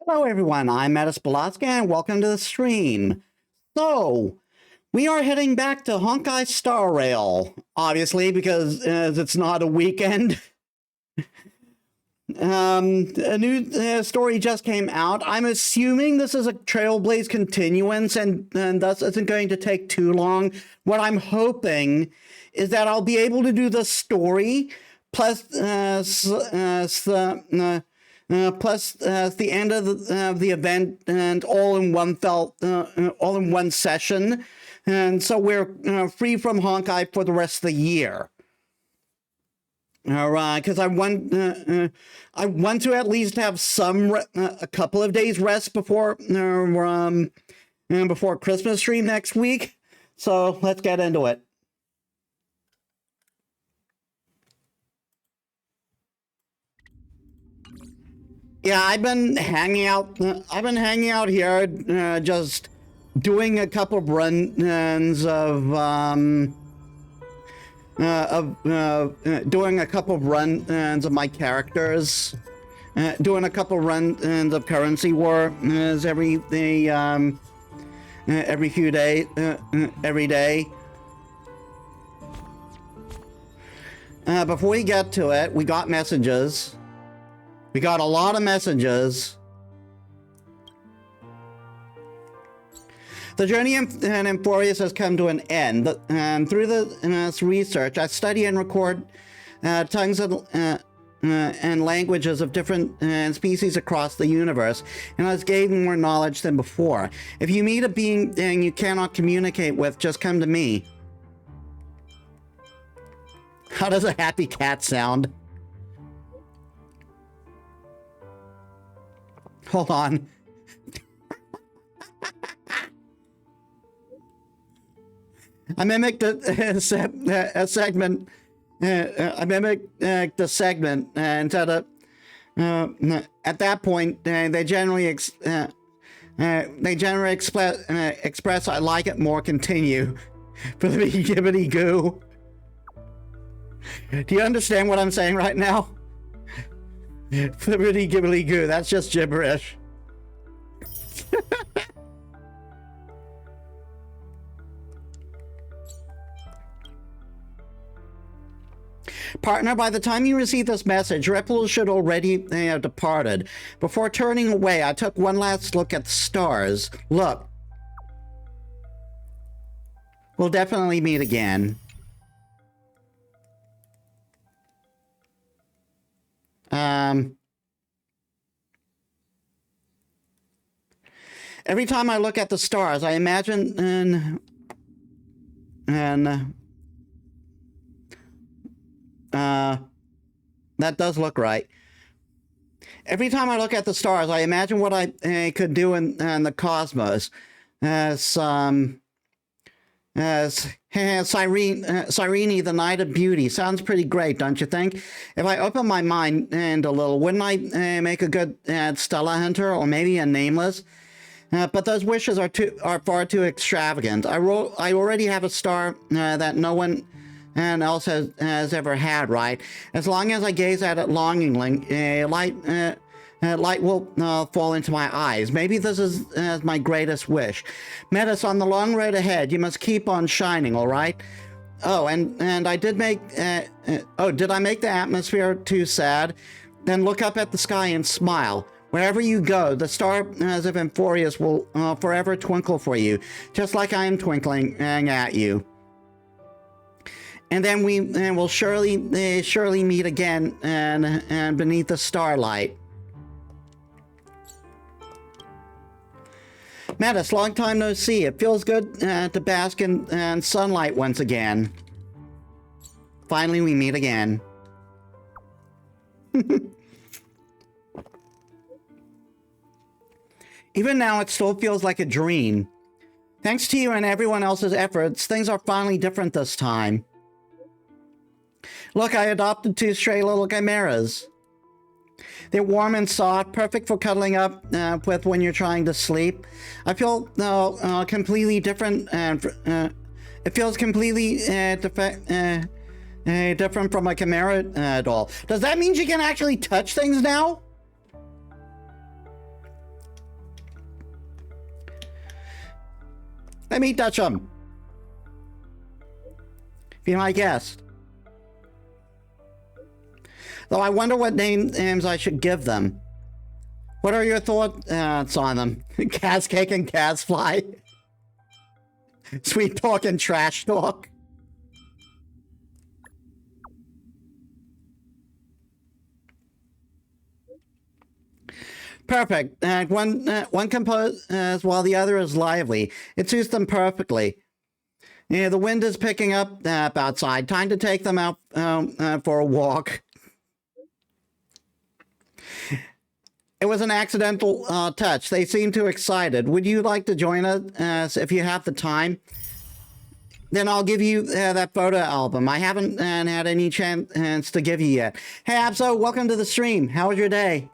Hello everyone, I'm Metis Balaska and welcome to the stream. So, we are heading back to Honkai Star Rail, obviously, because it's not a weekend. A new story just came out. I'm assuming this is a Trailblaze continuance and thus isn't going to take too long. What I'm hoping is that I'll be able to do the story plus the end of the event and all in one session, and so we're free from Honkai for the rest of the year. All right, because I want to at least have a couple of days rest before Christmas stream next week. So let's get into it. Yeah, I've been hanging out here, just doing a couple of runs of doing a couple of runs of my characters, doing a couple of runs of currency war every few days, every day. Before we get to it, we got messages. We got a lot of messages. The journey in Emporius has come to an end, and through this research, I study and record tongues and languages of different species across the universe, and I've gained more knowledge than before. If you meet a being you cannot communicate with, just come to me. How does a happy cat sound? Hold on. I mimicked a segment. I mimicked the segment, and at that point, they generally express I like it more. Continue for the gibbity goo. Do you understand what I'm saying right now? Flippity gibbity goo, that's just gibberish. Partner, by the time you receive this message, Ripple should already have departed. Before turning away, I took one last look at the stars. Look. We'll definitely meet again. Every time I look at the stars, I imagine that does look right. Every time I look at the stars, I imagine what I could do in the cosmos. Cyrene, the Night of Beauty. Sounds pretty great, don't you think? If I open my mind a little, wouldn't I make a good Stella Hunter, or maybe a Nameless? But those wishes are far too extravagant. I already have a star that no one else has ever had, right? As long as I gaze at it longingly, light will fall into my eyes. Maybe this is my greatest wish. Metis, on the long road ahead, you must keep on shining, all right? Oh, and I did make... did I make the atmosphere too sad? Then look up at the sky and smile. Wherever you go, the stars of Emporius will forever twinkle for you, just like I am twinkling at you. And then we will surely meet again and beneath the starlight. Metis, long time no see. It feels good to bask in sunlight once again. Finally, we meet again. Even now, it still feels like a dream. Thanks to you and everyone else's efforts, things are finally different this time. Look, I adopted 2 stray little chimeras. They're warm and soft, perfect for cuddling up with when you're trying to sleep. I feel completely different. It feels completely different from a chimera doll. Does that mean you can actually touch things now? Let me touch them. Be my guest. Though I wonder what names I should give them. What are your thoughts on them? Cas cake and cas fly? Sweet talk and trash talk? Perfect. One composes while the other is lively. It suits them perfectly. Yeah, the wind is picking up outside. Time to take them out for a walk. It was an accidental touch. They seem too excited. Would you like to join us if you have the time? Then I'll give you that photo album. I haven't had any chance to give you yet. Hey, Abso, welcome to the stream. How was your day?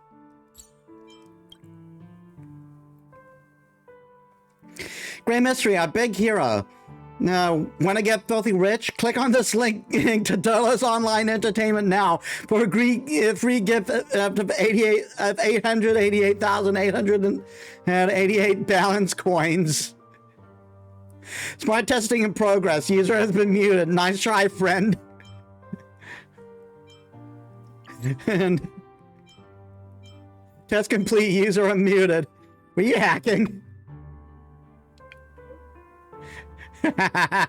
Great Mystery, our big hero. Now, want to get filthy rich? Click on this link to Dolos Online Entertainment now for a free gift of 888,888 balance coins. Smart testing in progress. User has been muted. Nice try, friend. And test complete. User unmuted. Were you hacking? That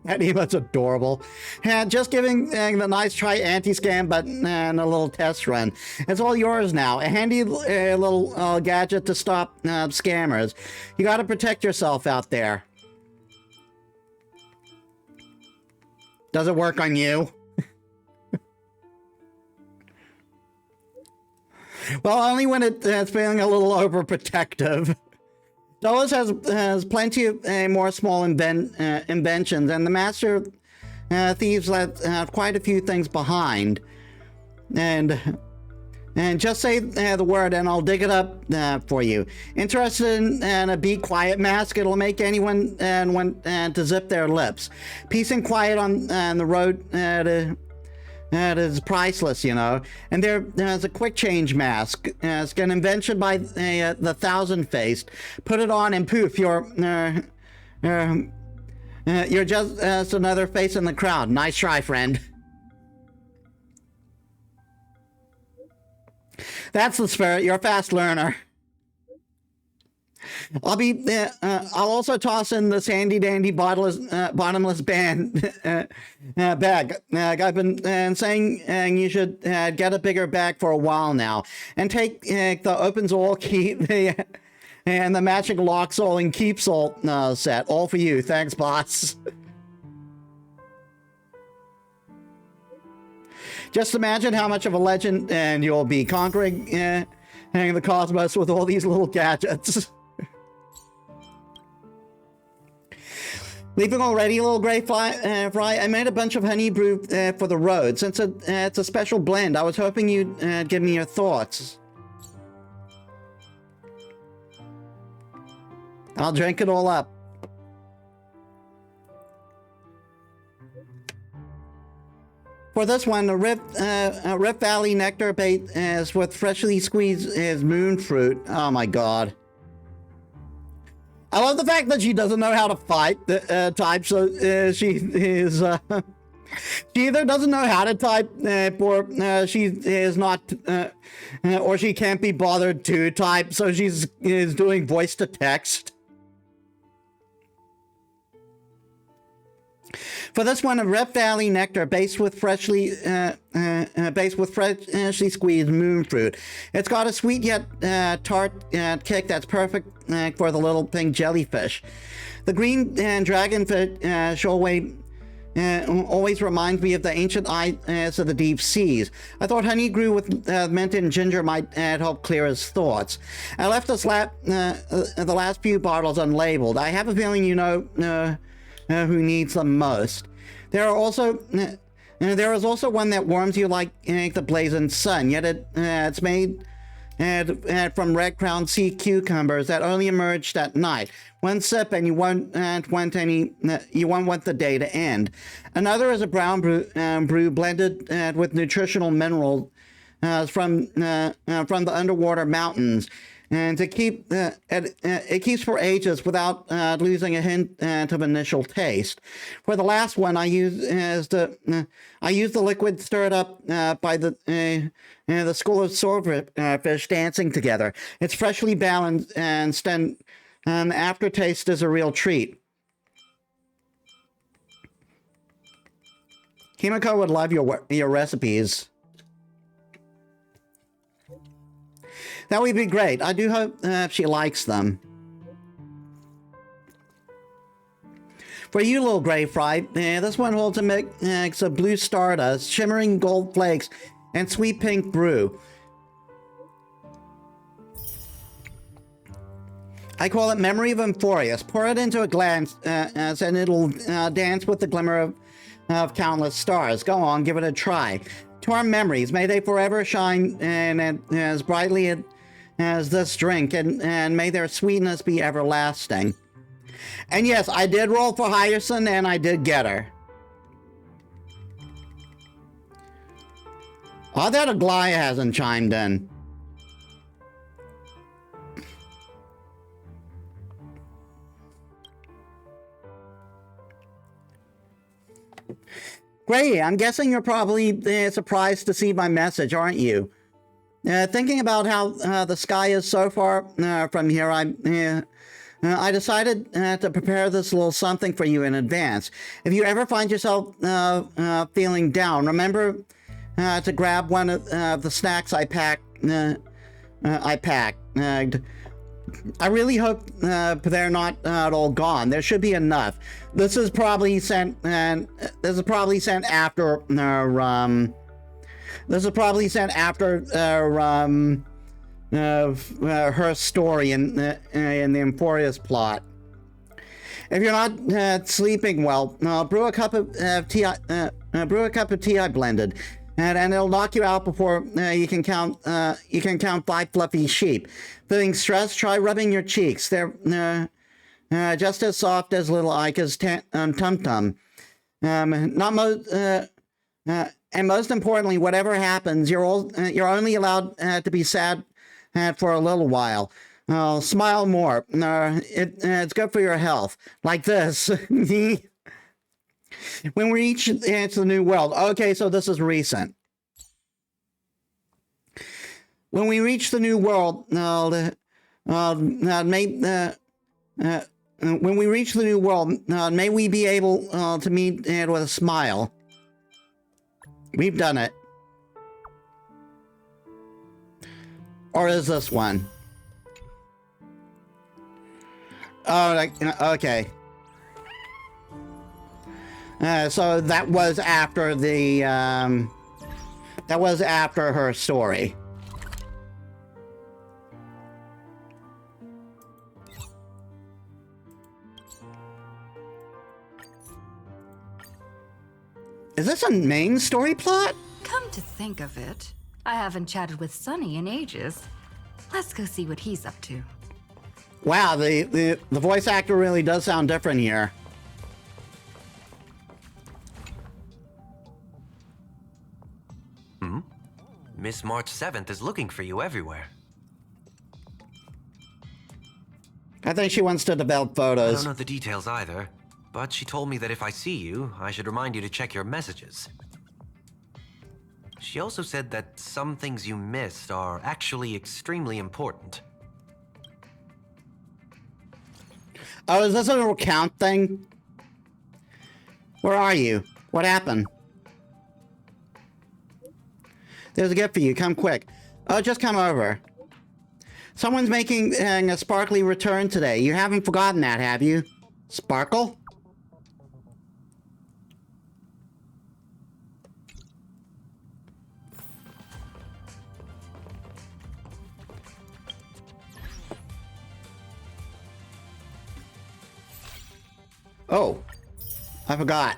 emote's adorable. And just giving the nice try anti-scam button and a little test run. It's all yours now. A handy little gadget to stop scammers. You got to protect yourself out there. Does it work on you? Well, only when it's feeling a little overprotective. Dolos has plenty of more small inventions, and the master thieves left quite a few things behind. And just say the word, and I'll dig it up for you. Interested in a Be Quiet mask? It'll make anyone want to zip their lips. Peace and quiet on the road that is priceless, you know. And there's a quick change mask. It's an invention by the Thousand Faced. Put it on and poof, you're just another face in the crowd. Nice try, friend. That's the spirit. You're a fast learner. I'll also toss in this handy dandy bottomless bag. I've been saying you should get a bigger bag for a while now, and take the opens all key and the matching lock soul and keep soul set. All for you. Thanks, boss. Just imagine how much of a legend and you'll be, conquering the cosmos with all these little gadgets. Leaving already, little gray fry? I made a bunch of honey brew for the road. Since it's a special blend, I was hoping you'd give me your thoughts. I'll drink it all up. For this one, a Rift Valley nectar bait is with freshly squeezed moon fruit. Oh my god. I love the fact that she doesn't know how to fight type, so she is she either doesn't know how to type or she is not or she can't be bothered to type, so she's doing voice to text. For this one, a Rift Valley nectar based with freshly squeezed moon fruit. It's got a sweet yet tart kick that's perfect for the little pink jellyfish. The green dragonfish always reminds me of the ancient eyes of the deep seas. I thought honey grew with mint and ginger might help clear his thoughts. I left the last few bottles unlabeled. I have a feeling you know who needs them most. There is also one that warms you like the blazing sun, yet it's made from red crown sea cucumbers that only emerged at night. One sip and you won't want the day to end. Another is a brown brew blended with nutritional minerals from the underwater mountains. and to keep it keeps for ages without losing a hint of initial taste. For the last one, I used the liquid stirred up by the school of swordfish dancing together. It's freshly balanced and aftertaste is a real treat. Himiko would love your recipes. That would be great. I do hope she likes them. For you, little gray fry, this one holds a mix of blue stardust, shimmering gold flakes, and sweet pink brew. I call it Memory of Euphorius. Pour it into a glass and it'll dance with the glimmer of countless stars. Go on, give it a try. To our memories, may they forever shine and as brightly as this drink, and may their sweetness be everlasting. And yes, I did roll for Hyacinth, and I did get her. Oh, that Aglaya hasn't chimed in. Great, I'm guessing you're probably surprised to see my message, aren't you? Thinking about how the sky is so far from here, I decided to prepare this little something for you in advance. If you ever find yourself feeling down, remember to grab one of the snacks I packed. I really hope they're not all gone. There should be enough. This is probably sent. This is probably sent after. This is probably sent after her story in the Euphorius plot. If you're not sleeping well, brew a cup of tea. Brew a cup of tea I blended, and it'll knock you out before you can count. You can count 5 fluffy sheep. Feeling stressed? Try rubbing your cheeks. They're just as soft as little Ika's tum-tum. Not most. And most importantly, whatever happens, you're only allowed to be sad for a little while. Smile more. It's good for your health. Like this. When we reach into the new world. Okay, so this is recent. When we reach the new world, when we reach the new world, may we be able to meet it with a smile. We've done it. Or is this one? Oh, okay. So that was after the, that was after her story. Is this a main story plot? Come to think of it, I haven't chatted with Sunny in ages. Let's go see what he's up to. Wow, the voice actor really does sound different here. Miss March 7th is looking for you everywhere. I think she wants to develop photos. I don't know the details either, but she told me that if I see you, I should remind you to check your messages. She also said that some things you missed are actually extremely important. Oh, is this a little count thing? Where are you? What happened? There's a gift for you. Come quick. Oh, just come over. Someone's making a sparkly return today. You haven't forgotten that, have you? Sparkle? Oh, I forgot.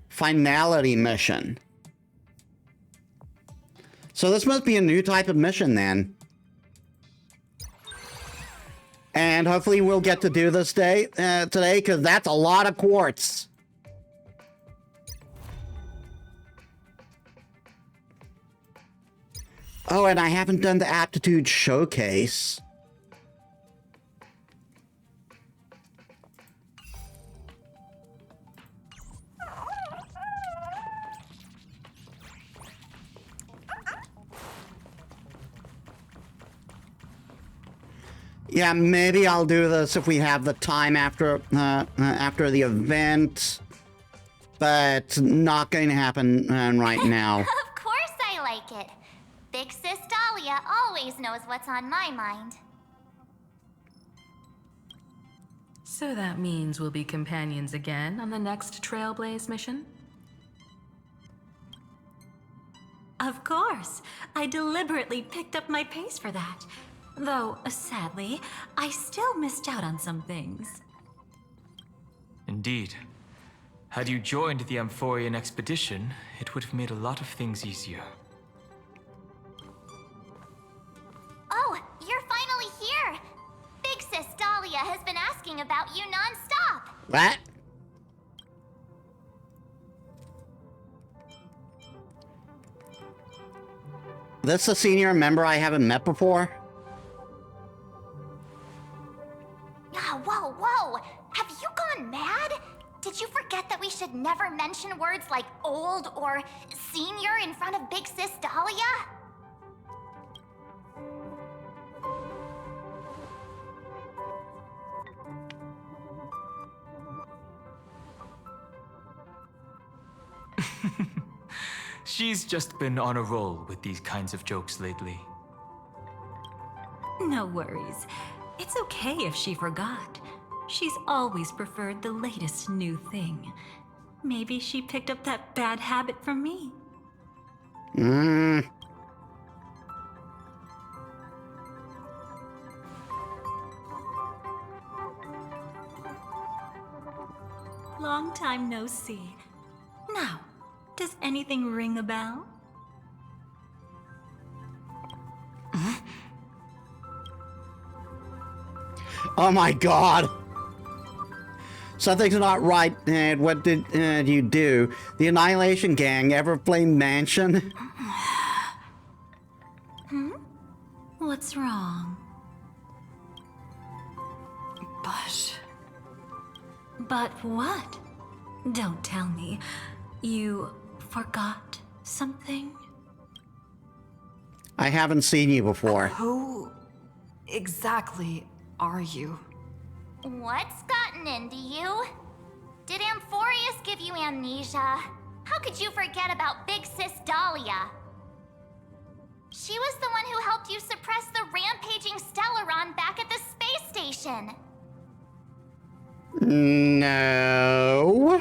Finality mission. So this must be a new type of mission then. And hopefully we'll get to do this today, because that's a lot of quartz. Oh, and I haven't done the aptitude showcase. Yeah, maybe I'll do this if we have the time after the event, but not going to happen right now. Of course I like it. Big Sis Dahlia always knows what's on my mind. So that means we'll be companions again on the next Trailblaze mission? Of course. I deliberately picked up my pace for that. Though, sadly, I still missed out on some things. Indeed. Had you joined the Amphorian expedition, it would have made a lot of things easier. Oh, you're finally here! Big Sis Dahlia has been asking about you non-stop! What? This a senior member I haven't met before? Whoa, whoa! Have you gone mad? Did you forget that we should never mention words like old or senior in front of Big Sis Dahlia? She's just been on a roll with these kinds of jokes lately. No worries. It's okay if she forgot. She's always preferred the latest new thing. Maybe she picked up that bad habit from me. Long time no see. Now, does anything ring a bell? Oh my god! Something's not right, and what did you do? The Annihilation Gang ever play Mansion? What's wrong? But what? Don't tell me. You forgot something? I haven't seen you before. Who exactly are you? What's gotten into you? Did Amphorius give you amnesia? How could you forget about Big Sis Dahlia? She was the one who helped you suppress the rampaging Stellaron back at the space station. No.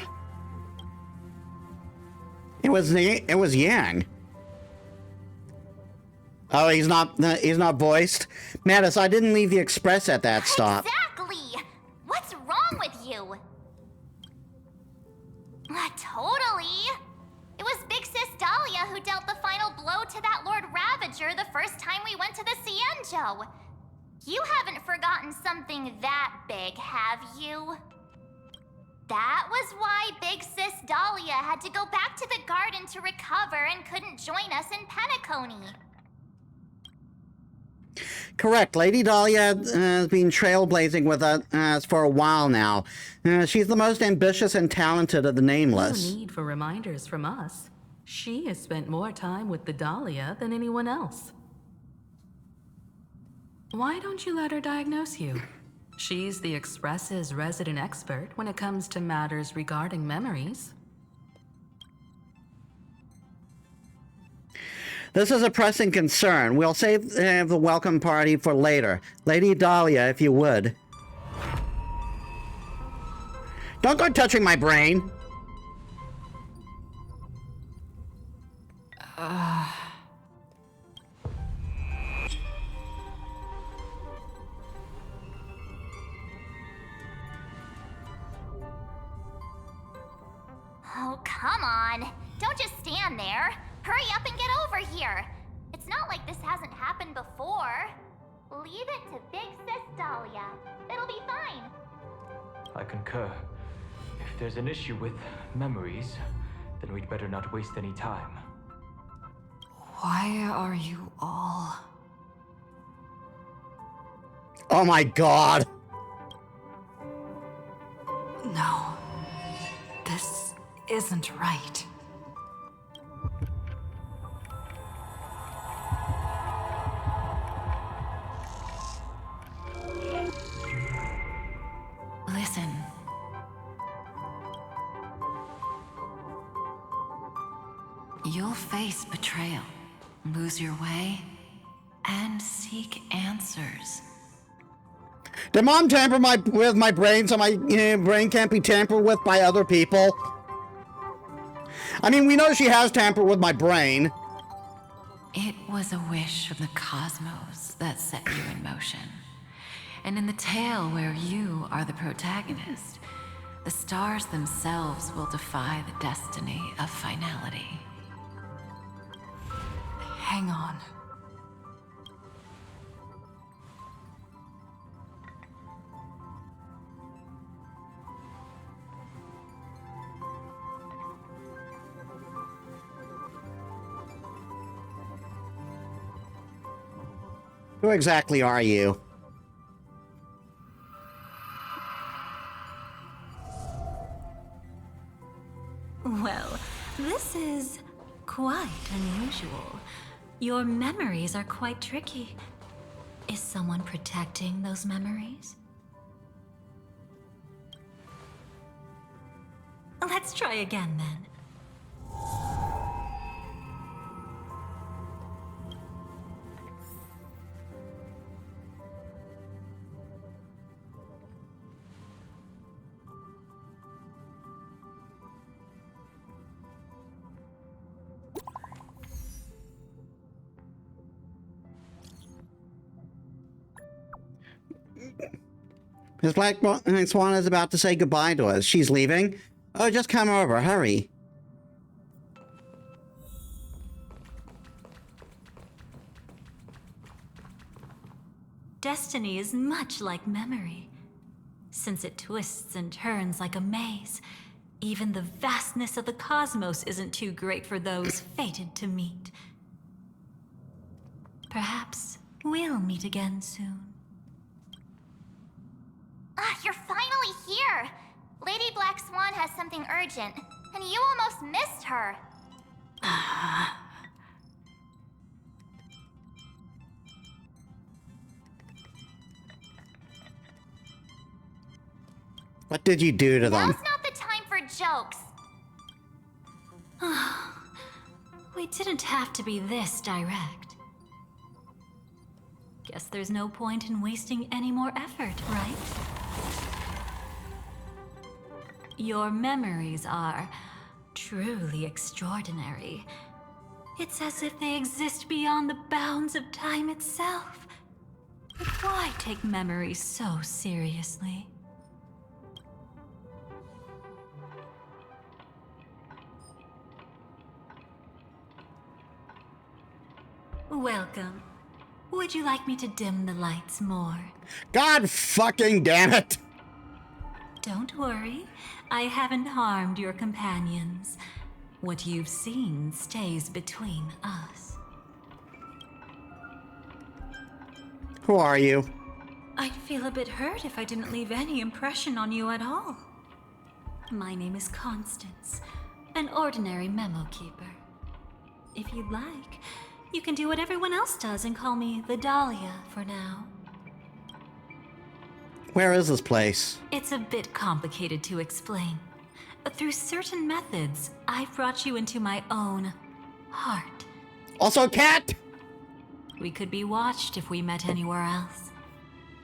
It was Yang. Oh, he's not voiced. Metis, I didn't leave the express at that stop. Exactly! What's wrong with you? Totally! It was Big Sis Dahlia who dealt the final blow to that Lord Ravager the first time we went to the Cienjo. You haven't forgotten something that big, have you? That was why Big Sis Dahlia had to go back to the garden to recover and couldn't join us in Penacony. Correct. Lady Dahlia has been trailblazing with us for a while now. She's the most ambitious and talented of the Nameless. No need for reminders from us. She has spent more time with the Dahlia than anyone else. Why don't you let her diagnose you? She's the Express's resident expert when it comes to matters regarding memories. This is a pressing concern. We'll save the welcome party for later. Lady Dahlia, if you would. Don't go touching my brain. Oh, come on. Don't just stand there. Hurry up and get over here. It's not like this hasn't happened before. Leave it to Big Sis Dahlia. It'll be fine. I concur. If there's an issue with memories, then we'd better not waste any time. Why are you all... Oh my god. No. This isn't right. Listen. You'll face betrayal, lose your way, and seek answers. Did Mom tamper with my brain so my brain can't be tampered with by other people? I mean, we know she has tampered with my brain. It was a wish from the cosmos that set you in motion. And in the tale where you are the protagonist, the stars themselves will defy the destiny of finality. Hang on. Who exactly are you? Well, this is quite unusual. Your memories are quite tricky. Is someone protecting those memories? Let's try again then. Miss Black Swan is about to say goodbye to us. She's leaving? Oh, just come over. Hurry. Destiny is much like memory. Since it twists and turns like a maze, even the vastness of the cosmos isn't too great for those fated to meet. Perhaps we'll meet again soon. You're finally here! Lady Black Swan has something urgent, and you almost missed her. What did you do to them? Now's not the time for jokes. We didn't have to be this direct. Guess there's no point in wasting any more effort, right? Your memories are truly extraordinary. It's as if they exist beyond the bounds of time itself. But why take memories so seriously? Welcome. Would you like me to dim the lights more? God fucking damn it! Don't worry, I haven't harmed your companions. What you've seen stays between us. Who are you? I'd feel a bit hurt if I didn't leave any impression on you at all. My name is Constance, an ordinary memo keeper. If you'd like, you can do what everyone else does and call me the Dahlia for now. Where is this place? It's a bit complicated to explain. Through certain methods, I've brought you into my own heart. Also, cat! We could be watched if we met anywhere else.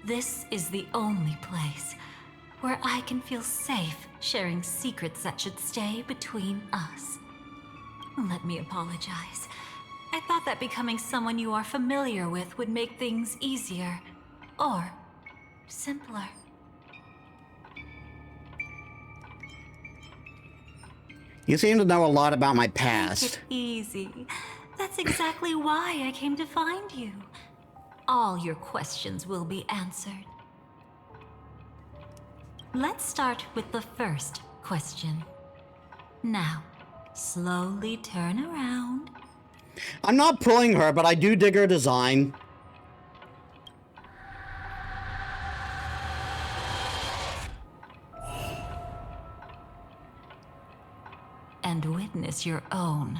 This is the only place where I can feel safe sharing secrets that should stay between us. Let me apologize. I thought that becoming someone you are familiar with would make things easier, or simpler. You seem to know a lot about my past. Take it easy. That's exactly why I came to find you. All your questions will be answered. Let's start with the first question. Now, slowly turn around I'm not pulling her, but I do dig her design. And witness your own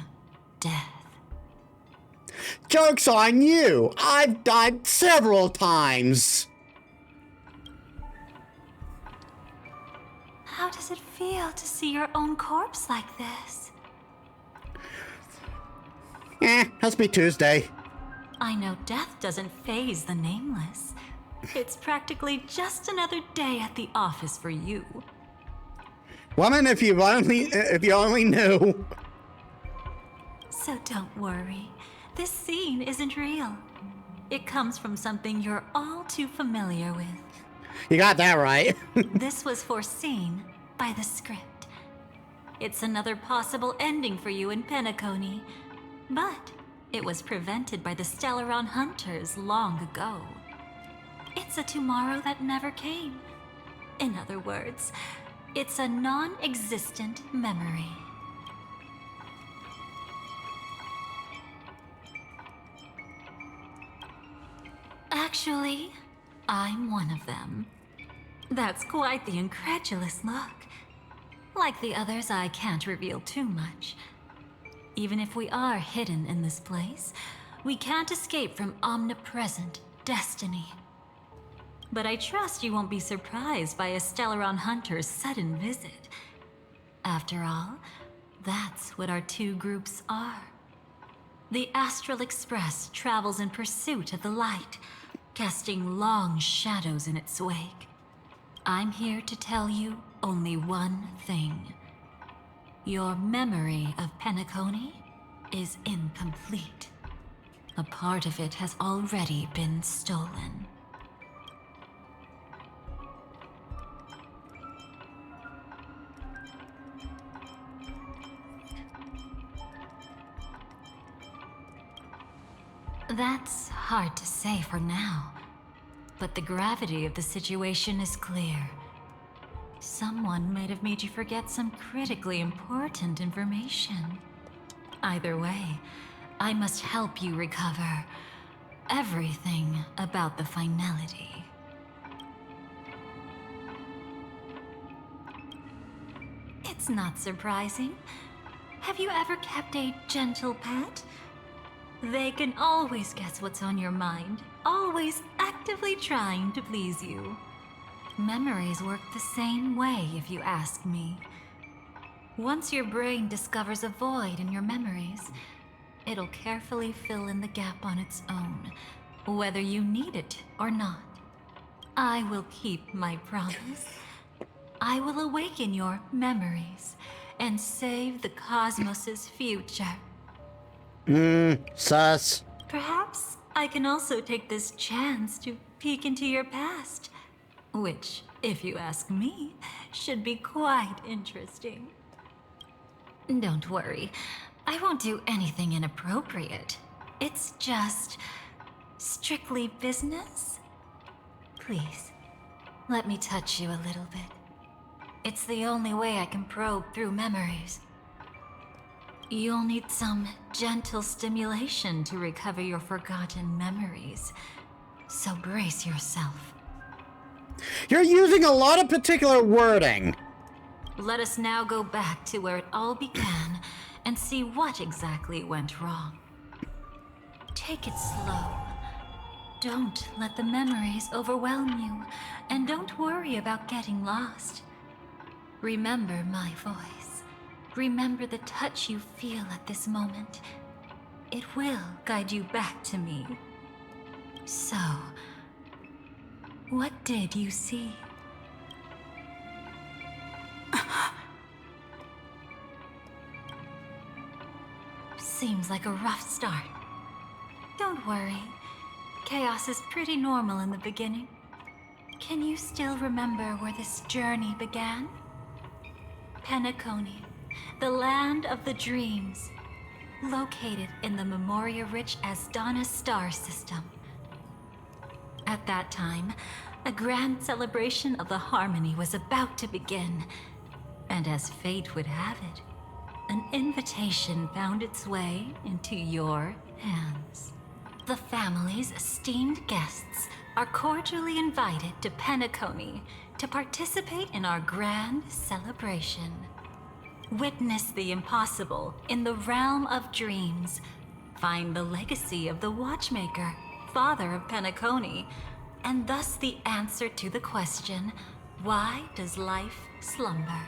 death. Joke's on you! I've died several times! How does it feel to see your own corpse like this? Must be Tuesday. I know death doesn't faze the nameless. It's practically just another day at the office for you. Woman, if you only knew. So don't worry. This scene isn't real. It comes from something you're all too familiar with. You got that right. This was foreseen by the script. It's another possible ending for you in Penacony, but it was prevented by the Stellaron Hunters long ago. It's a tomorrow that never came. In other words, it's a non-existent memory. Actually, I'm one of them. That's quite the incredulous look. Like the others, I can't reveal too much. Even if we are hidden in this place, we can't escape from omnipresent destiny. But I trust you won't be surprised by a Stellaron Hunter's sudden visit. After all, that's what our two groups are. The Astral Express travels in pursuit of the light, casting long shadows in its wake. I'm here to tell you only one thing. Your memory of Penacony is incomplete. A part of it has already been stolen. That's hard to say for now, but the gravity of the situation is clear. Someone might have made you forget some critically important information. Either way, I must help you recover everything about the finality. It's not surprising. Have you ever kept a gentle pet? They can always guess what's on your mind, always actively trying to please you. Memories work the same way, if you ask me. Once your brain discovers a void in your memories, it'll carefully fill in the gap on its own, whether you need it or not. I will keep my promise. I will awaken your memories and save the cosmos's future. Sus. Perhaps I can also take this chance to peek into your past, which, if you ask me, should be quite interesting. Don't worry, I won't do anything inappropriate. It's just strictly business. Please, let me touch you a little bit. It's the only way I can probe through memories. You'll need some gentle stimulation to recover your forgotten memories, so brace yourself. You're using a lot of particular wording. Let us now go back to where it all began and see what exactly went wrong. Take it slow. Don't let the memories overwhelm you, and don't worry about getting lost. Remember my voice. Remember the touch you feel at this moment. It will guide you back to me. So, what did you see? Seems like a rough start. Don't worry. Chaos is pretty normal in the beginning. Can you still remember where this journey began? Penacony, the land of the dreams, located in the Memoria-rich Asdana star system. At that time, a grand celebration of the harmony was about to begin, and as fate would have it, an invitation found its way into your hands. The family's esteemed guests are cordially invited to Penacony to participate in our grand celebration. Witness the impossible in the realm of dreams. Find the legacy of the Watchmaker, father of Penacony, and thus the answer to the question, why does life slumber?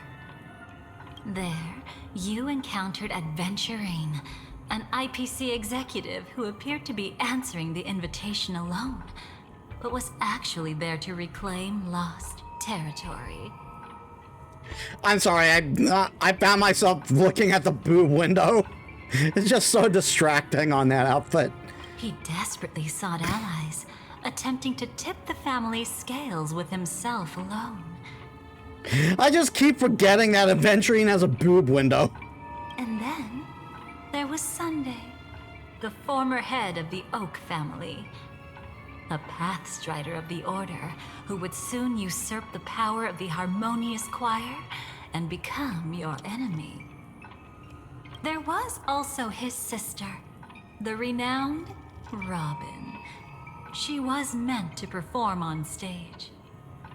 There, you encountered Adventurine, an IPC executive who appeared to be answering the invitation alone, but was actually there to reclaim lost territory. I'm sorry, I found myself looking at the boob window. It's just so distracting on that outfit. He desperately sought allies, attempting to tip the family's scales with himself alone. I just keep forgetting that Adventurine has a boob window. And then there was Sunday, the former head of the Oak family, a Pathstrider of the Order who would soon usurp the power of the Harmonious Choir and become your enemy. There was also his sister, the renowned Robin. She was meant to perform on stage,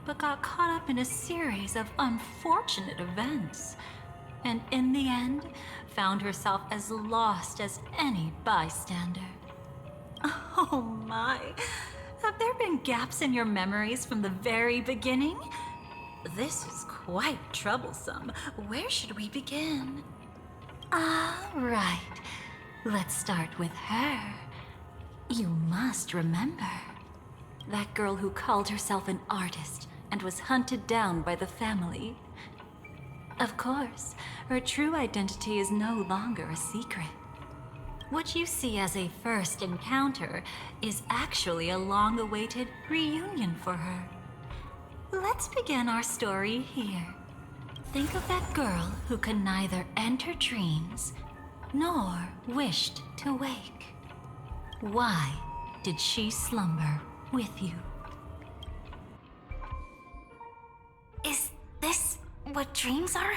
but got caught up in a series of unfortunate events, and in the end, found herself as lost as any bystander. Oh my, have there been gaps in your memories from the very beginning? This is quite troublesome. Where should we begin? Ah, right. Let's start with her. You must remember. That girl who called herself an artist and was hunted down by the family. Of course, her true identity is no longer a secret. What you see as a first encounter is actually a long-awaited reunion for her. Let's begin our story here. Think of that girl who could neither enter dreams nor wished to wake. Why did she slumber with you? Is this what dreams are?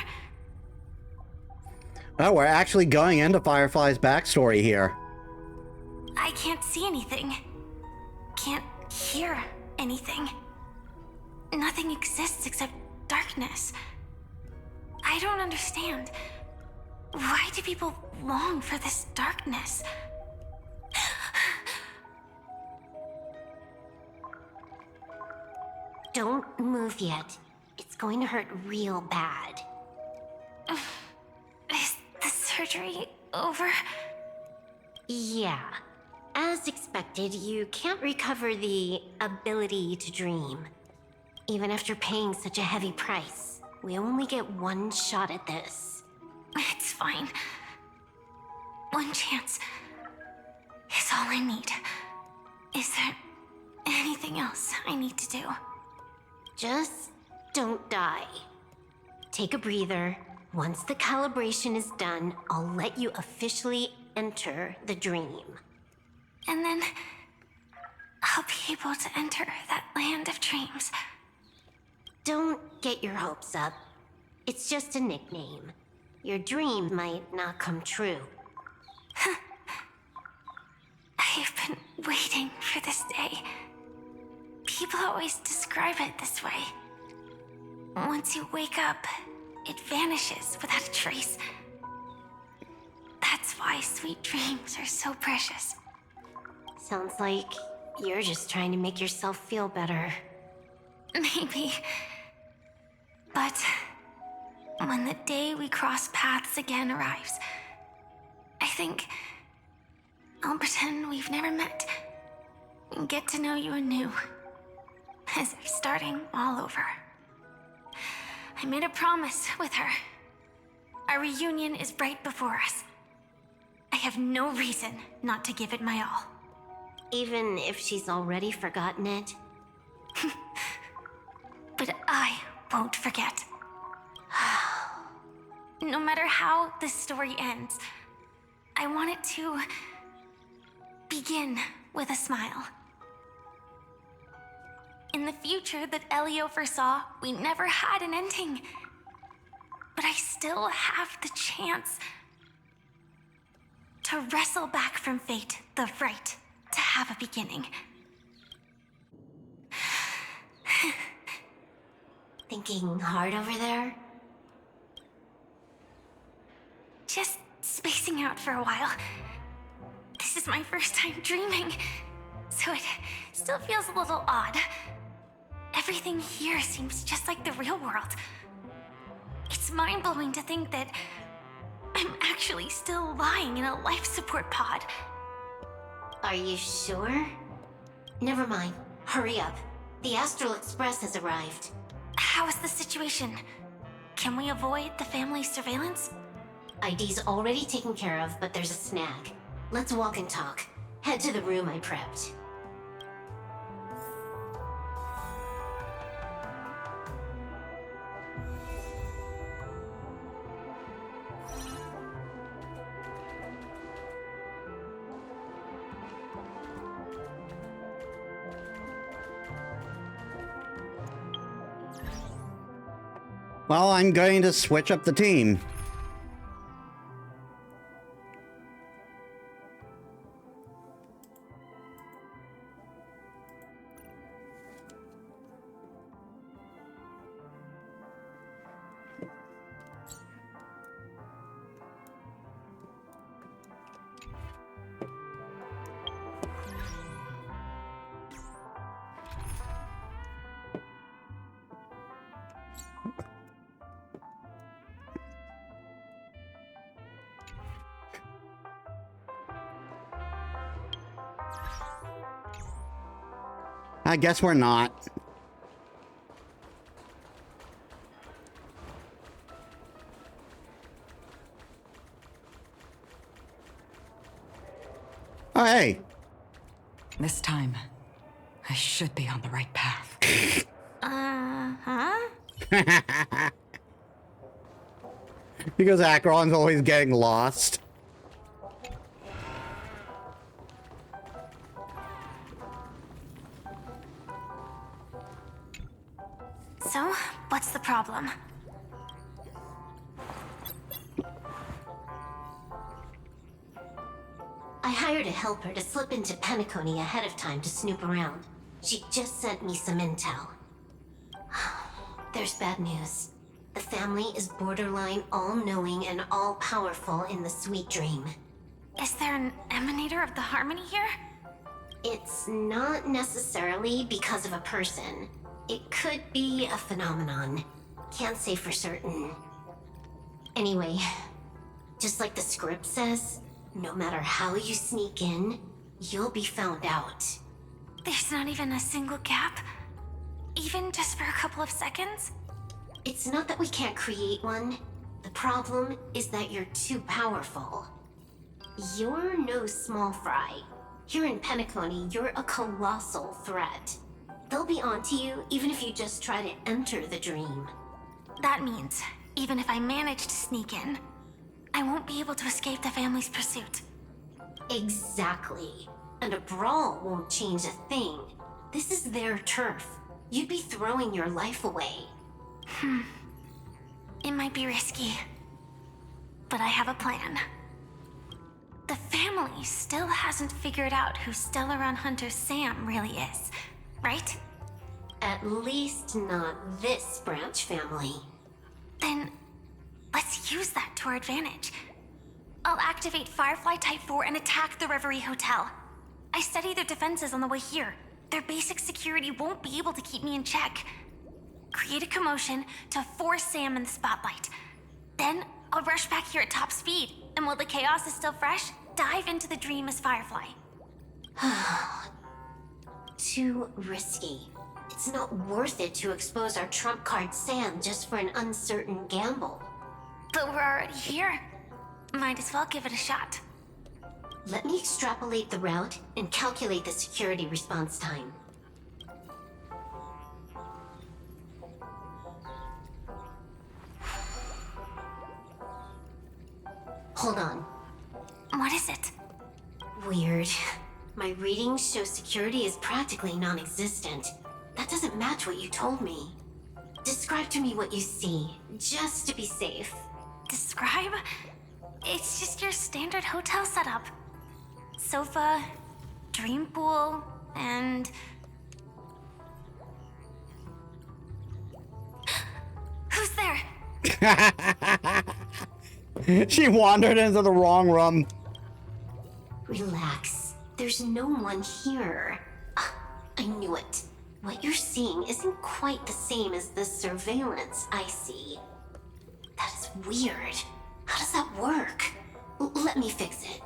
Oh, we're actually going into Firefly's backstory here. I can't see anything. Can't hear anything. Nothing exists except darkness. I don't understand. Why do people long for this darkness? Don't move yet. It's going to hurt real bad. Is the surgery over? Yeah. As expected, you can't recover the ability to dream. Even after paying such a heavy price, we only get one shot at this. It's fine. One chance is all I need. Is there anything else I need to do? Just don't die. Take a breather. Once the calibration is done, I'll let you officially enter the dream. And then I'll be able to enter that land of dreams. Don't get your hopes up. It's just a nickname. Your dream might not come true. I've been waiting for this day. People always describe it this way. Once you wake up, it vanishes without a trace. That's why sweet dreams are so precious. Sounds like you're just trying to make yourself feel better. Maybe. But when the day we cross paths again arrives, I think I'll pretend we've never met and get to know you anew, as if starting all over. I made a promise with her. Our reunion is right before us. I have no reason not to give it my all. Even if she's already forgotten it? But I won't forget. No matter how this story ends, I want it to begin with a smile. In the future that Elio foresaw, we never had an ending. But I still have the chance to wrestle back from fate the right to have a beginning. Thinking hard over there? Just spacing out for a while. This is my first time dreaming, so it still feels a little odd. Everything here seems just like the real world. It's mind-blowing to think that I'm actually still lying in a life support pod. Are you sure? Never mind. Hurry up. The Astral Express has arrived. How is the situation? Can we avoid the family's surveillance? ID's already taken care of, but there's a snag. Let's walk and talk. Head to the room I prepped. Well, I'm going to switch up the team. I guess we're not. Oh, hey. This time, I should be on the right path. Because Acheron's always getting lost. So, what's the problem? I hired a helper to slip into Penacony ahead of time to snoop around. She just sent me some intel. There's bad news. The family is borderline all-knowing and all-powerful in the Sweet Dream. Is there an emanator of the harmony here? It's not necessarily because of a person. It could be a phenomenon. Can't say for certain. Anyway, just like the script says, no matter how you sneak in, you'll be found out. There's not even a single gap? Even just for a couple of seconds? It's not that we can't create one. The problem is that you're too powerful. You're no small fry. Here in Penacony, you're a colossal threat. They'll be onto you even if you just try to enter the dream. That means, even if I manage to sneak in, I won't be able to escape the family's pursuit. Exactly. And a brawl won't change a thing. This is their turf. You'd be throwing your life away. It might be risky, but I have a plan. The family still hasn't figured out who Stellaron Hunter Sam really is, right? At least not this branch family. Then, let's use that to our advantage. I'll activate Firefly Type 4 and attack the Reverie Hotel. I studied their defenses on the way here. Their basic security won't be able to keep me in check. Create a commotion to force Sam in the spotlight. Then, I'll rush back here at top speed, and while the chaos is still fresh, dive into the dream as Firefly. Too risky. It's not worth it to expose our trump card Sam just for an uncertain gamble. But we're already here. Might as well give it a shot. Let me extrapolate the route and calculate the security response time. Hold on. What is it? Weird. My readings show security is practically non-existent. That doesn't match what you told me. Describe to me what you see, just to be safe. Describe? It's just your standard hotel setup. Sofa, dream pool, and... Who's there? She wandered into the wrong room. Relax. There's no one here. Ah, I knew it. What you're seeing isn't quite the same as the surveillance I see. That is weird. How does that work? Let me fix it.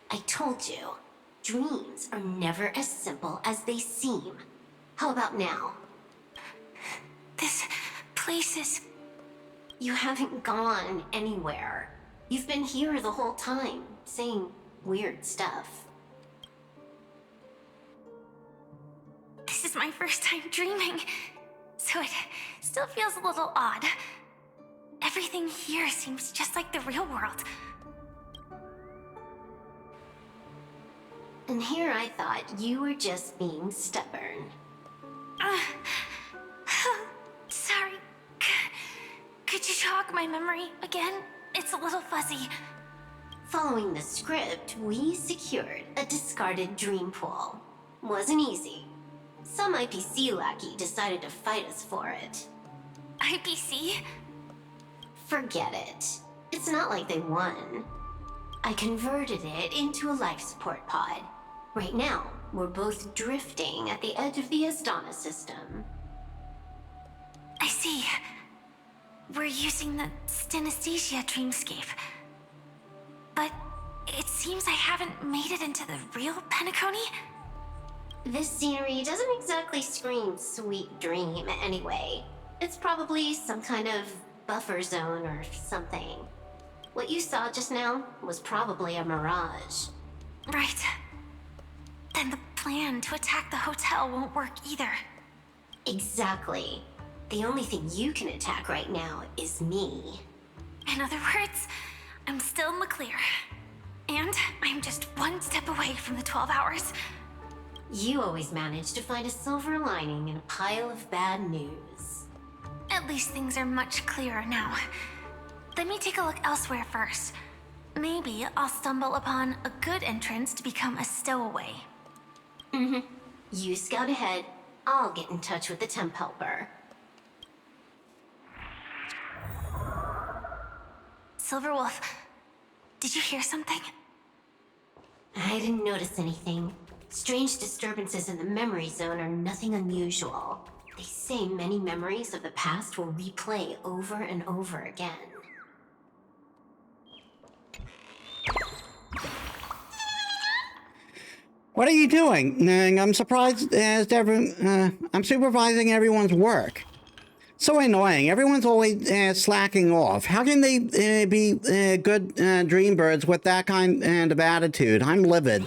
I told you, dreams are never as simple as they seem. How about now? This place is... You haven't gone anywhere. You've been here the whole time, saying weird stuff. This is my first time dreaming, so it still feels a little odd. Everything here seems just like the real world. And here I thought you were just being stubborn. Sorry. Could you jog my memory again? It's a little fuzzy. Following the script, we secured a discarded dream pool. Wasn't easy. Some IPC lackey decided to fight us for it. IPC? Forget it. It's not like they won. I converted it into a life support pod. Right now, we're both drifting at the edge of the Astana system. I see. We're using the synesthesia dreamscape. But it seems I haven't made it into the real Penacony? This scenery doesn't exactly scream sweet dream anyway. It's probably some kind of buffer zone or something. What you saw just now was probably a mirage. Right. Then the plan to attack the hotel won't work either. Exactly. The only thing you can attack right now is me. In other words, I'm still in the clear. And I'm just one step away from the 12 hours. You always manage to find a silver lining in a pile of bad news. At least things are much clearer now. Let me take a look elsewhere first. Maybe I'll stumble upon a good entrance to become a stowaway. You scout ahead. I'll get in touch with the temp helper. Silverwolf, did you hear something? I didn't notice anything. Strange disturbances in the memory zone are nothing unusual. They say many memories of the past will replay over and over again. What are you doing? I'm surprised as I'm supervising everyone's work. So annoying. Everyone's always slacking off. How can they be good dream birds with that kind of attitude? I'm livid.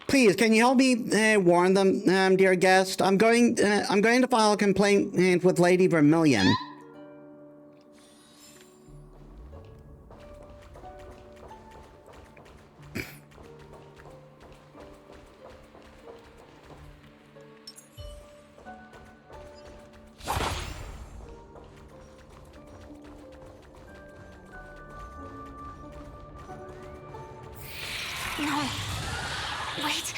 Please, can you help me warn them, dear guest? I'm going to file a complaint with Lady Vermilion. No. Wait.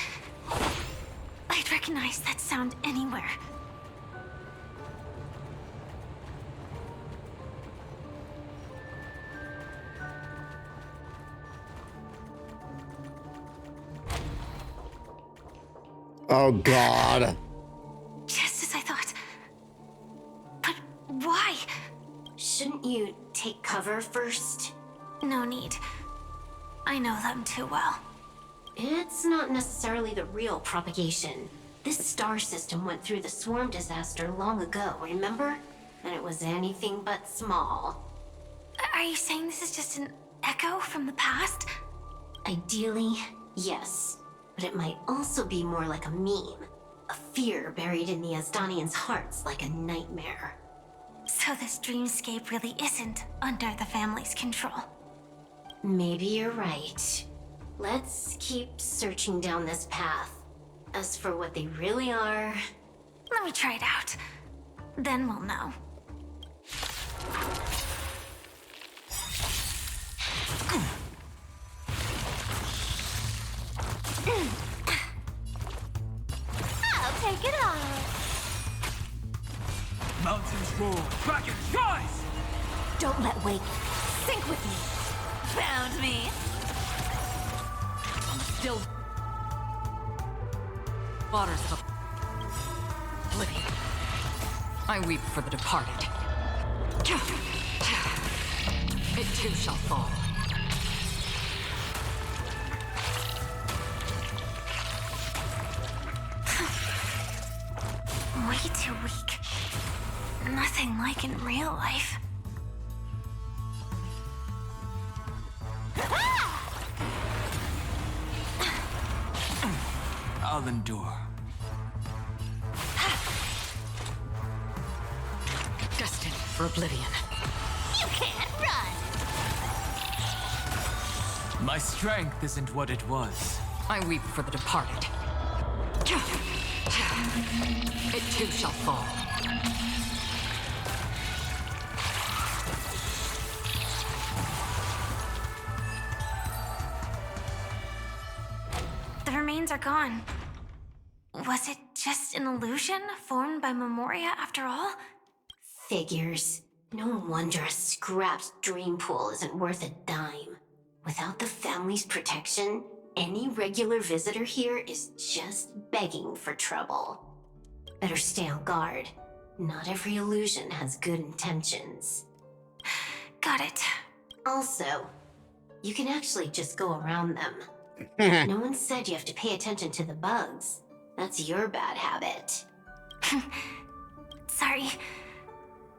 I'd recognize that sound anywhere. Oh, God. Just as I thought. But why? Shouldn't you take cover first? No need. I know them too well. It's not necessarily the real propagation. This star system went through the swarm disaster long ago, remember? And it was anything but small. Are you saying this is just an echo from the past? Ideally, yes. But it might also be more like a meme. A fear buried in the Asdanians' hearts like a nightmare. So this dreamscape really isn't under the family's control? Maybe you're right. Let's keep searching down this path. As for what they really are... Let me try it out. Then we'll know. I'll take it off. Mountains roar, dragons rise! Don't let Wake sink with you. Found me. Still waters of oblivion. I weep for the departed. It too shall fall. Way too weak. Nothing like in real life. I'll endure. Destined for oblivion. You can't run. My strength isn't what it was. I weep for the departed. It too shall fall. The remains are gone. Was it just an illusion formed by Memoria after all? Figures. No wonder a scrapped dream pool isn't worth a dime. Without the family's protection, any regular visitor here is just begging for trouble. Better stay on guard. Not every illusion has good intentions. Got it. Also, you can actually just go around them. No one said you have to pay attention to the bugs. That's your bad habit. Sorry.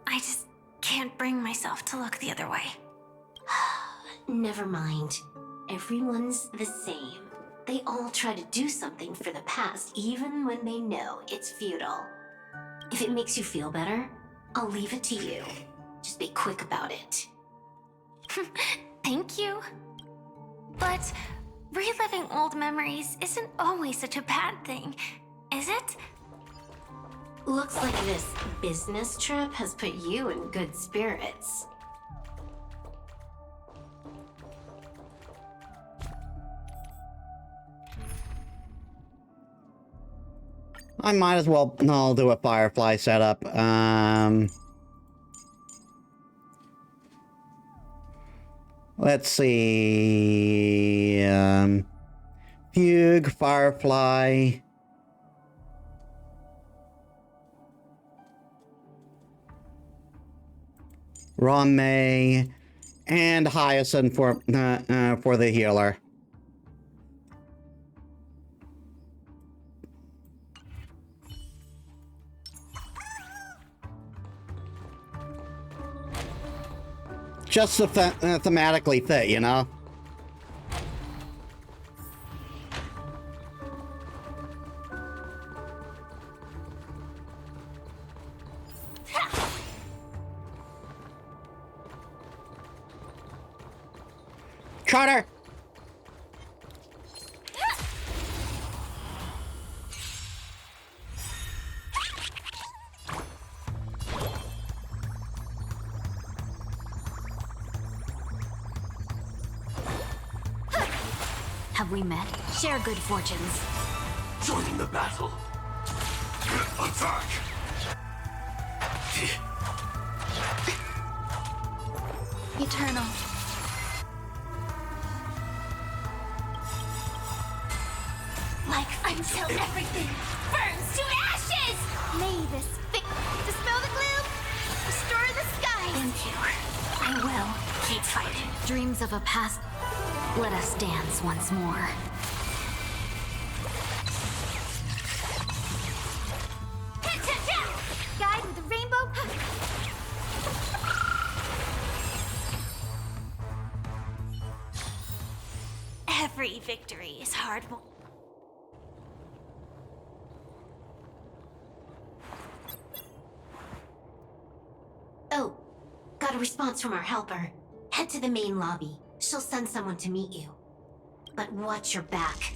I just can't bring myself to look the other way. Never mind. Everyone's the same. They all try to do something for the past, even when they know it's futile. If it makes you feel better, I'll leave it to you. Just be quick about it. Thank you. But reliving old memories isn't always such a bad thing, is it? Looks like this business trip has put you in good spirits. I might as well I'll do a Firefly setup. Let's see. Fugue, Firefly. Rame, and Hyacinth for the healer. Just to thematically fit, you know? Charter! Have we met? Share good fortunes. Joining the battle. Attack! Eternal. Like until everything burns to ashes! May this dispel the gloom, restore the skies! Thank you. I will keep fighting. Dreams of a past. Let us dance once more. Guide with the rainbow. Every victory is hard won. Oh, got a response from our helper. Head to the main lobby. She'll send someone to meet you. But watch your back.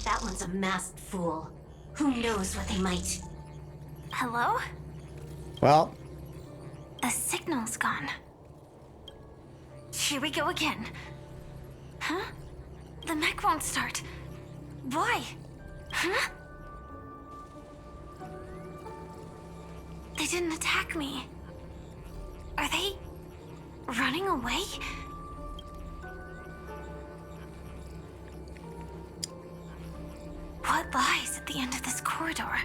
That one's a masked fool. Who knows what they might... Hello? Well, The signal's gone. Here we go again. Huh? The mech won't start. Why? Huh? They didn't attack me. Are they running away? What lies at the end of this corridor?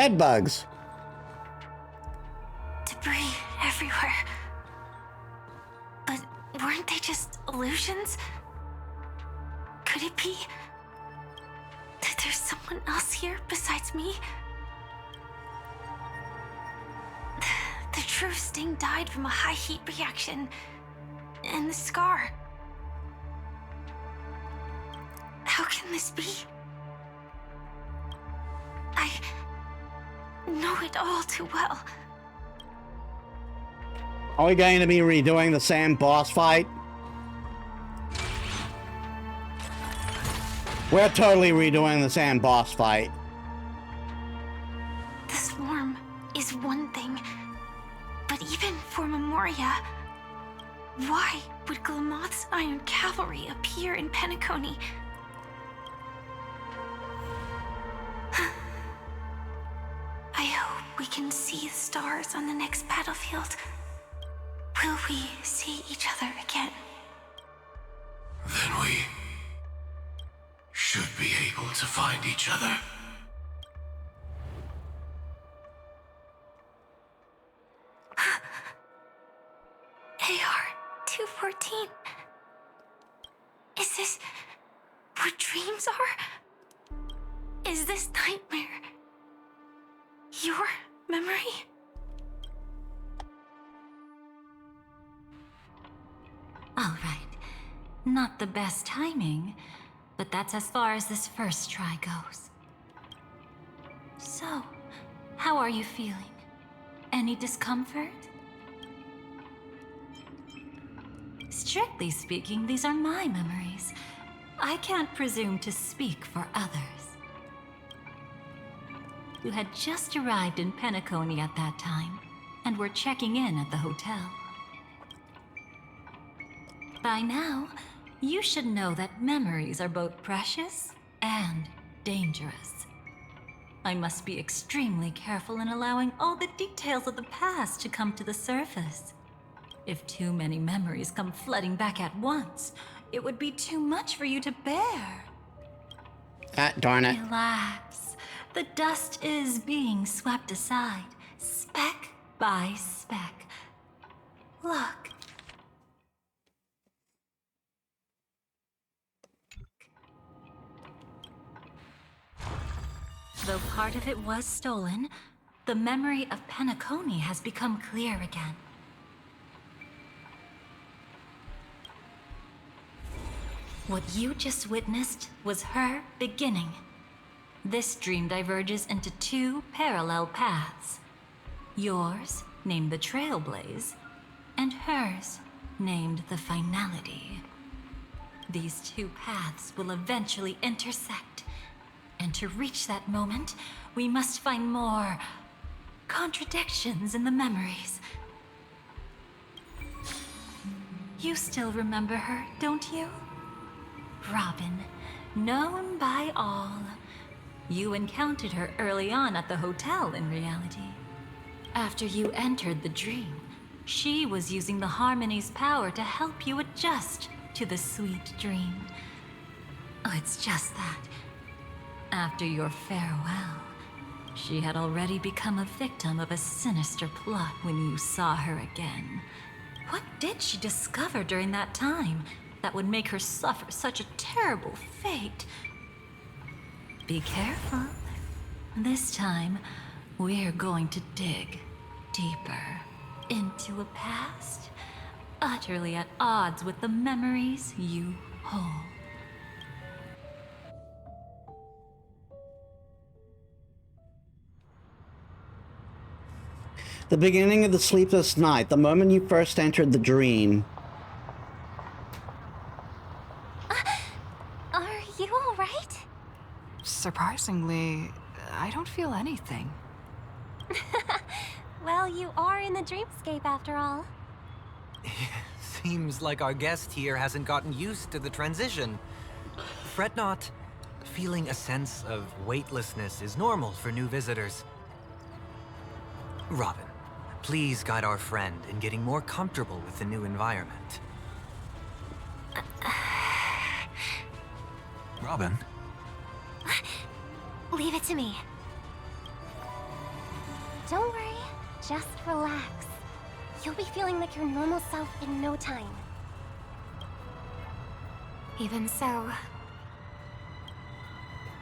dead bugs. Debris everywhere. But weren't they just illusions? Could it be that there's someone else here besides me? The true Sting died from a high heat reaction. And the scar. How can this be? I know it all too well. Are we going to be redoing the same boss fight? We're totally redoing the same boss fight. The swarm is one thing, but even for Memoria, why would Glamoth's Iron Cavalry appear in Penacony? I hope we can see the stars on the next battlefield. Will we see each other again? Then we should be able to find each other. AR-214. Is this what dreams are? Is this nightmare your memory? All right. Not the best timing, but that's as far as this first try goes. So, how are you feeling? Any discomfort? Strictly speaking, these are my memories. I can't presume to speak for others. You had just arrived in Penacony at that time, and were checking in at the hotel. By now, you should know that memories are both precious and dangerous. I must be extremely careful in allowing all the details of the past to come to the surface. If too many memories come flooding back at once, it would be too much for you to bear. Darn it. Relax. The dust is being swept aside, speck by speck. Look. Though part of it was stolen, the memory of Penacony has become clear again. What you just witnessed was her beginning. This dream diverges into two parallel paths. Yours, named the Trailblaze, and hers, named the Finality. These two paths will eventually intersect. And to reach that moment, we must find more contradictions in the memories. You still remember her, don't you? Robin, known by all. You encountered her early on at the hotel in reality. After you entered the dream, she was using the Harmony's power to help you adjust to the sweet dream. Oh, it's just that. After your farewell, she had already become a victim of a sinister plot when you saw her again. What did she discover during that time? that would make her suffer such a terrible fate. Be careful. This time, we're going to dig deeper into a past utterly at odds with the memories you hold. The beginning of the sleepless night, the moment you first entered the dream. Are you all right? Surprisingly, I don't feel anything. Well, you are in the dreamscape after all. Seems like our guest here hasn't gotten used to the transition. Fret not. Feeling a sense of weightlessness is normal for new visitors. Robin, please guide our friend in getting more comfortable with the new environment. Robin? Leave it to me. Don't worry, just relax. You'll be feeling like your normal self in no time. Even so,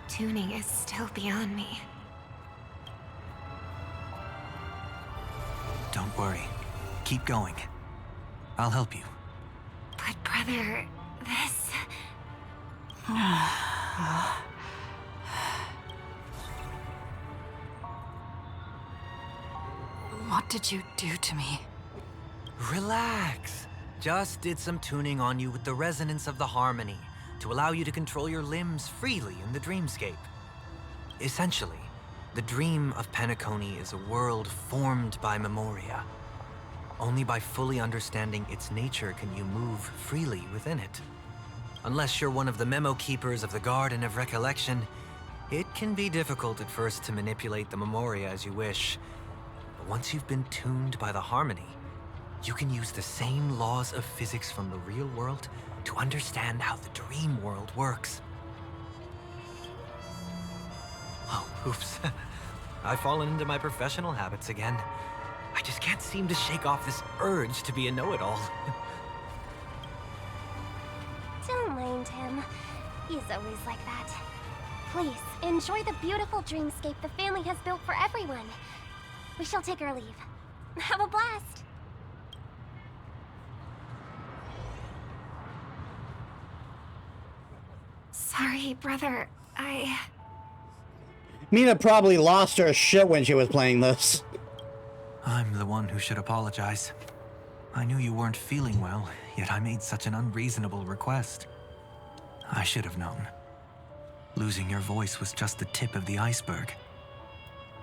tuning is still beyond me. Don't worry. Keep going. I'll help you. But brother, this... What did you do to me? Relax. Just did some tuning on you with the resonance of the harmony to allow you to control your limbs freely in the dreamscape. Essentially, the dream of Penacony is a world formed by memoria. Only by fully understanding its nature can you move freely within it. Unless you're one of the memo keepers of the Garden of Recollection, it can be difficult at first to manipulate the memoria as you wish. But once you've been tuned by the harmony, you can use the same laws of physics from the real world to understand how the dream world works. Oh, oops. I've fallen into my professional habits again. I just can't seem to shake off this urge to be a know-it-all. Don't mind him. He's always like that. Please, enjoy the beautiful dreamscape the family has built for everyone. We shall take our leave. Have a blast! Sorry, brother. Mina probably lost her shit when she was playing this. I'm the one who should apologize. I knew you weren't feeling well, yet I made such an unreasonable request. I should have known. Losing your voice was just the tip of the iceberg.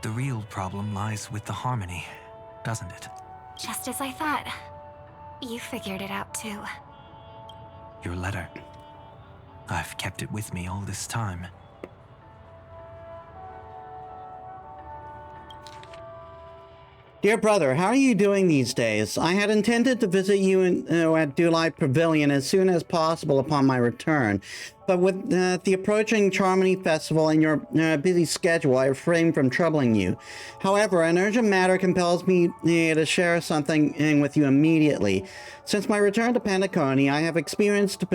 The real problem lies with the harmony, doesn't it? Just as I thought. You figured it out too. Your letter. I've kept it with me all this time. Dear brother, how are you doing these days? I had intended to visit you at Dewlight Pavilion as soon as possible upon my return, but with the approaching Charmony Festival and your busy schedule, I refrain from troubling you. However, an urgent matter compels me to share something with you immediately. Since my return to Penacony, I have experienced a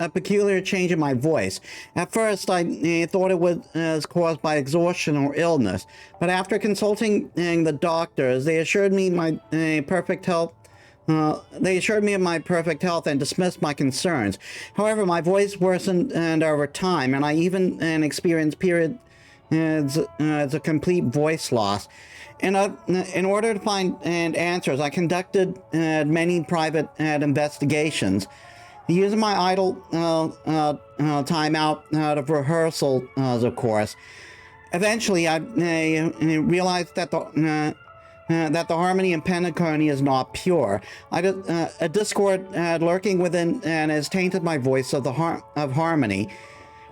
peculiar change in my voice. At first, I thought it was caused by exhaustion or illness, but after consulting the doctors, they assured me my perfect health. They assured me of my perfect health and dismissed my concerns. However, my voice worsened over time, and I even experienced periods of complete voice loss. In order to find answers, I conducted many private investigations. Using my idle time out of rehearsals, of course. Eventually, I realized that the harmony in Penacony is not pure. A discord lurking within has tainted my voice of harmony,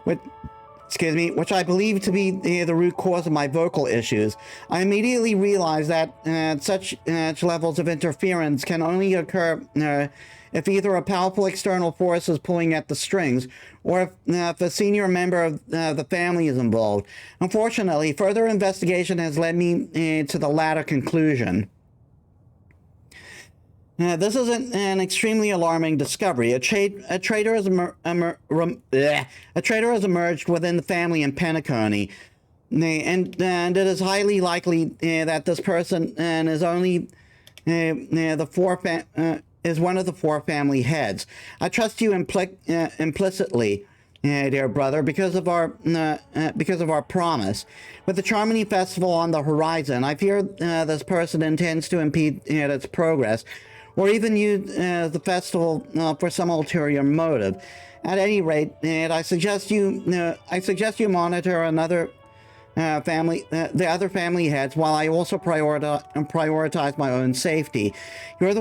which I believe to be the root cause of my vocal issues. I immediately realized that such levels of interference can only occur if either a powerful external force is pulling at the strings, or if a senior member of the family is involved. Unfortunately, further investigation has led me to the latter conclusion. This is an extremely alarming discovery. A traitor has emerged within the family in Penacony, and it is highly likely that this person is only is one of the four family heads. I trust you implicitly, dear brother, because of our promise. With the Charmony Festival on the horizon, I fear this person intends to impede its progress, or even use the festival for some ulterior motive. At any rate, I suggest you monitor the other family heads, while I also prioritize my own safety. You are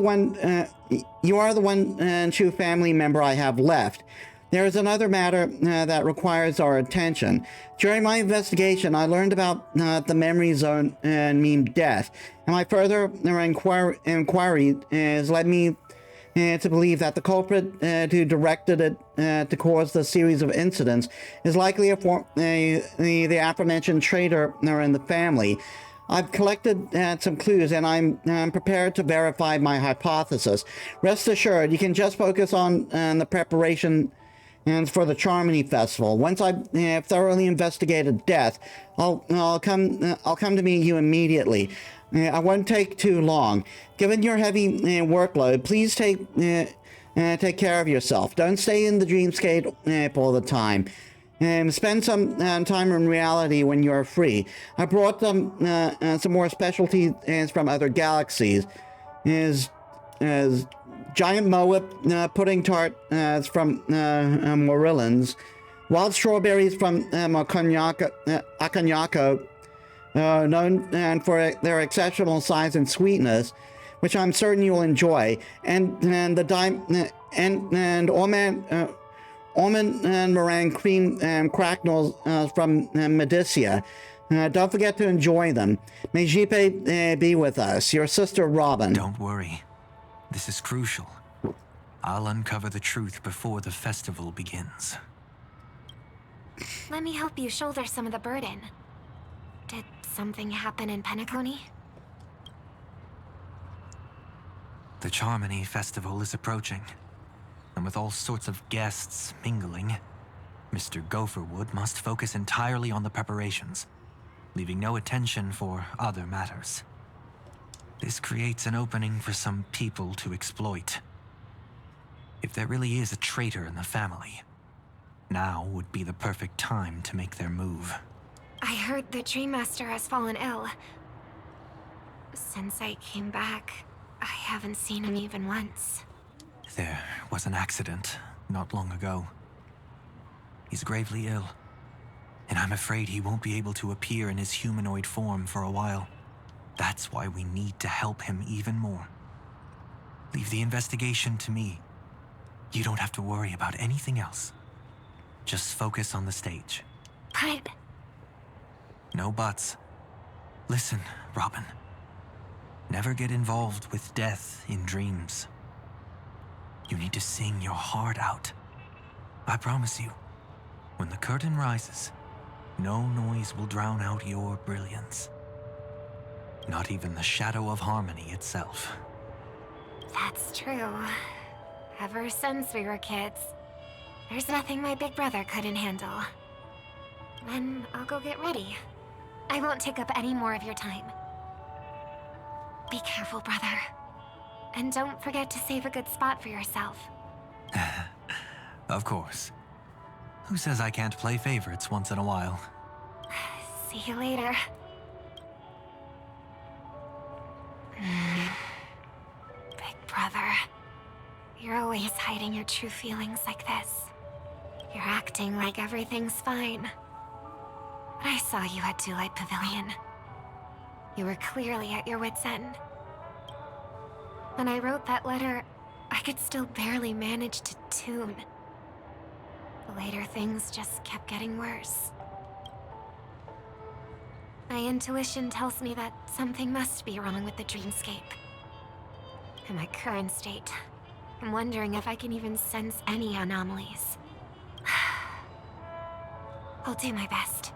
the one true family member I have left. There is another matter that requires our attention. During my investigation, I learned about the memory zone and meme death, and my further inquiry has led me to believe that the culprit who directed it to cause the series of incidents is likely the aforementioned traitor in the family. I've collected some clues, and I'm prepared to verify my hypothesis. Rest assured, you can just focus on the preparation and for the Charmony Festival. Once I've thoroughly investigated death, I'll come to meet you immediately. I won't take too long. Given your heavy workload, please take care of yourself. Don't stay in the dreamscape all the time. Spend some time in reality when you're free. I brought some more specialties from other galaxies. Is giant Mowip pudding tart from Morillans, wild strawberries from Akanyako, known for their exceptional size and sweetness, which I'm certain you'll enjoy, and almond and meringue cream cracknels from Medicia. Don't forget to enjoy them. May Jipe be with us. Your sister, Robin. Don't worry. This is crucial. I'll uncover the truth before the festival begins. Let me help you shoulder some of the burden. Did something happen in Penacony? The Charmony Festival is approaching, and with all sorts of guests mingling, Mr. Gopherwood must focus entirely on the preparations, leaving no attention for other matters. This creates an opening for some people to exploit. If there really is a traitor in the family, now would be the perfect time to make their move. I heard the Dream Master has fallen ill. Since I came back, I haven't seen him even once. There was an accident not long ago. He's gravely ill, and I'm afraid he won't be able to appear in his humanoid form for a while. That's why we need to help him even more. Leave the investigation to me. You don't have to worry about anything else. Just focus on the stage. But... No buts. Listen, Robin. Never get involved with death in dreams. You need to sing your heart out. I promise you, when the curtain rises, no noise will drown out your brilliance. Not even the shadow of harmony itself. That's true. Ever since we were kids, there's nothing my big brother couldn't handle. Then I'll go get ready. I won't take up any more of your time. Be careful, brother. And don't forget to save a good spot for yourself. Of course. Who says I can't play favorites once in a while? See you later. Big brother, you're always hiding your true feelings like this. You're acting like everything's fine. But I saw you at Daylight Pavilion. You were clearly at your wit's end. When I wrote that letter, I could still barely manage to tune. Later, things just kept getting worse. My intuition tells me that something must be wrong with the dreamscape. In my current state, I'm wondering if I can even sense any anomalies. I'll do my best.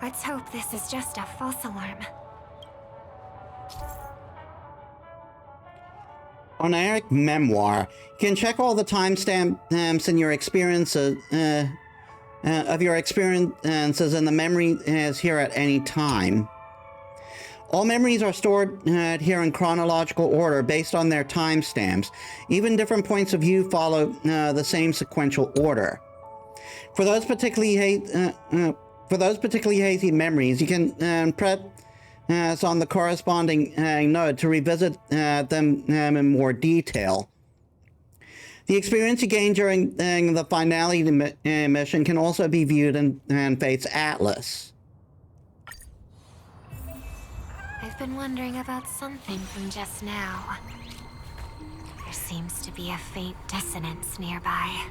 Let's hope this is just a false alarm. Oniric memoir. You can check all the timestamps in your experiences of your experiences, and the memory is here at any time. All memories are stored here in chronological order based on their timestamps. Even different points of view follow the same sequential order. For those particularly hazy memories, you can press on the corresponding node to revisit them in more detail. The experience you gain during the finality mission can also be viewed in Fate's Atlas. I've been wondering about something from just now. There seems to be a faint dissonance nearby.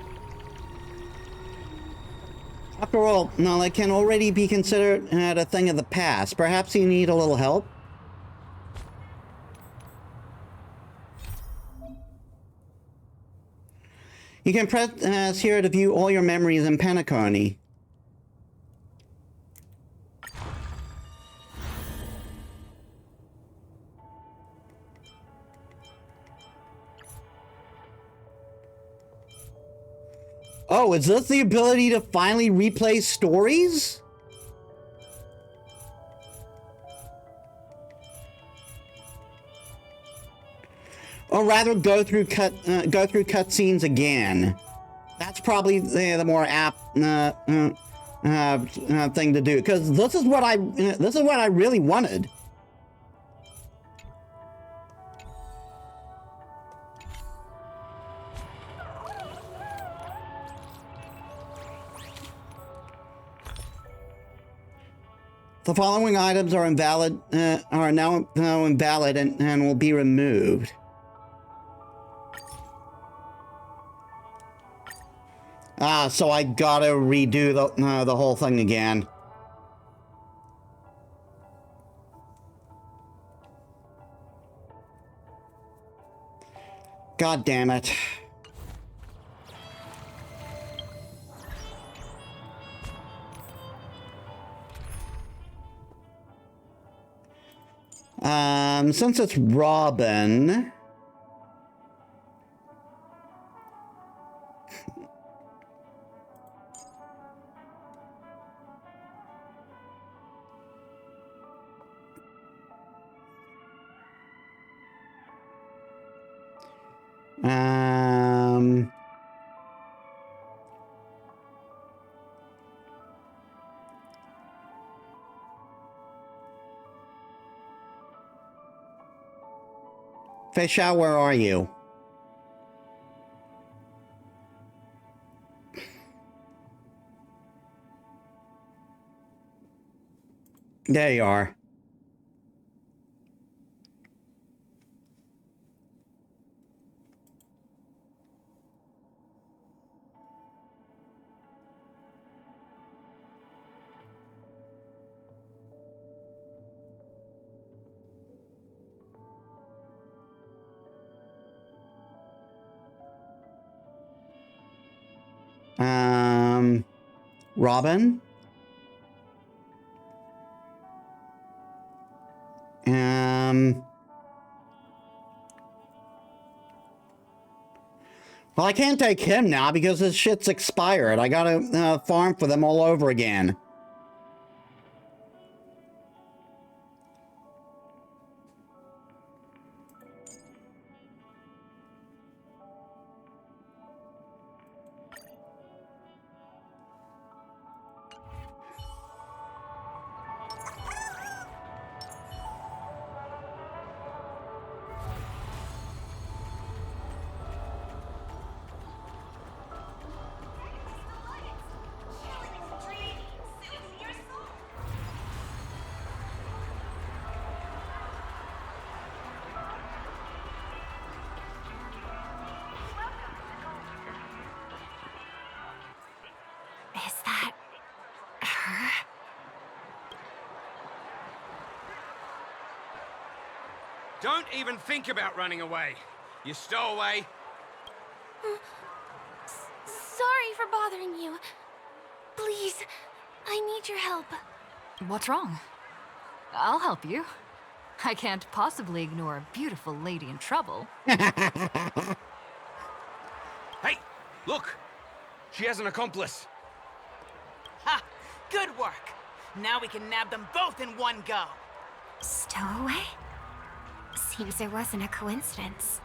After all, no, it can already be considered a thing of the past. Perhaps you need a little help? You can press here to view all your memories in Penacony. Oh, is this the ability to finally replay stories? Or rather, go through cutscenes again. That's probably the more apt thing to do, because this is what I really wanted. The following items are invalid, are now invalid and will be removed. Ah, so I gotta redo the whole thing again. God damn it. Since it's Robin... Fisha, where are you? There you are. Robin? Well, I can't take him now because his shit's expired. I gotta farm for them all over again. Is that her? Don't even think about running away. You stowaway. Sorry for bothering you. Please, I need your help. What's wrong? I'll help you. I can't possibly ignore a beautiful lady in trouble. Hey, look! She has an accomplice. Ha! Good work! Now we can nab them both in one go. Stowaway? Seems there wasn't a coincidence.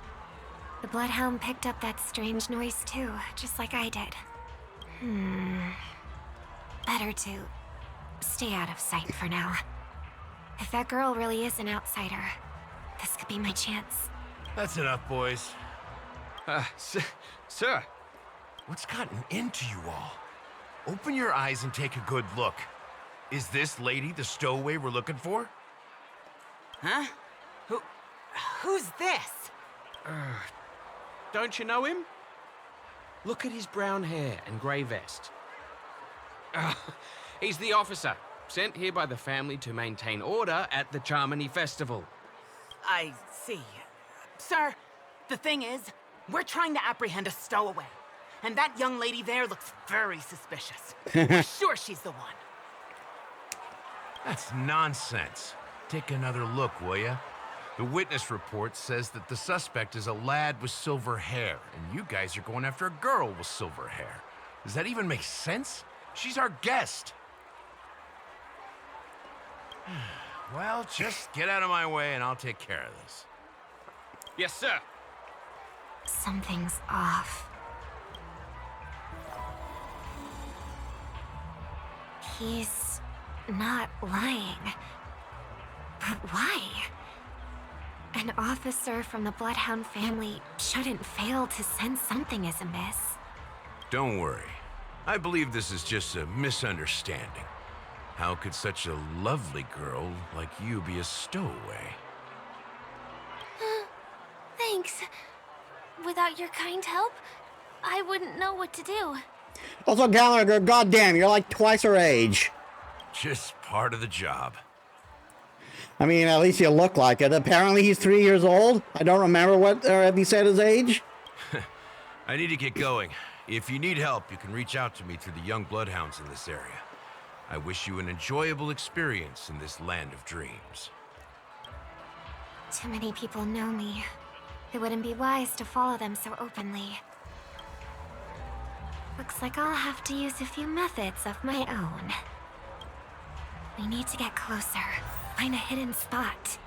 The Bloodhound picked up that strange noise too, just like I did. Better to stay out of sight for now. If that girl really is an outsider, this could be my chance. That's enough, boys. Sir. What's gotten into you all? Open your eyes and take a good look. Is this lady the stowaway we're looking for? Huh? Who's this? Don't you know him? Look at his brown hair and grey vest. He's the officer, sent here by the family to maintain order at the Penacony Festival. I see. Sir, the thing is, we're trying to apprehend a stowaway. And that young lady there looks very suspicious. We're sure she's the one. That's nonsense. Take another look, will ya? The witness report says that the suspect is a lad with silver hair, and you guys are going after a girl with silver hair. Does that even make sense? She's our guest. Well, just get out of my way and I'll take care of this. Yes, sir. Something's off. He's not lying. But why? An officer from the Bloodhound family shouldn't fail to sense something is amiss. Don't worry. I believe this is just a misunderstanding. How could such a lovely girl like you be a stowaway? Thanks. Without your kind help, I wouldn't know what to do. Also, Gallagher, goddamn, you're like twice her age. Just part of the job. I mean, at least you look like it. Apparently he's 3 years old. I don't remember what, or have you said his age? I need to get going. If you need help, you can reach out to me through the young bloodhounds in this area. I wish you an enjoyable experience in this land of dreams. Too many people know me. It wouldn't be wise to follow them so openly. Looks like I'll have to use a few methods of my own. We need to get closer. Find a hidden spot.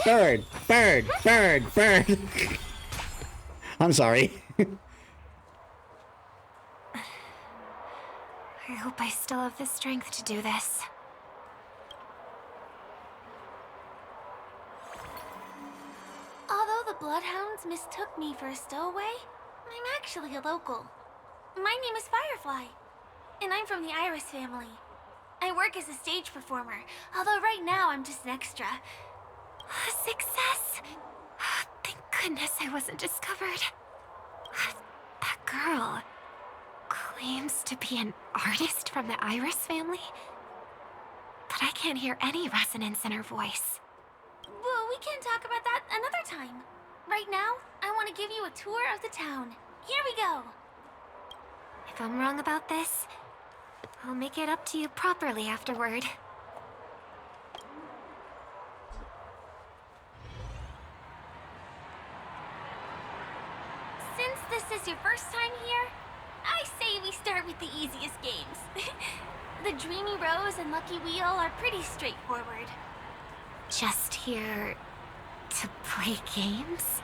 Bird, bird, bird, bird. I'm sorry. I hope I still have the strength to do this. Although the Bloodhounds mistook me for a stowaway, I'm actually a local. My name is Firefly, and I'm from the Iris family. I work as a stage performer, although right now I'm just an extra. Success! Thank goodness I wasn't discovered. That girl claims to be an artist from the Iris family, but I can't hear any resonance in her voice. Well, we can talk about that another time. Right now, I want to give you a tour of the town. Here we go. If I'm wrong about this, I'll make it up to you properly afterward. Since this is your first time here, I say we start with the easiest games. The Dreamy Rose and Lucky Wheel are pretty straightforward. Just here to play games?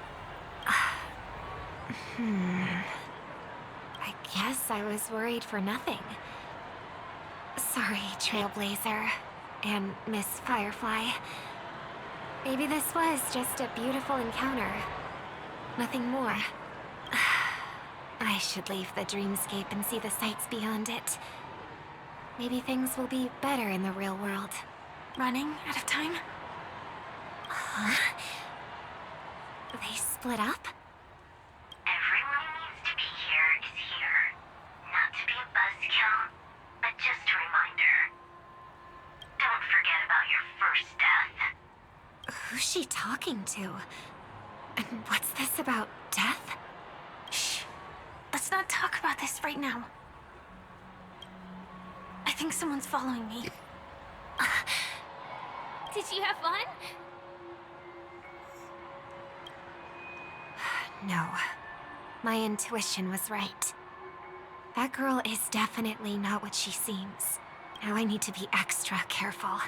I guess I was worried for nothing. Sorry, Trailblazer and Miss Firefly. Maybe this was just a beautiful encounter. Nothing more. I should leave the dreamscape and see the sights beyond it. Maybe things will be better in the real world. Running out of time? Huh? They split up? Everyone who needs to be here is here. Not to be a buzzkill, but just a reminder. Don't forget about your first death. Who's she talking to? And what's this about death? Shh. Let's Let's not talk about this right now. I think someone's following me. Did you have fun? No. My intuition was right. That girl is definitely not what she seems. Now I need to be extra careful.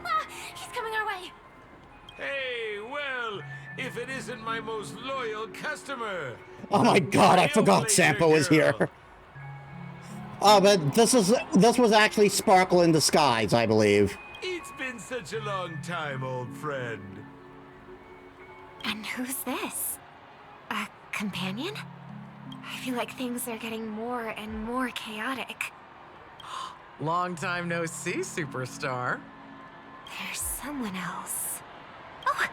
Ah, he's coming our way. Hey, well, if it isn't my most loyal customer. Oh my god, I forgot Sampo was here. Oh, but this was actually Sparkle in disguise, I believe. It's been such a long time, old friend. And who's this? A companion? I feel like things are getting more and more chaotic. Long time no see, superstar. There's someone else. Oh!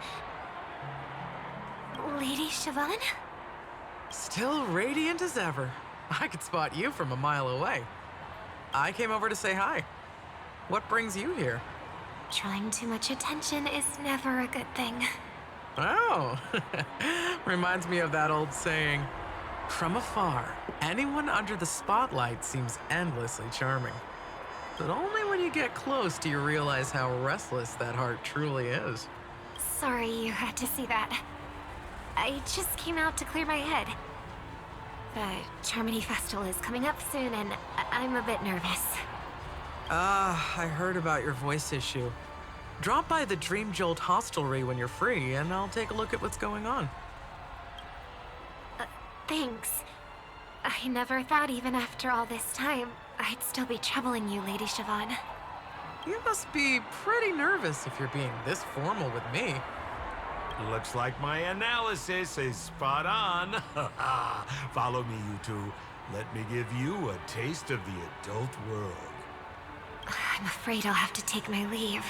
Lady Siobhan? Still radiant as ever. I could spot you from a mile away. I came over to say hi. What brings you here? Drawing too much attention is never a good thing. Oh, reminds me of that old saying, from afar, anyone under the spotlight seems endlessly charming. But only when you get close do you realize how restless that heart truly is. Sorry you had to see that. I just came out to clear my head. The Charmony Festival is coming up soon and I'm a bit nervous. I heard about your voice issue. Drop by the Dream Jolt hostelry when you're free, and I'll take a look at what's going on. Thanks. I never thought even after all this time, I'd still be troubling you, Lady Siobhan. You must be pretty nervous if you're being this formal with me. Looks like my analysis is spot on. Follow me, you two. Let me give you a taste of the adult world. I'm afraid I'll have to take my leave.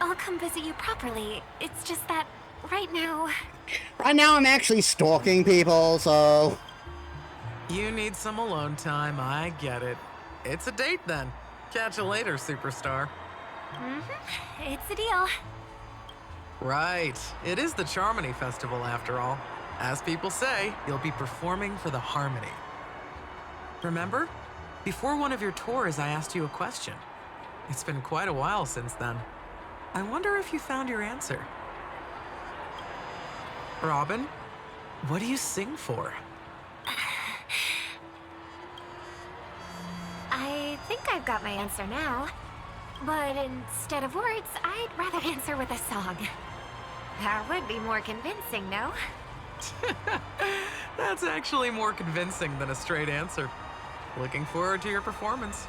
I'll come visit you properly. It's just that right now... Right now I'm actually stalking people, so... You need some alone time, I get it. It's a date then. Catch you later, superstar. Mm-hmm. It's a deal. Right. It is the Charmony Festival after all. As people say, you'll be performing for the Harmony. Remember? Before one of your tours, I asked you a question. It's been quite a while since then. I wonder if you found your answer. Robin, what do you sing for? I think I've got my answer now. But instead of words, I'd rather answer with a song. That would be more convincing, no? That's actually more convincing than a straight answer. Looking forward to your performance.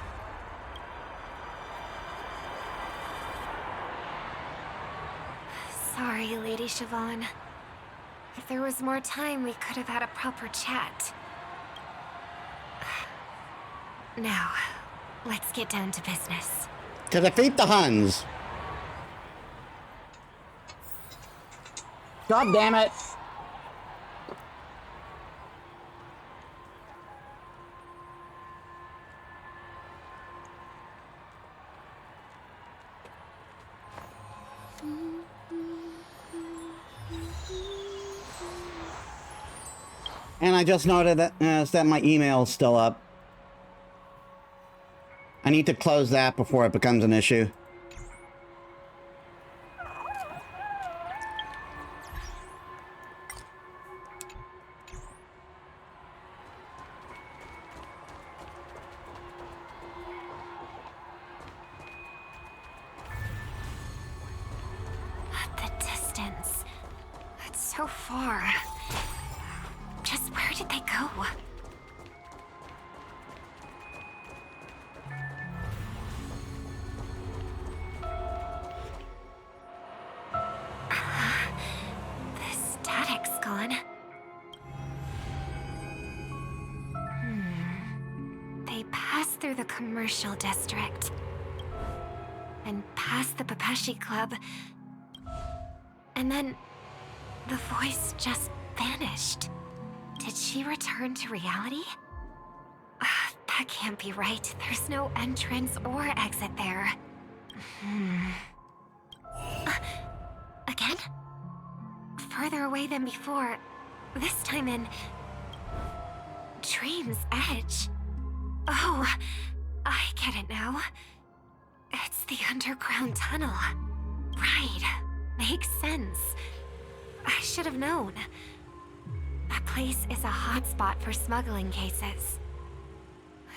Sorry, Lady Siobhan. If there was more time, we could have had a proper chat. Now, let's get down to business. To defeat the Huns. God damn it. And I just noted that my email is still up. I need to close that before it becomes an issue. The distance. It's so far. Just where did they go? The static's gone. They passed through the commercial district. And past the Papashi Club. And then the voice just vanished. Did she return to reality? That can't be right. There's no entrance or exit there. Again? Further away than before. This time in... Dream's Edge. Oh, I get it now. It's the underground tunnel. Right. Makes sense. I should have known. That place is a hotspot for smuggling cases.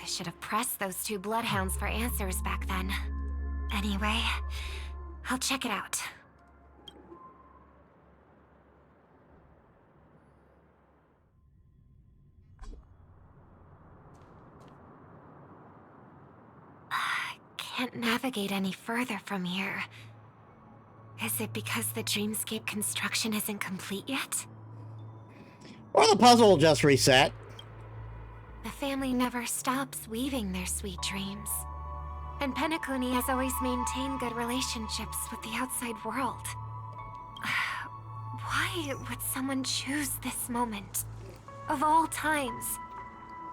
I should have pressed those two bloodhounds for answers back then. Anyway, I'll check it out. Can't navigate any further from here. Is it because the dreamscape construction isn't complete yet? Or the puzzle will just reset. The family never stops weaving their sweet dreams. And Penacony has always maintained good relationships with the outside world. Why would someone choose this moment, of all times,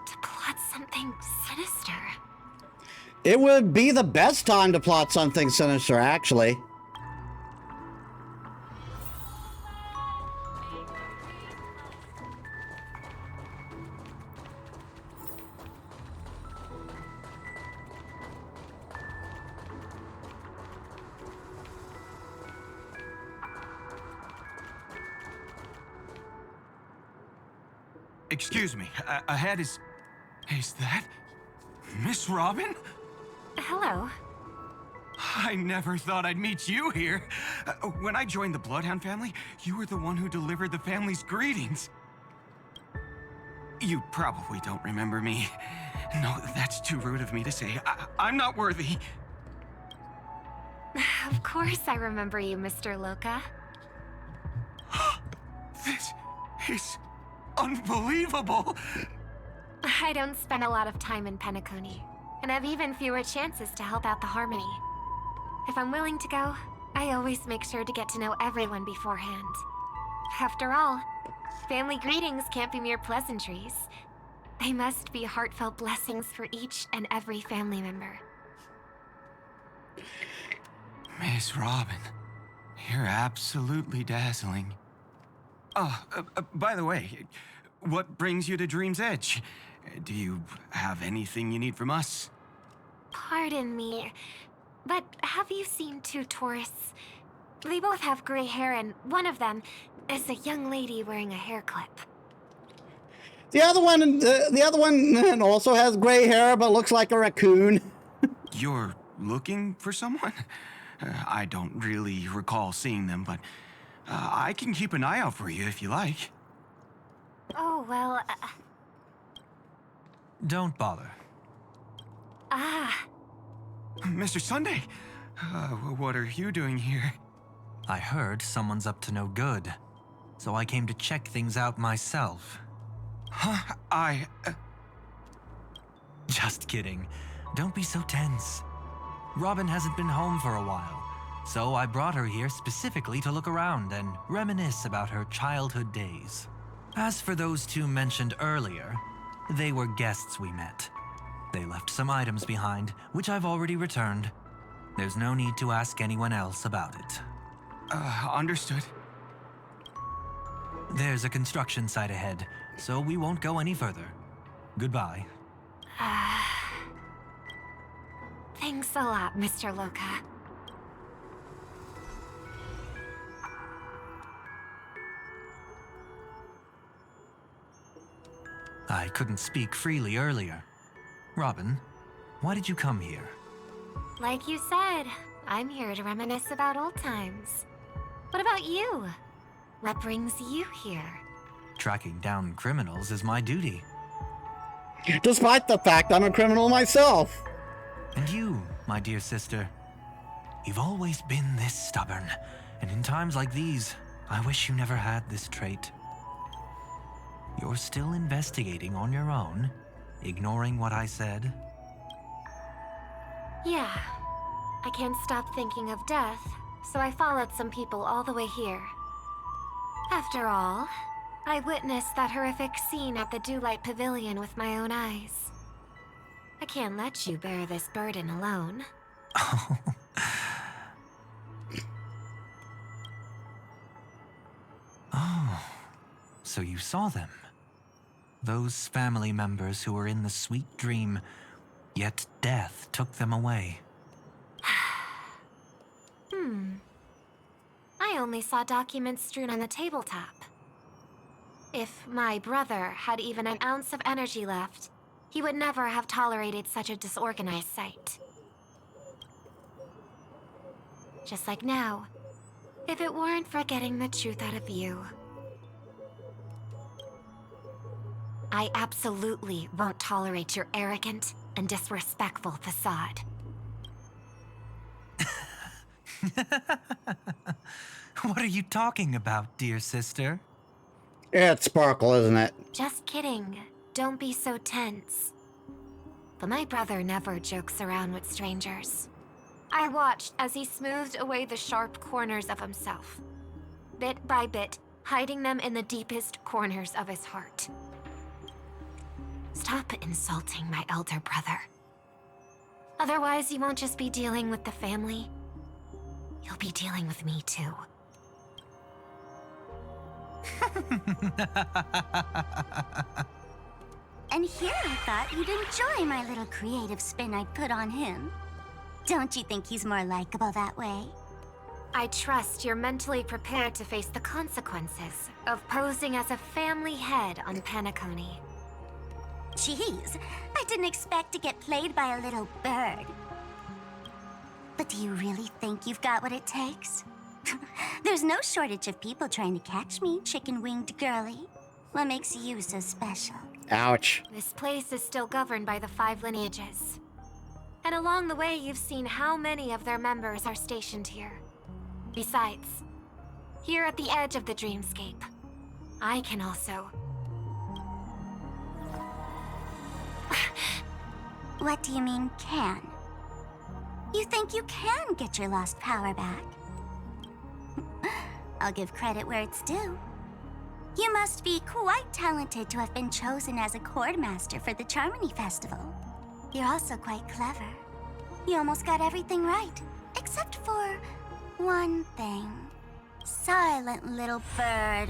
to plot something sinister? It would be the best time to plot something sinister, actually. Excuse me, ahead is that Miss Robin? Hello. I never thought I'd meet you here. When I joined the Bloodhound family, you were the one who delivered the family's greetings. You probably don't remember me. No, that's too rude of me to say. I'm not worthy. Of course I remember you, Mr. Loka. This is unbelievable. I don't spend a lot of time in Penacony, and have even fewer chances to help out the Harmony. If I'm willing to go, I always make sure to get to know everyone beforehand. After all, family greetings can't be mere pleasantries. They must be heartfelt blessings for each and every family member. Miss Robin, you're absolutely dazzling. By the way, what brings you to Dream's Edge? Do you have anything you need from us? Pardon me, but have you seen two tourists? They both have gray hair, and one of them is a young lady wearing a hair clip. The other one also has gray hair, but looks like a raccoon. You're looking for someone? I don't really recall seeing them, but I can keep an eye out for you if you like. Oh, well, Don't bother. Mr. Sunday, what are you doing here? I heard someone's up to no good, so I came to check things out myself. Huh? Just kidding. Don't be so tense. Robin hasn't been home for a while, so I brought her here specifically to look around and reminisce about her childhood days. As for those two mentioned earlier, they were guests we met. They left some items behind, which I've already returned. There's no need to ask anyone else about it. Understood. There's a construction site ahead, so we won't go any further. Goodbye. Thanks a lot, Mr. Loka. I couldn't speak freely earlier. Robin, why did you come here? Like you said, I'm here to reminisce about old times. What about you? What brings you here? Tracking down criminals is my duty. Despite the fact I'm a criminal myself. And you, my dear sister, you've always been this stubborn, and in times like these, I wish you never had this trait. You're still investigating on your own, ignoring what I said? Yeah. I can't stop thinking of death, so I followed some people all the way here. After all, I witnessed that horrific scene at the Dewlight Pavilion with my own eyes. I can't let you bear this burden alone. Oh, so you saw them. Those family members who were in the sweet dream, yet death took them away. I only saw documents strewn on the tabletop. If my brother had even an ounce of energy left, he would never have tolerated such a disorganized sight. Just like now, if it weren't for getting the truth out of you. I absolutely won't tolerate your arrogant and disrespectful facade. What are you talking about, dear sister? It's Sparkle, isn't it? Just kidding. Don't be so tense. But my brother never jokes around with strangers. I watched as he smoothed away the sharp corners of himself, bit by bit, hiding them in the deepest corners of his heart. Stop insulting my elder brother. Otherwise, you won't just be dealing with the family. You'll be dealing with me too. And here I thought you'd enjoy my little creative spin I put on him. Don't you think he's more likable that way? I trust you're mentally prepared to face the consequences of posing as a family head on Penacony. Jeez, I didn't expect to get played by a little bird. But do you really think you've got what it takes? There's no shortage of people trying to catch me, chicken-winged girly. What makes you so special? Ouch. This place is still governed by the 5 lineages. And along the way, you've seen how many of their members are stationed here. Besides, here at the edge of the dreamscape, I can also... What do you mean, can? You think you can get your lost power back? I'll give credit where it's due. You must be quite talented to have been chosen as a chord master for the Charmony Festival. You're also quite clever. You almost got everything right, except for one thing. Silent little bird.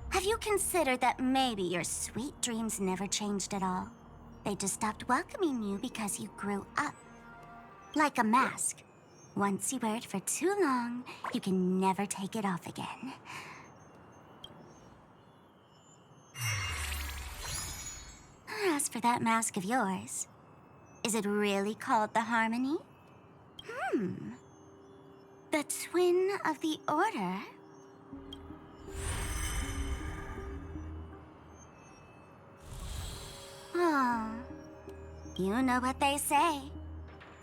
Have you considered that maybe your sweet dreams never changed at all? They just stopped welcoming you because you grew up. Like a mask. Once you wear it for too long, you can never take it off again. As for that mask of yours, is it really called the Harmony? The Twin of the Order? Oh, you know what they say.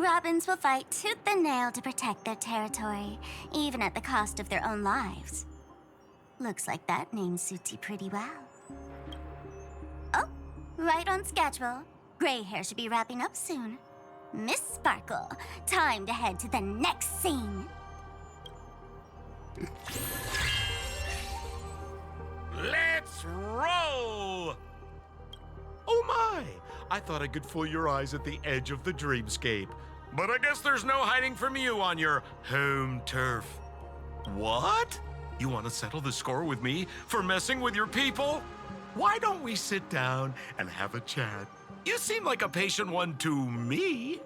Robins will fight tooth and nail to protect their territory, even at the cost of their own lives. Looks like that name suits you pretty well. Oh, right on schedule. Gray hair should be wrapping up soon. Miss Sparkle, time to head to the next scene. Let's roll! Oh my! I thought I could fool your eyes at the edge of the dreamscape. But I guess there's no hiding from you on your home turf. What? You want to settle the score with me for messing with your people? Why don't we sit down and have a chat? You seem like a patient one to me.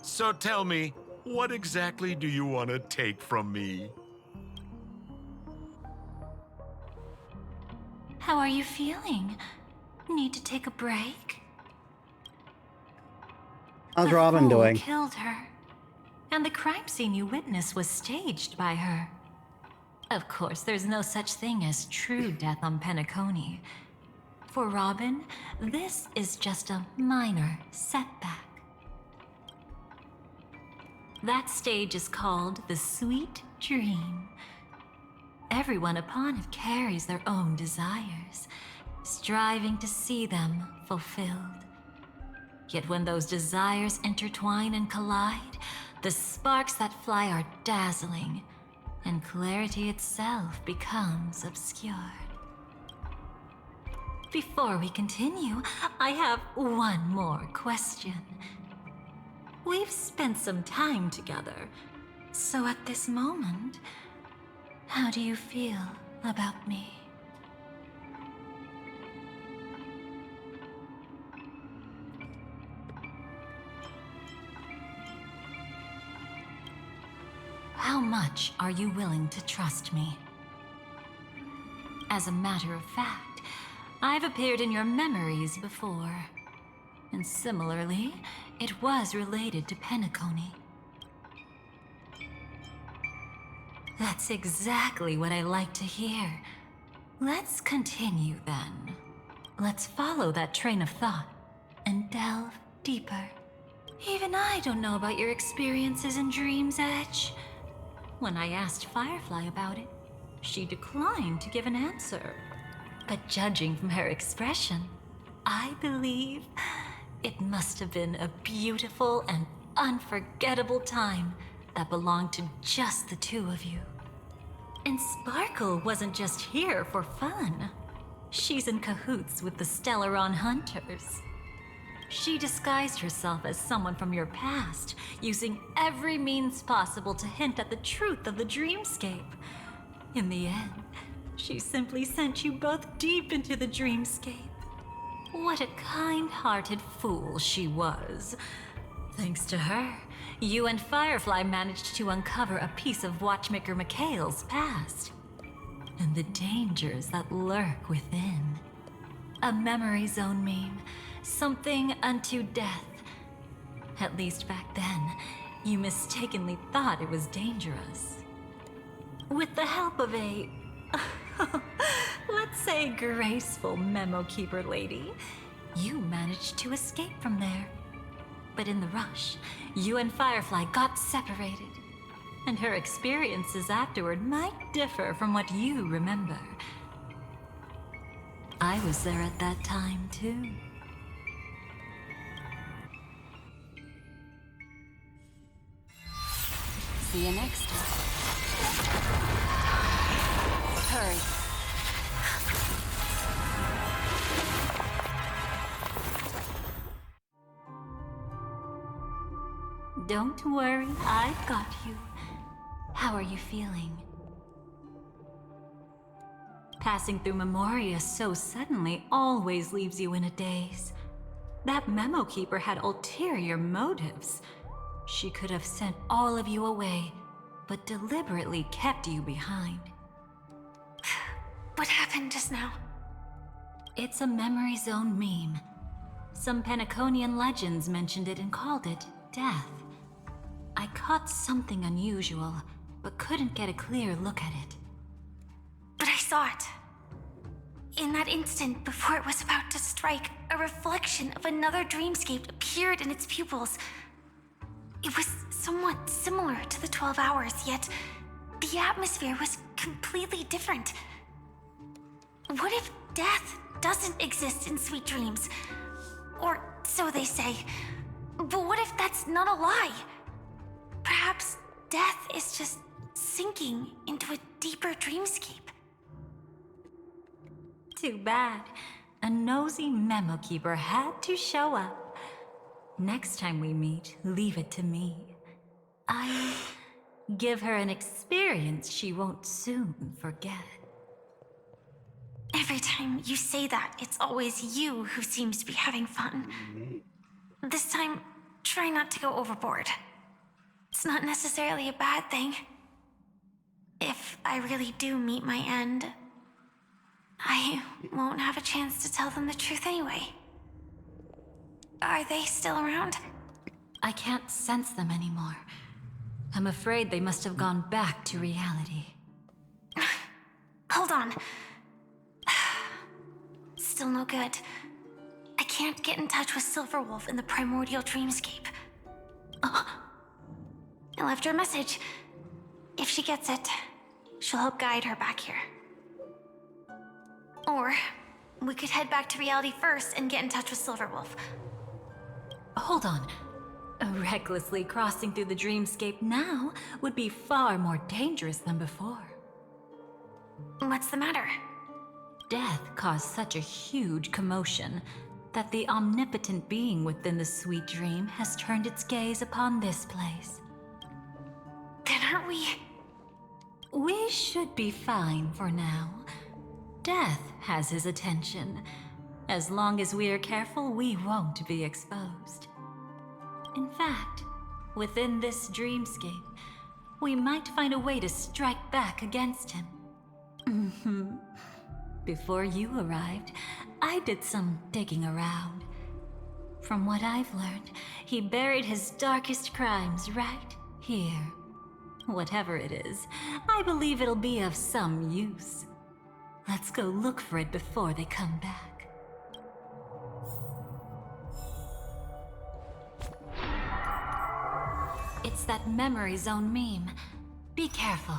So tell me, what exactly do you want to take from me? How are you feeling? Need to take a break? How's Robin doing? Killed her. And the crime scene you witnessed was staged by her. Of course, there's no such thing as true death on Penacony. For Robin, this is just a minor setback. That stage is called the Sweet Dream. Everyone upon it carries their own desires, striving to see them fulfilled. Yet when those desires intertwine and collide, the sparks that fly are dazzling, and clarity itself becomes obscured. Before we continue, I have one more question. We've spent some time together, so at this moment, how do you feel about me? How much are you willing to trust me? As a matter of fact, I've appeared in your memories before. And similarly, it was related to Penacony. That's exactly what I like to hear. Let's continue then. Let's follow that train of thought and delve deeper. Even I don't know about your experiences in Dream's Edge. When I asked Firefly about it, she declined to give an answer. But judging from her expression, I believe it must have been a beautiful and unforgettable time that belonged to just the two of you. And Sparkle wasn't just here for fun. She's in cahoots with the Stellaron Hunters. She disguised herself as someone from your past, using every means possible to hint at the truth of the dreamscape. In the end, she simply sent you both deep into the dreamscape. What a kind-hearted fool she was. Thanks to her, you and Firefly managed to uncover a piece of Watchmaker Mikhail's past, and the dangers that lurk within. A memory zone meme, something unto death. At least back then, you mistakenly thought it was dangerous. With the help of a, let's say, graceful memo keeper lady, you managed to escape from there. But in the rush, you and Firefly got separated, and her experiences afterward might differ from what you remember. I was there at that time, too. See you next time. Hurry. Don't worry, I've got you. How are you feeling? Passing through Memoria so suddenly always leaves you in a daze. That memo keeper had ulterior motives. She could have sent all of you away, but deliberately kept you behind. What happened just now? It's a memory zone meme. Some Penaconian legends mentioned it and called it death. I caught something unusual, but couldn't get a clear look at it. But I saw it. In that instant, before it was about to strike, a reflection of another dreamscape appeared in its pupils. It was somewhat similar to the 12 Hours, yet the atmosphere was completely different. What if death doesn't exist in Sweet Dreams? Or so they say. But what if that's not a lie? Perhaps death is just sinking into a deeper dreamscape. Too bad. A nosy memo keeper had to show up. Next time we meet, leave it to me. I give her an experience she won't soon forget. Every time you say that, it's always you who seems to be having fun. This time, try not to go overboard. It's not necessarily a bad thing. If I really do meet my end, I won't have a chance to tell them the truth anyway. Are they still around? I can't sense them anymore. I'm afraid they must have gone back to reality. Hold on. Still no good. I can't get in touch with Silverwolf in the primordial dreamscape. I left her a message. If she gets it, she'll help guide her back here. Or we could head back to reality first and get in touch with Silverwolf. Hold on. Recklessly crossing through the dreamscape now would be far more dangerous than before. What's the matter? death caused such a huge commotion that the omnipotent being within the sweet dream has turned its gaze upon this place. Then aren't we... We should be fine for now. Death has his attention. As long as we are careful, we won't be exposed. In fact, within this dreamscape, we might find a way to strike back against him. Before you arrived, I did some digging around. From what I've learned, he buried his darkest crimes right here. Whatever it is, I believe it'll be of some use. Let's go look for it before they come back. It's that memory zone meme. Be careful.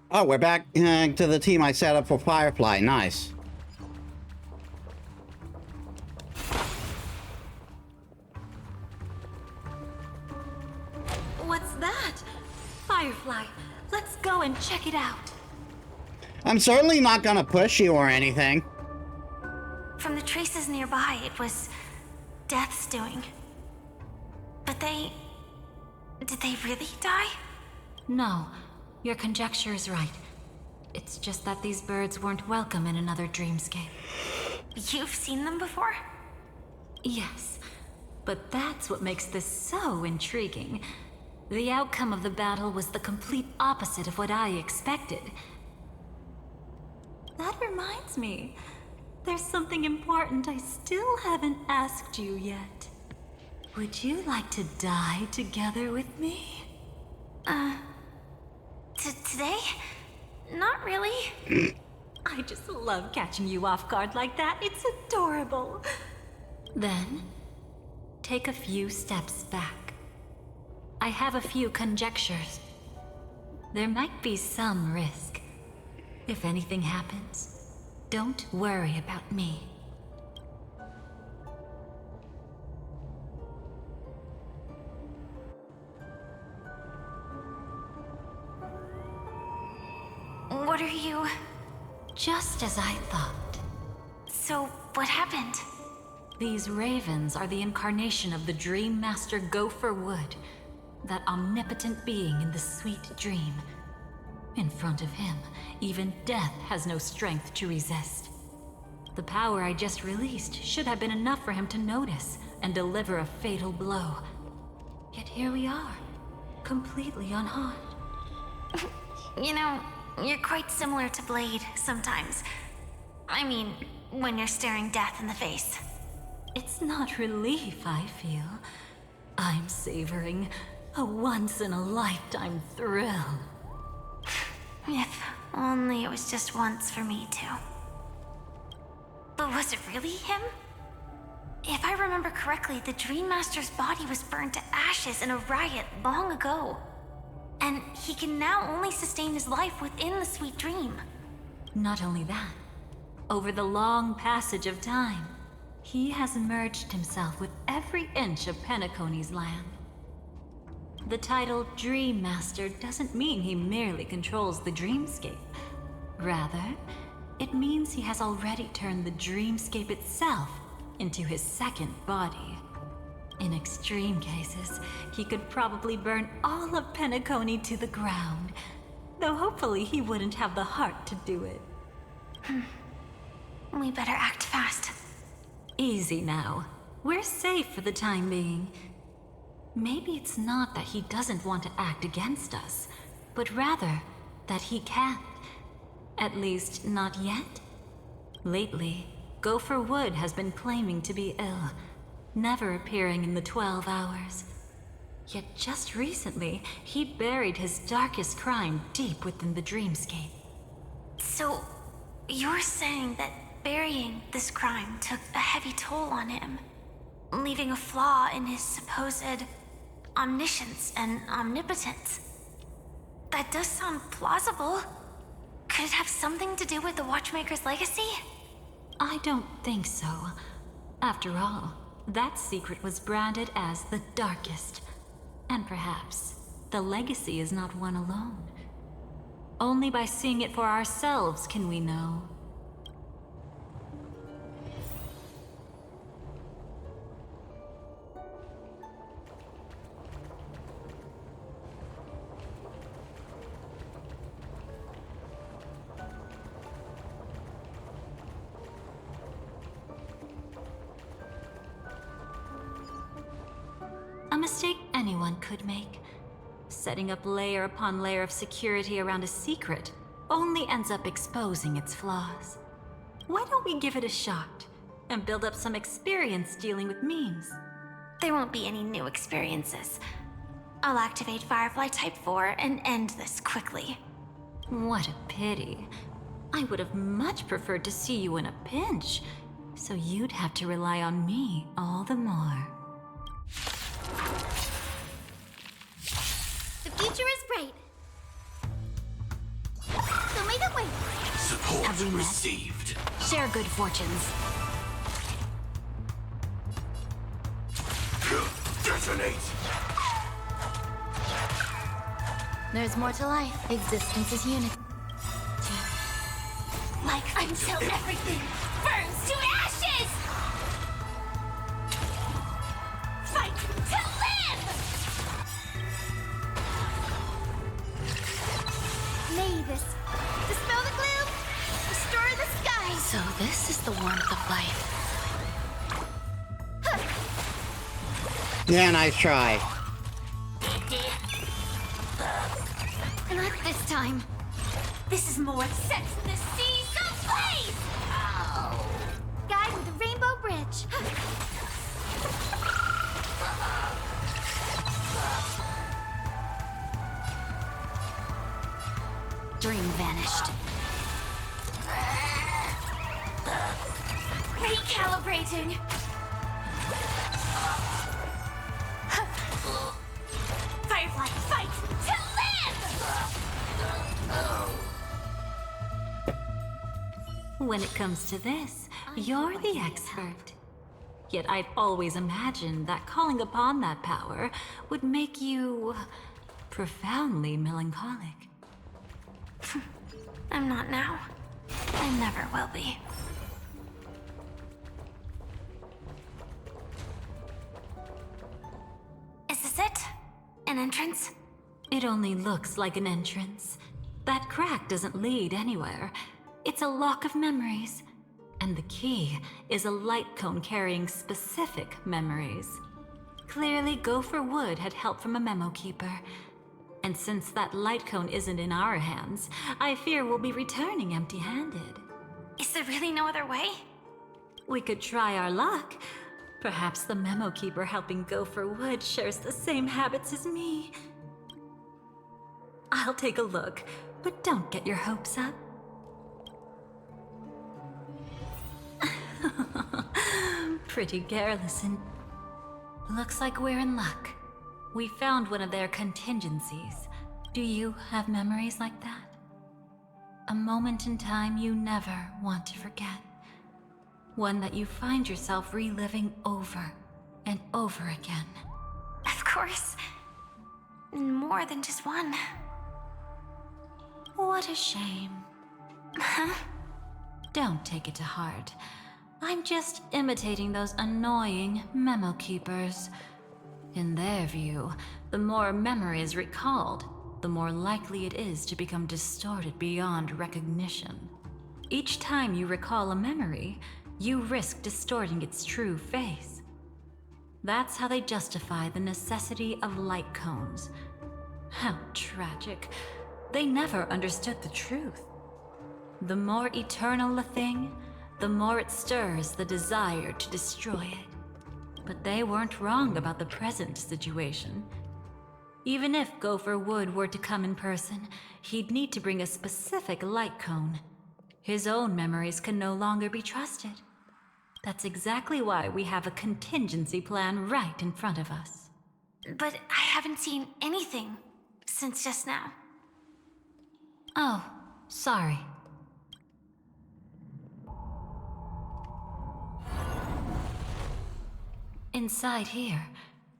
Oh, we're back to the team I set up for Firefly. Nice. What's that? Firefly, let's go and check it out. I'm certainly not gonna push you or anything. From the traces nearby, it was Death's doing. But they... Did they really die? No, your conjecture is right. It's just that these birds weren't welcome in another dreamscape. You've seen them before? Yes, but that's what makes this so intriguing. The outcome of the battle was the complete opposite of what I expected. That reminds me, there's something important I still haven't asked you yet. Would you like to die together with me? Today? Not really. I just love catching you off guard like that. It's adorable. Then, take a few steps back. I have a few conjectures. There might be some risk. If anything happens, don't worry about me. What are you... Just as I thought. So, what happened? These ravens are the incarnation of the Dream Master Gopher Wood, that omnipotent being in the sweet dream. In front of him, even death has no strength to resist. The power I just released should have been enough for him to notice and deliver a fatal blow. Yet here we are, completely unharmed. You know, you're quite similar to Blade sometimes. I mean, when you're staring death in the face. It's not relief I feel. I'm savoring a once-in-a-lifetime thrill. If only it was just once for me too. But was it really him? If I remember correctly, the Dream Master's body was burned to ashes in a riot long ago. And he can now only sustain his life within the sweet dream. Not only that, over the long passage of time, he has merged himself with every inch of Penacony's land. The title Dream Master doesn't mean he merely controls the dreamscape. Rather, it means he has already turned the dreamscape itself into his second body. In extreme cases, he could probably burn all of Penacony to the ground, though hopefully he wouldn't have the heart to do it. We better act fast. Easy now. We're safe for the time being. Maybe it's not that he doesn't want to act against us, but rather that he can't. At least, not yet. Lately, Gopher Wood has been claiming to be ill, never appearing in the 12 hours. Yet just recently, he buried his darkest crime deep within the dreamscape. So, you're saying that burying this crime took a heavy toll on him, leaving a flaw in his supposed omniscience and omnipotence? That does sound plausible. Could it have something to do with the Watchmaker's legacy? I don't think so. After all, that secret was branded as the darkest. And perhaps the legacy is not one alone. Only by seeing it for ourselves can we know. A mistake anyone could make. Setting up layer upon layer of security around a secret only ends up exposing its flaws. Why don't we give it a shot and build up some experience dealing with memes? There won't be any new experiences. I'll activate Firefly Type 4 and end this quickly. What a pity. I would have much preferred to see you in a pinch, so you'd have to rely on me all the more. The future is bright. So may the way. Support Have we met? received. Share good fortunes. Detonate! There's more to life. Existence is unity. Like Until everything burns to ashes! Fight to live! May this dispel the gloom, restore the sky. So this is the warmth of life. Yeah, nice try. Not this time. This is more set to the seas of blaze! Oh. Guide with the rainbow bridge. Dream vanished. Recalibrating. Firefly, fight to live! When it comes to this, you're the expert. Yet I've always imagined that calling upon that power would make you profoundly melancholic. I'm not now. I never will be. Is this it? An entrance? It only looks like an entrance. That crack doesn't lead anywhere. It's a lock of memories. And the key is a light cone carrying specific memories. Clearly, Gopher Wood had help from a memo keeper. And since that light cone isn't in our hands, I fear we'll be returning empty-handed. Is there really no other way? We could try our luck. Perhaps the memo keeper helping Gopher Wood shares the same habits as me. I'll take a look, but don't get your hopes up. Pretty careless and... Looks like we're in luck. We found one of their contingencies. Do you have memories like that? A moment in time you never want to forget. One that you find yourself reliving over and over again. Of course. More than just one. What a shame. Huh? Don't take it to heart. I'm just imitating those annoying memo keepers. In their view, the more memory is recalled, the more likely it is to become distorted beyond recognition. Each time you recall a memory, you risk distorting its true face. That's how they justify the necessity of light cones. How tragic. They never understood the truth. The more eternal a thing, the more it stirs the desire to destroy it. But they weren't wrong about the present situation. Even if Gopher Wood were to come in person, he'd need to bring a specific light cone. His own memories can no longer be trusted. That's exactly why we have a contingency plan right in front of us. But I haven't seen anything since just now. Oh, sorry. Inside here,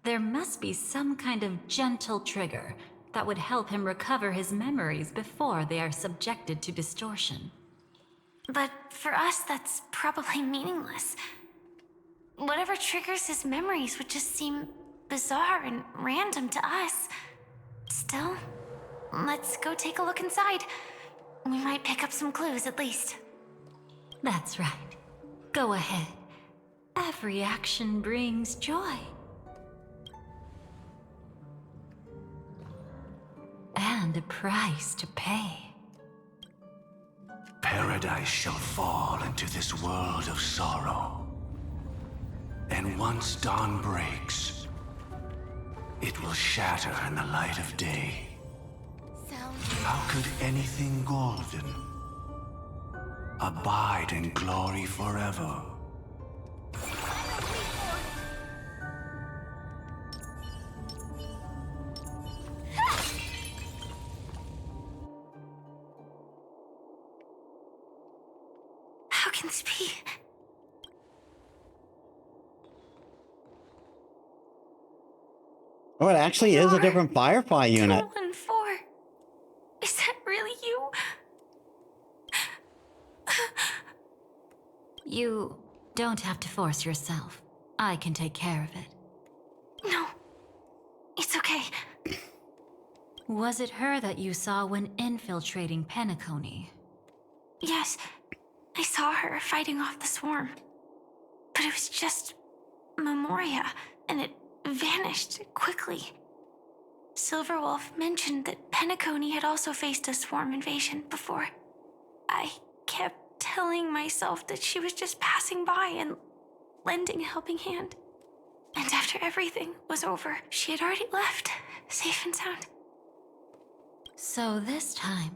there must be some kind of gentle trigger that would help him recover his memories before they are subjected to distortion. But for us, that's probably meaningless. Whatever triggers his memories would just seem bizarre and random to us. Still, let's go take a look inside. We might pick up some clues at least. That's right. Go ahead. Every action brings joy. And a price to pay. Paradise shall fall into this world of sorrow. And once dawn breaks, it will shatter in the light of day. How could anything golden abide in glory forever? How can this be? Oh, it actually is a different Firefly unit. 214. Is that really you? You don't have to force yourself. I can take care of it. No. It's okay. Was it her that you saw when infiltrating Penacony? Yes. I saw her fighting off the swarm. But it was just Memoria, and it vanished quickly. Silverwolf mentioned that Penacony had also faced a swarm invasion before. I kept telling myself that she was just passing by and lending a helping hand. And after everything was over, she had already left, safe and sound. So this time,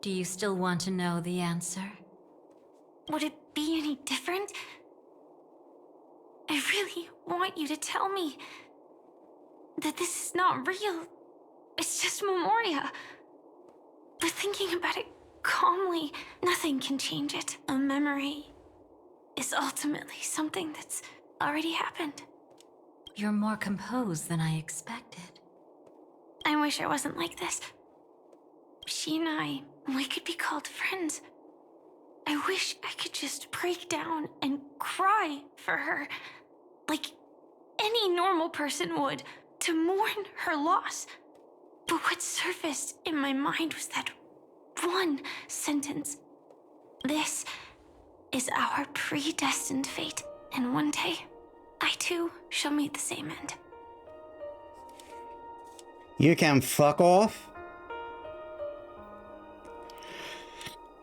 do you still want to know the answer? Would it be any different? I really want you to tell me that this is not real. It's just Memoria. But thinking about it calmly, nothing can change it. A memory is ultimately something that's already happened. You're more composed than I expected. I wish I wasn't like this. She and I, we could be called friends. I wish I could just break down and cry for her, like any normal person would, to mourn her loss. But what surfaced in my mind was that one sentence. This is our predestined fate, and one day, I too shall meet the same end. You can fuck off.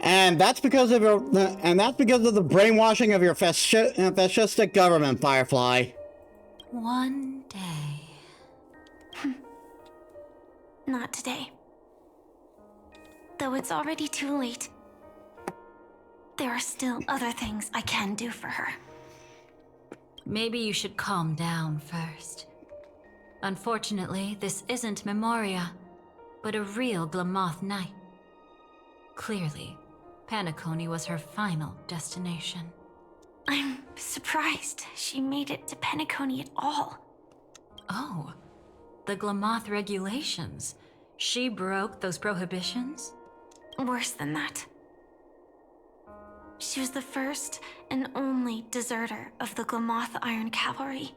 And that's because of your, the brainwashing of your fascistic government, Firefly. One day. Not today. Though it's already too late, there are still other things I can do for her. Maybe you should calm down first. Unfortunately, this isn't Memoria, but a real Glamoth Knight. Clearly, Penacony was her final destination. I'm surprised she made it to Penacony at all. Oh, the Glamoth regulations. She broke those prohibitions? Worse than that. She was the first and only deserter of the Glamoth Iron Cavalry.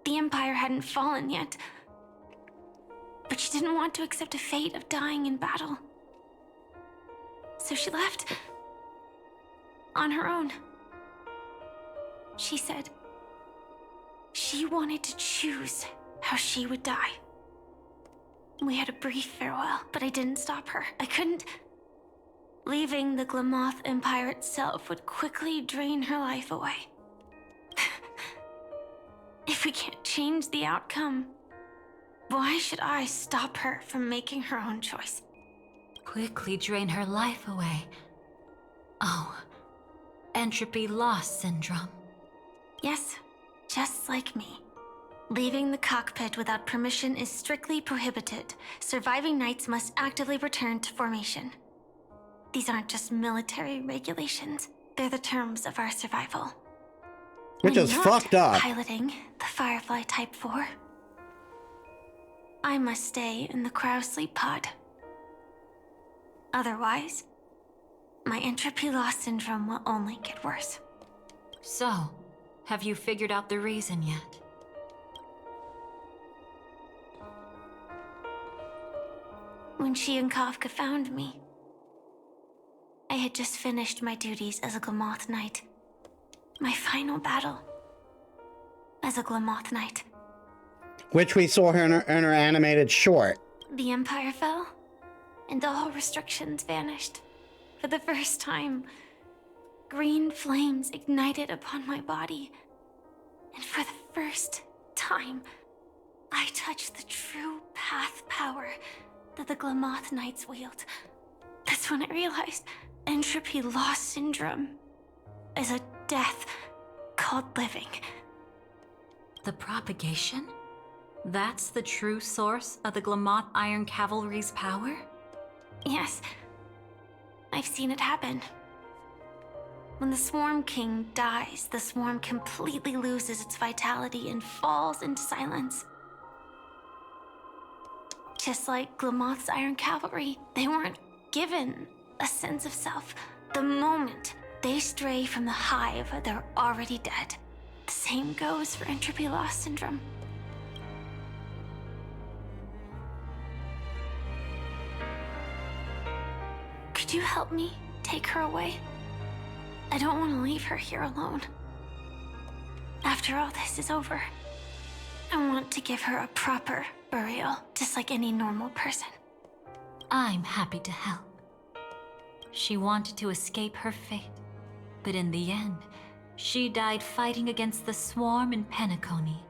The Empire hadn't fallen yet, but she didn't want to accept a fate of dying in battle. So she left on her own. She said she wanted to choose how she would die. We had a brief farewell, but I didn't stop her. I couldn't. Leaving the Glamoth Empire itself would quickly drain her life away. If we can't change the outcome, why should I stop her from making her own choice? Quickly drain her life away. Oh, entropy loss syndrome. Yes, just like me. Leaving the cockpit without permission is strictly prohibited. Surviving knights must actively return to formation. These aren't just military regulations. They're the terms of our survival. Which is fucked up. Piloting the Firefly Type 4. I must stay in the cryo sleep pod. Otherwise, my entropy loss syndrome will only get worse. So, have you figured out the reason yet? When she and Kafka found me, I had just finished my duties as a Glamoth Knight. My final battle as a Glamoth Knight. Which we saw her in her animated short. The Empire fell, and all restrictions vanished. For the first time, green flames ignited upon my body. And for the first time, I touched the true path power that the Glamoth Knights wield. That's when I realized entropy loss syndrome is a death called living. The propagation? That's the true source of the Glamoth Iron Cavalry's power? Yes. I've seen it happen. When the Swarm King dies, the Swarm completely loses its vitality and falls into silence. Just like Glamoth's Iron Cavalry, they weren't given a sense of self. The moment they stray from the hive, they're already dead. The same goes for entropy loss syndrome. Could you help me take her away? I don't want to leave her here alone. After all this is over, I want to give her a proper burial, just like any normal person. I'm happy to help. She wanted to escape her fate, but in the end, she died fighting against the Swarm in Penacony.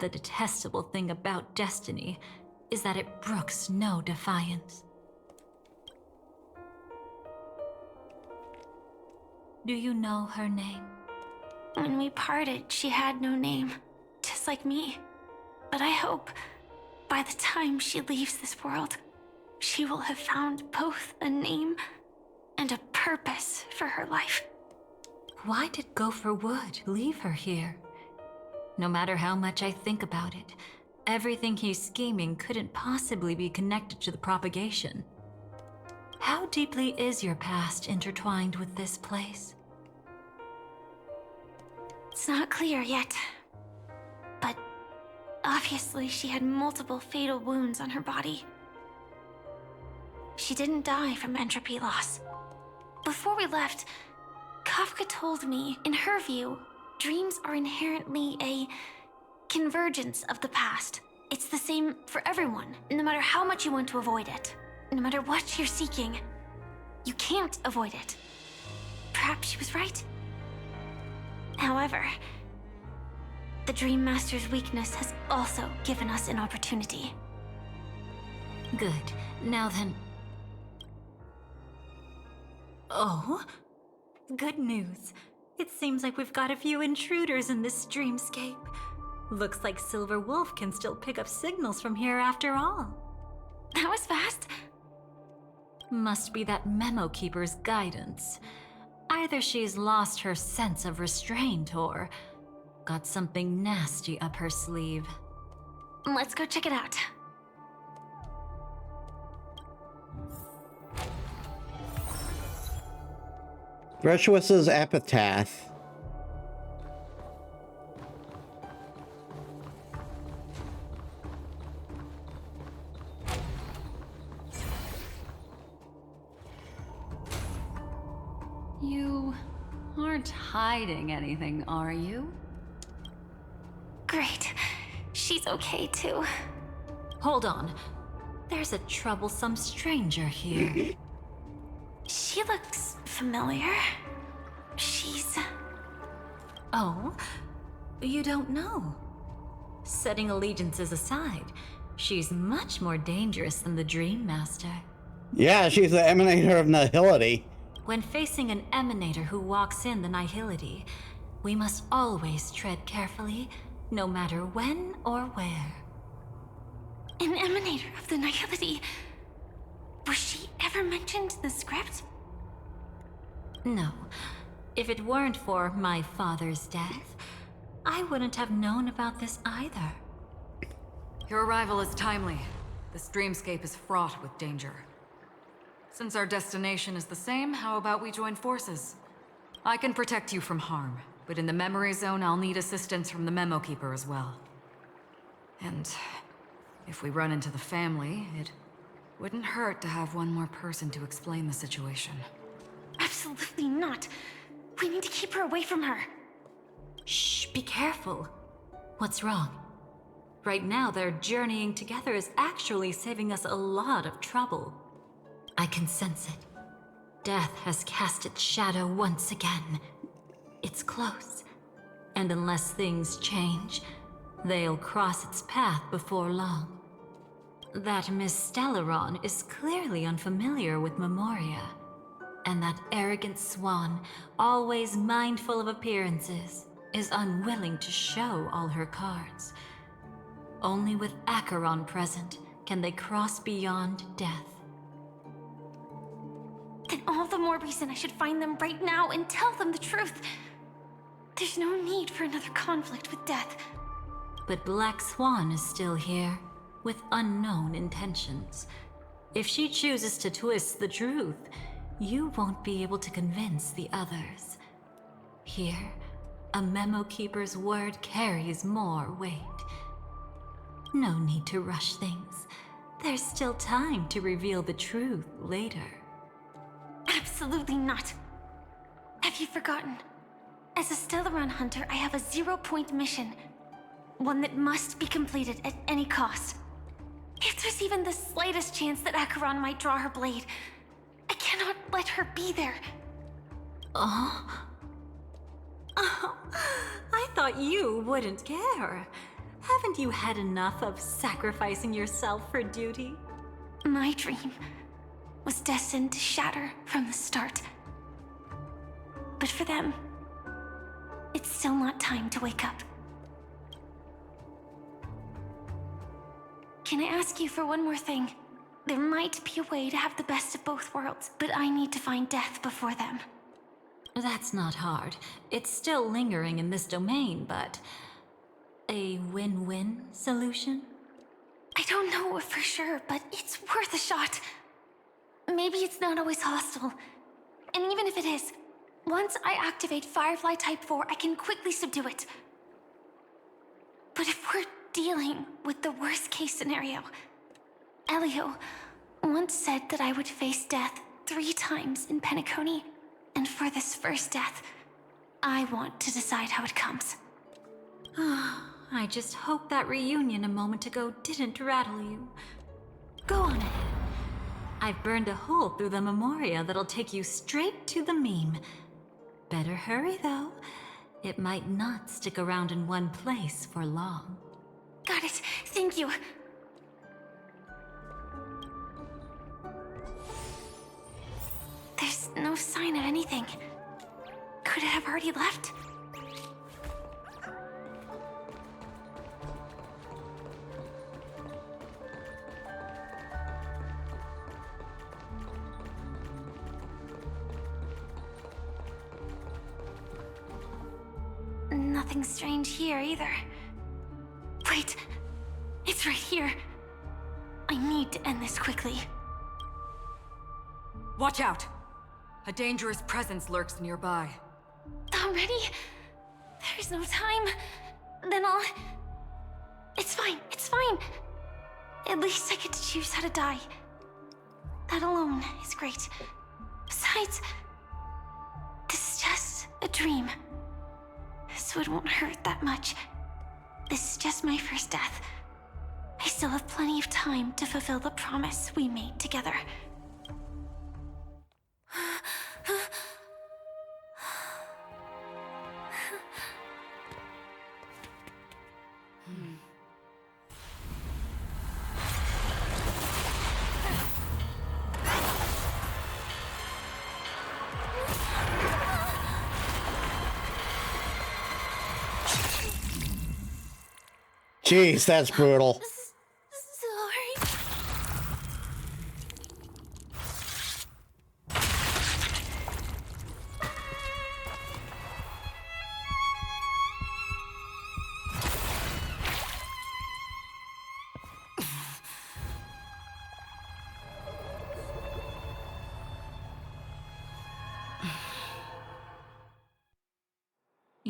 The detestable thing about destiny is that it brooks no defiance. Do you know her name? When we parted, she had no name, just like me. But I hope, by the time she leaves this world, she will have found both a name and a purpose for her life. Why did Gopher Wood leave her here? No matter how much I think about it, everything he's scheming couldn't possibly be connected to the propagation. How deeply is your past intertwined with this place? It's not clear yet. But obviously she had multiple fatal wounds on her body. She didn't die from entropy loss. Before we left, Kafka told me, in her view, dreams are inherently a convergence of the past. It's the same for everyone, no matter how much you want to avoid it. No matter what you're seeking, you can't avoid it. Perhaps she was right. However, the Dream Master's weakness has also given us an opportunity. Good. Now then... Oh? Good news. It seems like we've got a few intruders in this dreamscape. Looks like Silver Wolf can still pick up signals from here after all. That was fast. Must be that Memo Keeper's guidance. Either she's lost her sense of restraint or got something nasty up her sleeve. Let's go check it out. Virtuous's epitaph. You aren't hiding anything, are you? Great. She's okay too. Hold on. There's a troublesome stranger here. She looks familiar. She's... Oh? You don't know? Setting allegiances aside, she's much more dangerous than the Dream Master. Yeah, she's the emanator of nihility. When facing an emanator who walks in the nihility, we must always tread carefully, no matter when or where. An emanator of the nihility? Was she ever mentioned in the script? No. If it weren't for my father's death, I wouldn't have known about this either. Your arrival is timely. This dreamscape is fraught with danger. Since our destination is the same, how about we join forces? I can protect you from harm, but in the memory zone, I'll need assistance from the Memo Keeper as well. And if we run into the family, it wouldn't hurt to have one more person to explain the situation. Absolutely not. We need to keep her away from her. Shh, be careful. What's wrong? Right now, their journeying together is actually saving us a lot of trouble. I can sense it. Death has cast its shadow once again. It's close. And unless things change, they'll cross its path before long. That Miss Stellaron is clearly unfamiliar with Memoria. And that arrogant swan, always mindful of appearances, is unwilling to show all her cards. Only with Acheron present can they cross beyond death. Then all the more reason I should find them right now and tell them the truth. There's no need for another conflict with death. But Black Swan is still here, with unknown intentions. If she chooses to twist the truth, you won't be able to convince the others. Here, a Memo Keeper's word carries more weight. No need to rush things. There's still time to reveal the truth later. Absolutely not. Have you forgotten? As a Stellaron hunter, I have a 0-point mission. One that must be completed at any cost. If there's even the slightest chance that Acheron might draw her blade, I cannot let her be there. Oh, I thought you wouldn't care. Haven't you had enough of sacrificing yourself for duty? My dream was destined to shatter from the start. But for them, it's still not time to wake up. Can I ask you for one more thing? There might be a way to have the best of both worlds, but I need to find death before them. That's not hard. It's still lingering in this domain, but a win-win solution? I don't know for sure, but it's worth a shot. Maybe it's not always hostile. And even if it is, once I activate Firefly Type 4, I can quickly subdue it. But if we're dealing with the worst-case scenario, Elio once said that I would face death 3 times in Penacony, and for this first death, I want to decide how it comes. I just hope that reunion a moment ago didn't rattle you. Go on ahead. I've burned a hole through the Memoria that'll take you straight to the meme. Better hurry, though. It might not stick around in one place for long. Got it. Thank you. There's no sign of anything. Could it have already left? Nothing strange here either. Wait, it's right here. I need to end this quickly. Watch out! A dangerous presence lurks nearby. Already? There's no time. Then I'll... It's fine, it's fine. At least I get to choose how to die. That alone is great. Besides, this is just a dream. So it won't hurt that much. This is just my first death. I still have plenty of time to fulfill the promise we made together. Jeez, that's brutal. Sorry.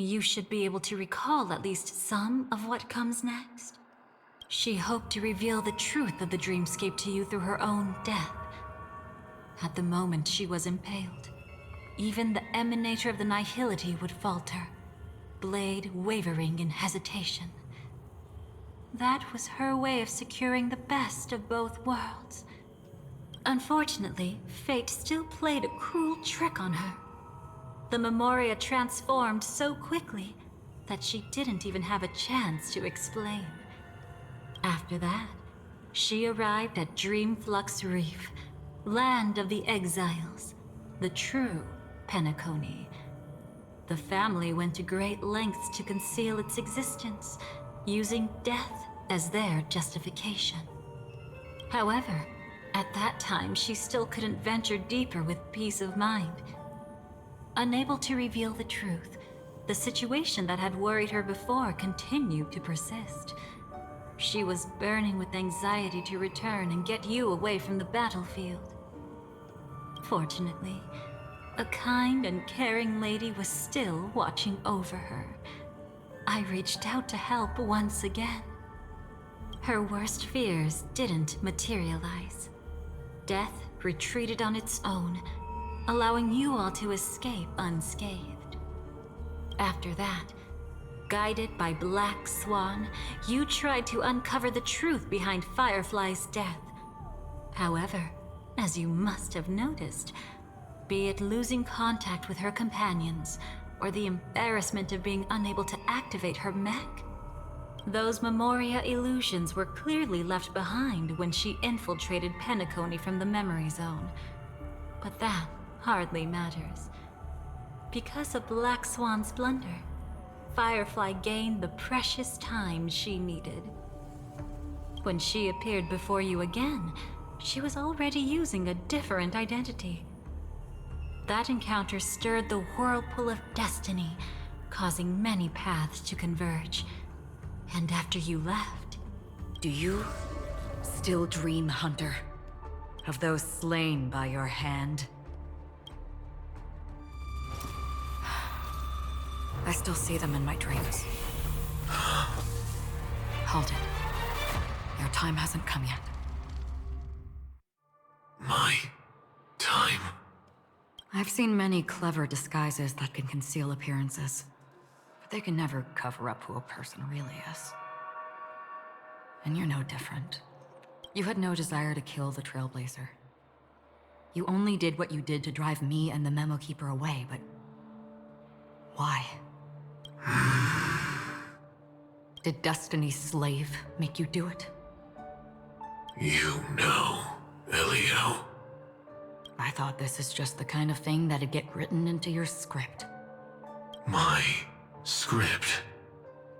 you should be able to recall at least some of what comes next. She hoped to reveal the truth of the dreamscape to you through her own death. At the moment she was impaled, even the emanator of the nihility would falter, blade wavering in hesitation. That was her way of securing the best of both worlds. Unfortunately, fate still played a cruel trick on her. The Memoria transformed so quickly that she didn't even have a chance to explain. After that, she arrived at Dreamflux Reef, land of the exiles, the true Penacony. The family went to great lengths to conceal its existence, using death as their justification. However, at that time she still couldn't venture deeper with peace of mind. Unable to reveal the truth, the situation that had worried her before continued to persist. She was burning with anxiety to return and get you away from the battlefield. Fortunately, a kind and caring lady was still watching over her. I reached out to help once again. Her worst fears didn't materialize. Death retreated on its own, allowing you all to escape unscathed. After that, guided by Black Swan, you tried to uncover the truth behind Firefly's death. However, as you must have noticed, be it losing contact with her companions, or the embarrassment of being unable to activate her mech, those Memoria illusions were clearly left behind when she infiltrated Penacony from the memory zone. But that hardly matters. Because of Black Swan's blunder, Firefly gained the precious time she needed. When she appeared before you again, she was already using a different identity. That encounter stirred the whirlpool of destiny, causing many paths to converge. And after you left... Do you still dream, Hunter? Of those slain by your hand? I still see them in my dreams. Hold it. Your time hasn't come yet. My time? I've seen many clever disguises that can conceal appearances, but they can never cover up who a person really is. And you're no different. You had no desire to kill the Trailblazer. You only did what you did to drive me and the Memo Keeper away, but... why? Did Destiny's slave make you do it? You know, Elio. I thought this is just the kind of thing that'd get written into your script. My script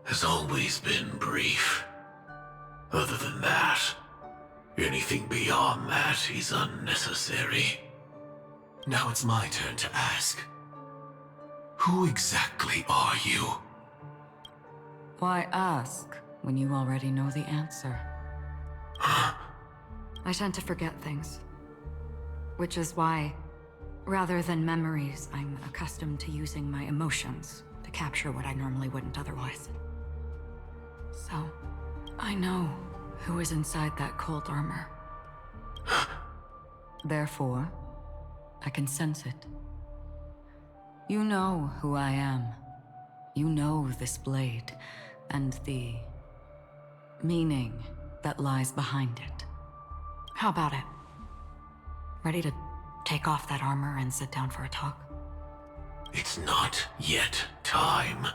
has always been brief. Other than that, anything beyond that is unnecessary. Now it's my turn to ask. Who exactly are you? Why ask when you already know the answer? I tend to forget things. Which is why, rather than memories, I'm accustomed to using my emotions to capture what I normally wouldn't otherwise. So, I know who is inside that cold armor. Therefore, I can sense it. You know who I am. You know this blade, and the meaning that lies behind it. How about it? Ready to take off that armor and sit down for a talk? It's not yet time.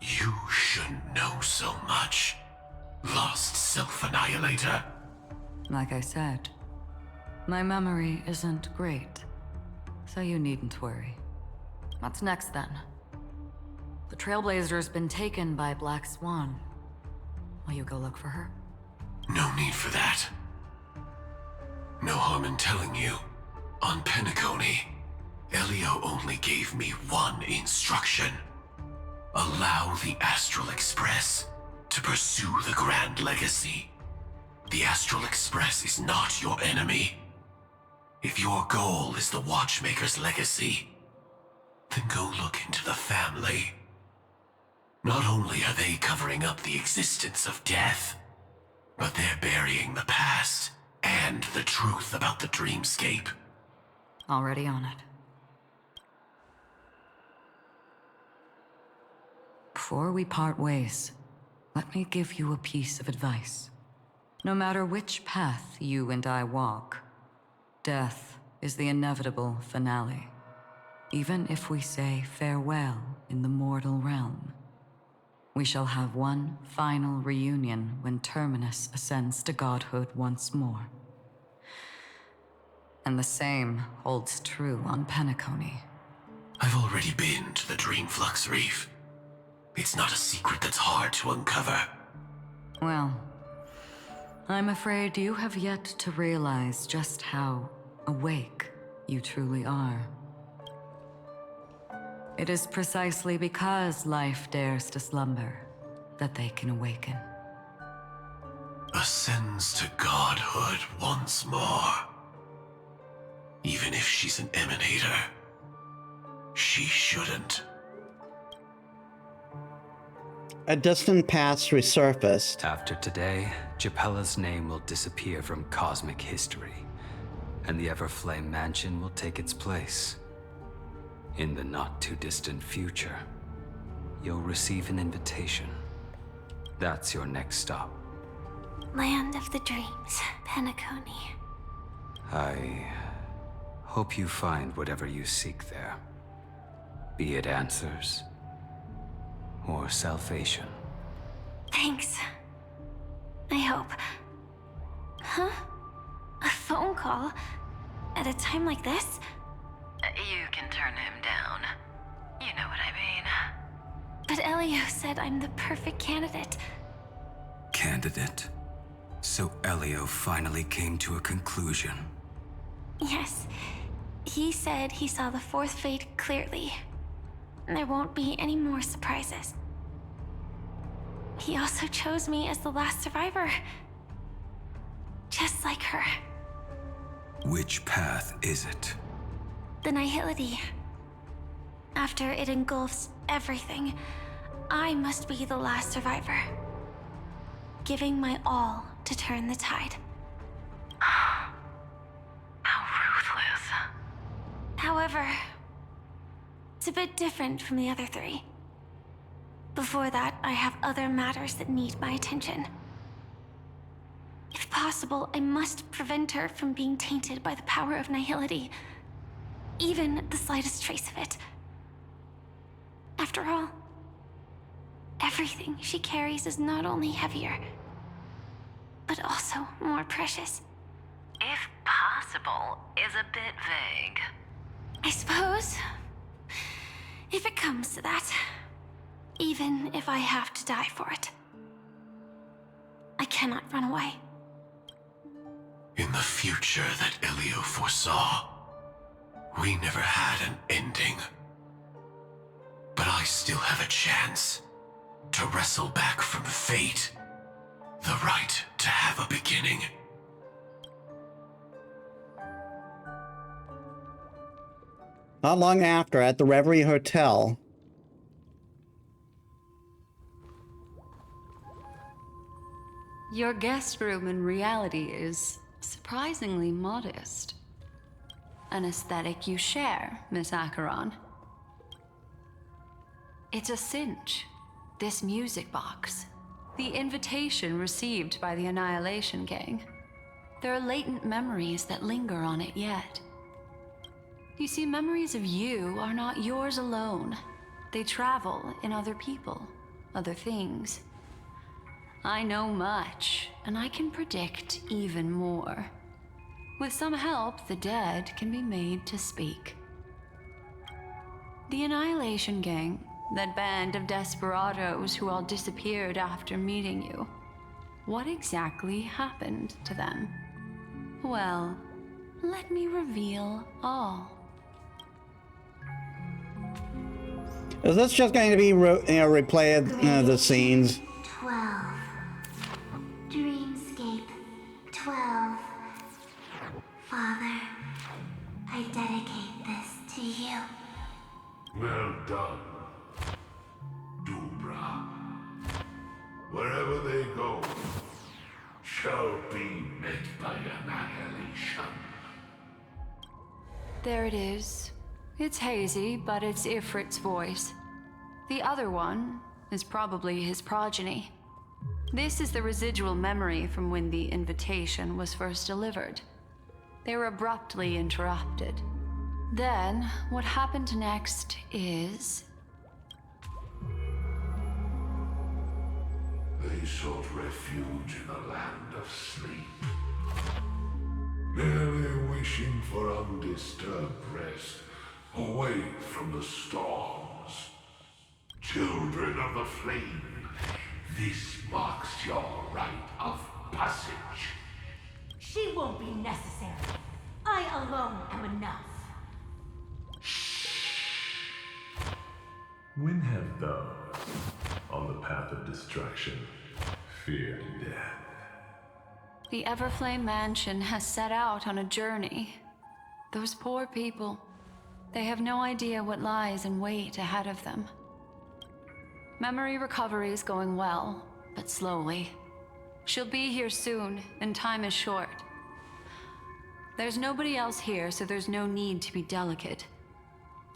You shouldn't know so much. Lost Self-Annihilator. Like I said, my memory isn't great, so you needn't worry. What's next then? The Trailblazer's been taken by Black Swan. Will you go look for her? No need for that. No harm in telling you. On Penacony, Elio only gave me one instruction. Allow the Astral Express to pursue the Grand Legacy. The Astral Express is not your enemy. If your goal is the Watchmaker's legacy, Then go look into the family. Not only are they covering up the existence of death, but they're burying the past and the truth about the dreamscape. Already on it. Before we part ways, let me give you a piece of advice. No matter which path you and I walk, death is the inevitable finale. Even if we say farewell in the mortal realm, we shall have one final reunion when Terminus ascends to godhood once more. And the same holds true on Penacony. I've already been to the Dreamflux Reef. It's not a secret that's hard to uncover. Well, I'm afraid you have yet to realize just how awake you truly are. It is precisely because life dares to slumber that they can awaken. Ascends to godhood once more. Even if she's an emanator, she shouldn't. A distant past resurfaced. After today, Japella's name will disappear from cosmic history, and the Everflame Mansion will take its place. In the not-too-distant future, you'll receive an invitation. That's your next stop. Land of the Dreams, Penacony. I hope you find whatever you seek there. Be it answers or salvation. Thanks. I hope. Huh? A phone call? At a time like this? You can turn him down. You know what I mean. But Elio said I'm the perfect candidate. Candidate? So Elio finally came to a conclusion. Yes. He said he saw the fourth fate clearly. There won't be any more surprises. He also chose me as the last survivor. Just like her. Which path is it? The Nihility. After it engulfs everything, I must be the last survivor. Giving my all to turn the tide. How ruthless. However, it's a bit different from the other three. Before that, I have other matters that need my attention. If possible, I must prevent her from being tainted by the power of Nihility. Even the slightest trace of it. After all, everything she carries is not only heavier, but also more precious. If possible is a bit vague. I suppose. If it comes to that. Even if I have to die for it. I cannot run away. In the future that Elio foresaw, we never had an ending. But I still have a chance to wrestle back from fate the right to have a beginning. Not long after, at the Reverie Hotel. Your guest room in reality is surprisingly modest. An aesthetic you share, Miss Acheron. It's a cinch. This music box. The invitation received by the Annihilation Gang. There are latent memories that linger on it yet. You see, memories of you are not yours alone. They travel in other people, other things. I know much, and I can predict even more. With some help, the dead can be made to speak. The Annihilation Gang, that band of desperados who all disappeared after meeting you. What exactly happened to them? Well, let me reveal all. Is this just going to be replay of the scenes? 12. Dreamscape 12. Father, I dedicate this to you. Well done, Dubra. Wherever they go, shall be met by annihilation. There it is. It's hazy, but it's Ifrit's voice. The other one is probably his progeny. This is the residual memory from when the invitation was first delivered. They were abruptly interrupted. Then, what happened next is... They sought refuge in a land of sleep, merely wishing for undisturbed rest, away from the storms. Children of the flame, this marks your rite of passage. She won't be necessary. I alone am enough. When have those on the path of destruction feared death? The Everflame Mansion has set out on a journey. Those poor people, they have no idea what lies in wait ahead of them. Memory recovery is going well, but slowly. She'll be here soon, and time is short. There's nobody else here, so there's no need to be delicate.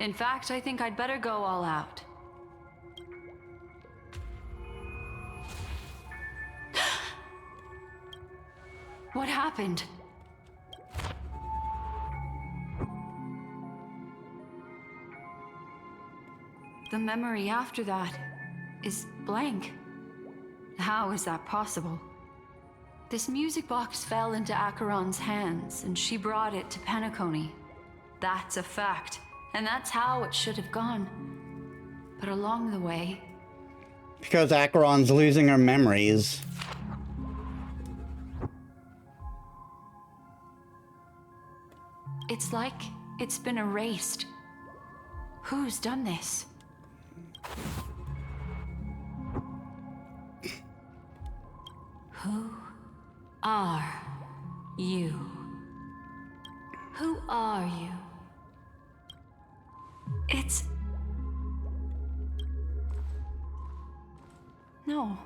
In fact, I think I'd better go all out. What happened? The memory after that is blank. How is that possible? This music box fell into Acheron's hands, and she brought it to Penacony. That's a fact, and that's how it should have gone. But along the way... Because Acheron's losing her memories. It's like it's been erased. Who's done this? Who are you? Who are you? It's... No.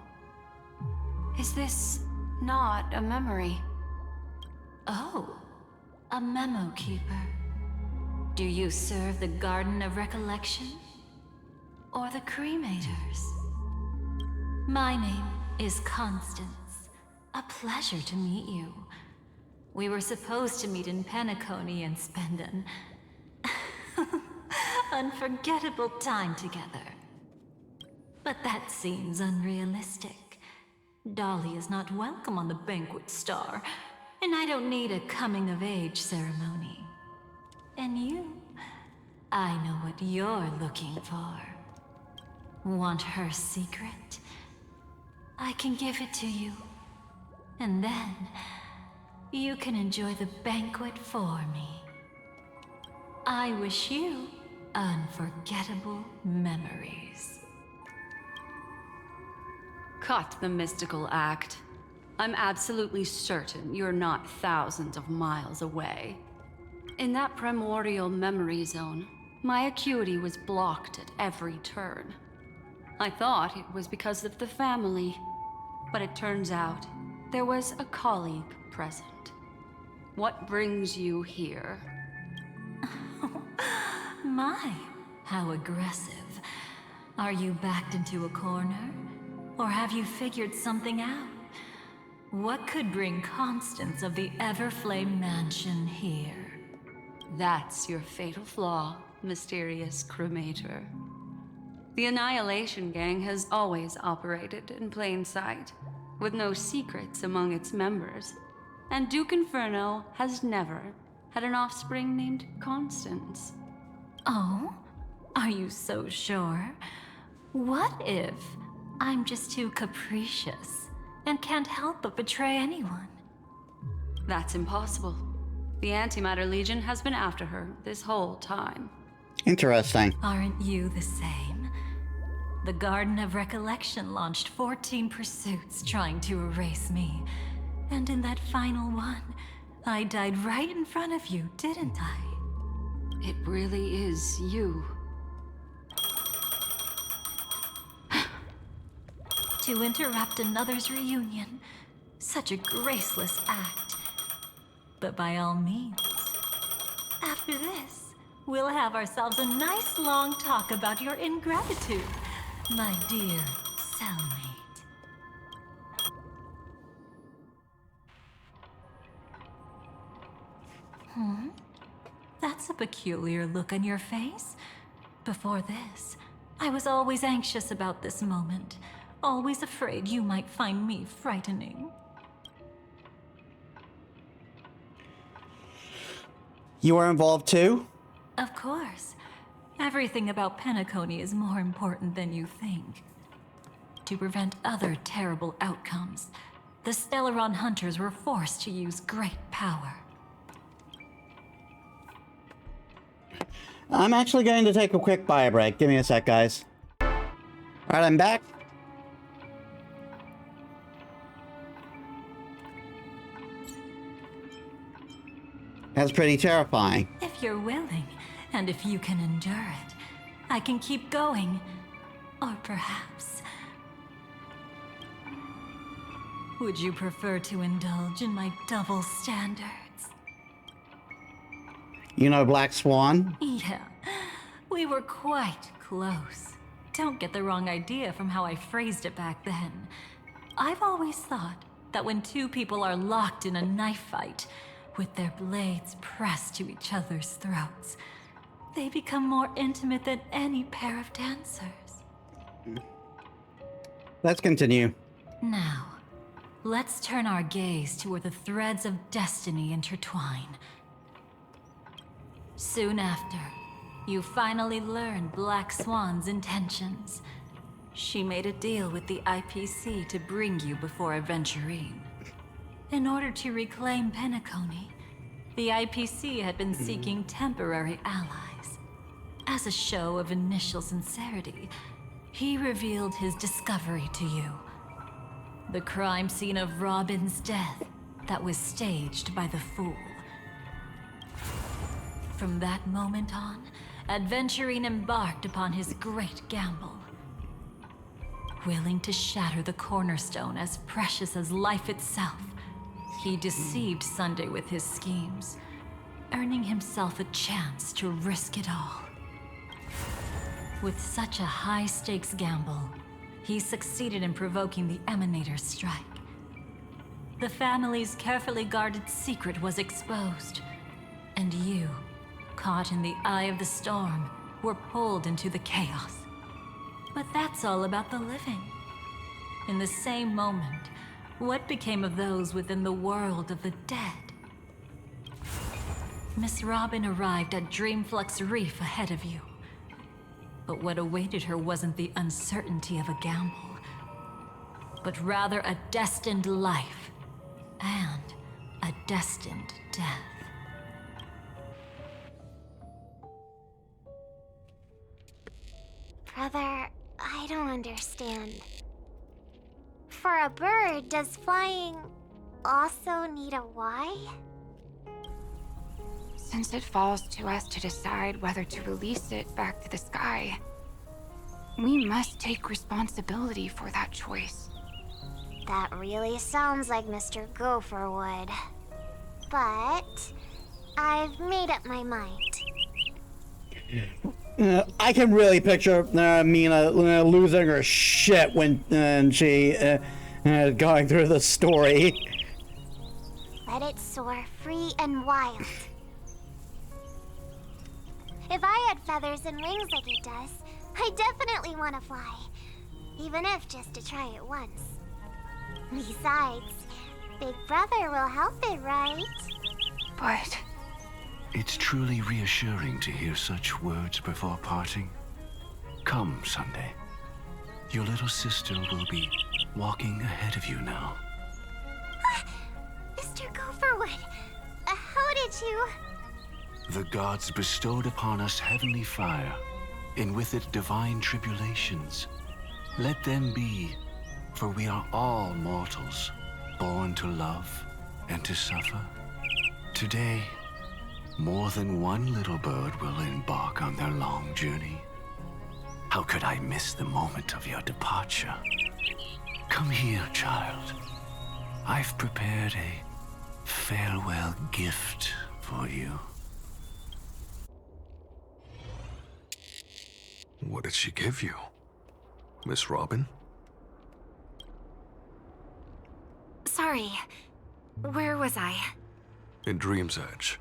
Is this not a memory? Oh, a memo keeper. Do you serve the Garden of Recollection? Or the Cremators? My name is Constance. A pleasure to meet you. We were supposed to meet in Penacony and spend an unforgettable time together. But that seems unrealistic. Dolly is not welcome on the Banquet Star, and I don't need a coming-of-age ceremony. And you, I know what you're looking for. Want her secret? I can give it to you. And then, you can enjoy the banquet for me. I wish you unforgettable memories. Cut the mystical act. I'm absolutely certain you're not thousands of miles away. In that primordial memory zone, my acuity was blocked at every turn. I thought it was because of the family, but it turns out there was a colleague present. What brings you here? My, how aggressive. Are you backed into a corner? Or have you figured something out? What could bring Constance of the Everflame Mansion here? That's your fatal flaw, mysterious cremator. The Annihilation Gang has always operated in plain sight, with no secrets among its members. And Duke Inferno has never had an offspring named Constance. Oh? Are you so sure? What if I'm just too capricious and can't help but betray anyone? That's impossible. The Antimatter Legion has been after her this whole time. Interesting. Aren't you the same? The Garden of Recollection launched 14 pursuits trying to erase me. And in that final one, I died right in front of you, didn't I? It really is you. to interrupt another's reunion. Such a graceless act. But by all means, after this, we'll have ourselves a nice long talk about your ingratitude, my dear cellmate. That's a peculiar look on your face. Before this, I was always anxious about this moment, always afraid you might find me frightening. You were involved too? Of course. Everything about Penacony is more important than you think. To prevent other terrible outcomes, the Stellaron hunters were forced to use great power. I'm actually going to take a quick bio break. Give me a sec, guys. Alright, I'm back. That's pretty terrifying. If you're willing, and if you can endure it, I can keep going. Or perhaps... would you prefer to indulge in my double standards? You know Black Swan? Yeah, we were quite close. Don't get the wrong idea from how I phrased it back then. I've always thought that when two people are locked in a knife fight, with their blades pressed to each other's throats, they become more intimate than any pair of dancers. Let's continue. Now, let's turn our gaze to where the threads of destiny intertwine. Soon after, you finally learn Black Swan's intentions. She made a deal with the IPC to bring you before Aventurine. In order to reclaim Penacony, the IPC had been seeking temporary allies. As a show of initial sincerity, he revealed his discovery to you. The crime scene of Robin's death that was staged by the Fool. From that moment on, Aventurine embarked upon his great gamble. Willing to shatter the cornerstone as precious as life itself, he deceived Sunday with his schemes, earning himself a chance to risk it all. With such a high-stakes gamble, he succeeded in provoking the Emanator's strike. The family's carefully guarded secret was exposed, and you, caught in the eye of the storm, were pulled into the chaos. But that's all about the living. In the same moment, what became of those within the world of the dead? Miss Robin arrived at Dreamflux Reef ahead of you. But what awaited her wasn't the uncertainty of a gamble, but rather a destined life and a destined death. Brother, I don't understand. For a bird, does flying also need a why? Since it falls to us to decide whether to release it back to the sky, we must take responsibility for that choice. That really sounds like Mr. Gopher would. But I've made up my mind. I can really picture Mina losing her shit when she going through the story. Let it soar free and wild. If I had feathers and wings like it does, I definitely want to fly. Even if just to try it once. Besides, Big Brother will help it, right? But... It's truly reassuring to hear such words before parting. Come, Sunday. Your little sister will be walking ahead of you now. Mr. Gopherwood, how did you... The gods bestowed upon us heavenly fire, and with it divine tribulations. Let them be, for we are all mortals, born to love and to suffer. Today, more than one little bird will embark on their long journey. How could I miss the moment of your departure? Come here, child. I've prepared a farewell gift for you. What did she give you? Miss Robin? Sorry. Where was I? In Dream's Edge,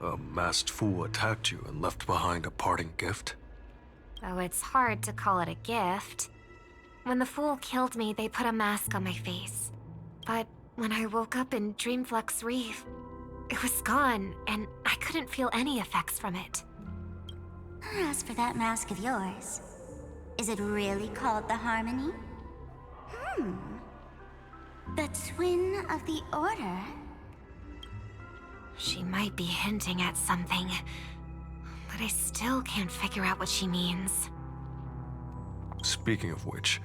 a masked fool attacked you and left behind a parting gift? Oh, it's hard to call it a gift. When the fool killed me, they put a mask on my face. But when I woke up in Dreamflux Reef, it was gone, and I couldn't feel any effects from it. As for that mask of yours, is it really called the Harmony? The Twin of the Order? She might be hinting at something, but I still can't figure out what she means. Speaking of which,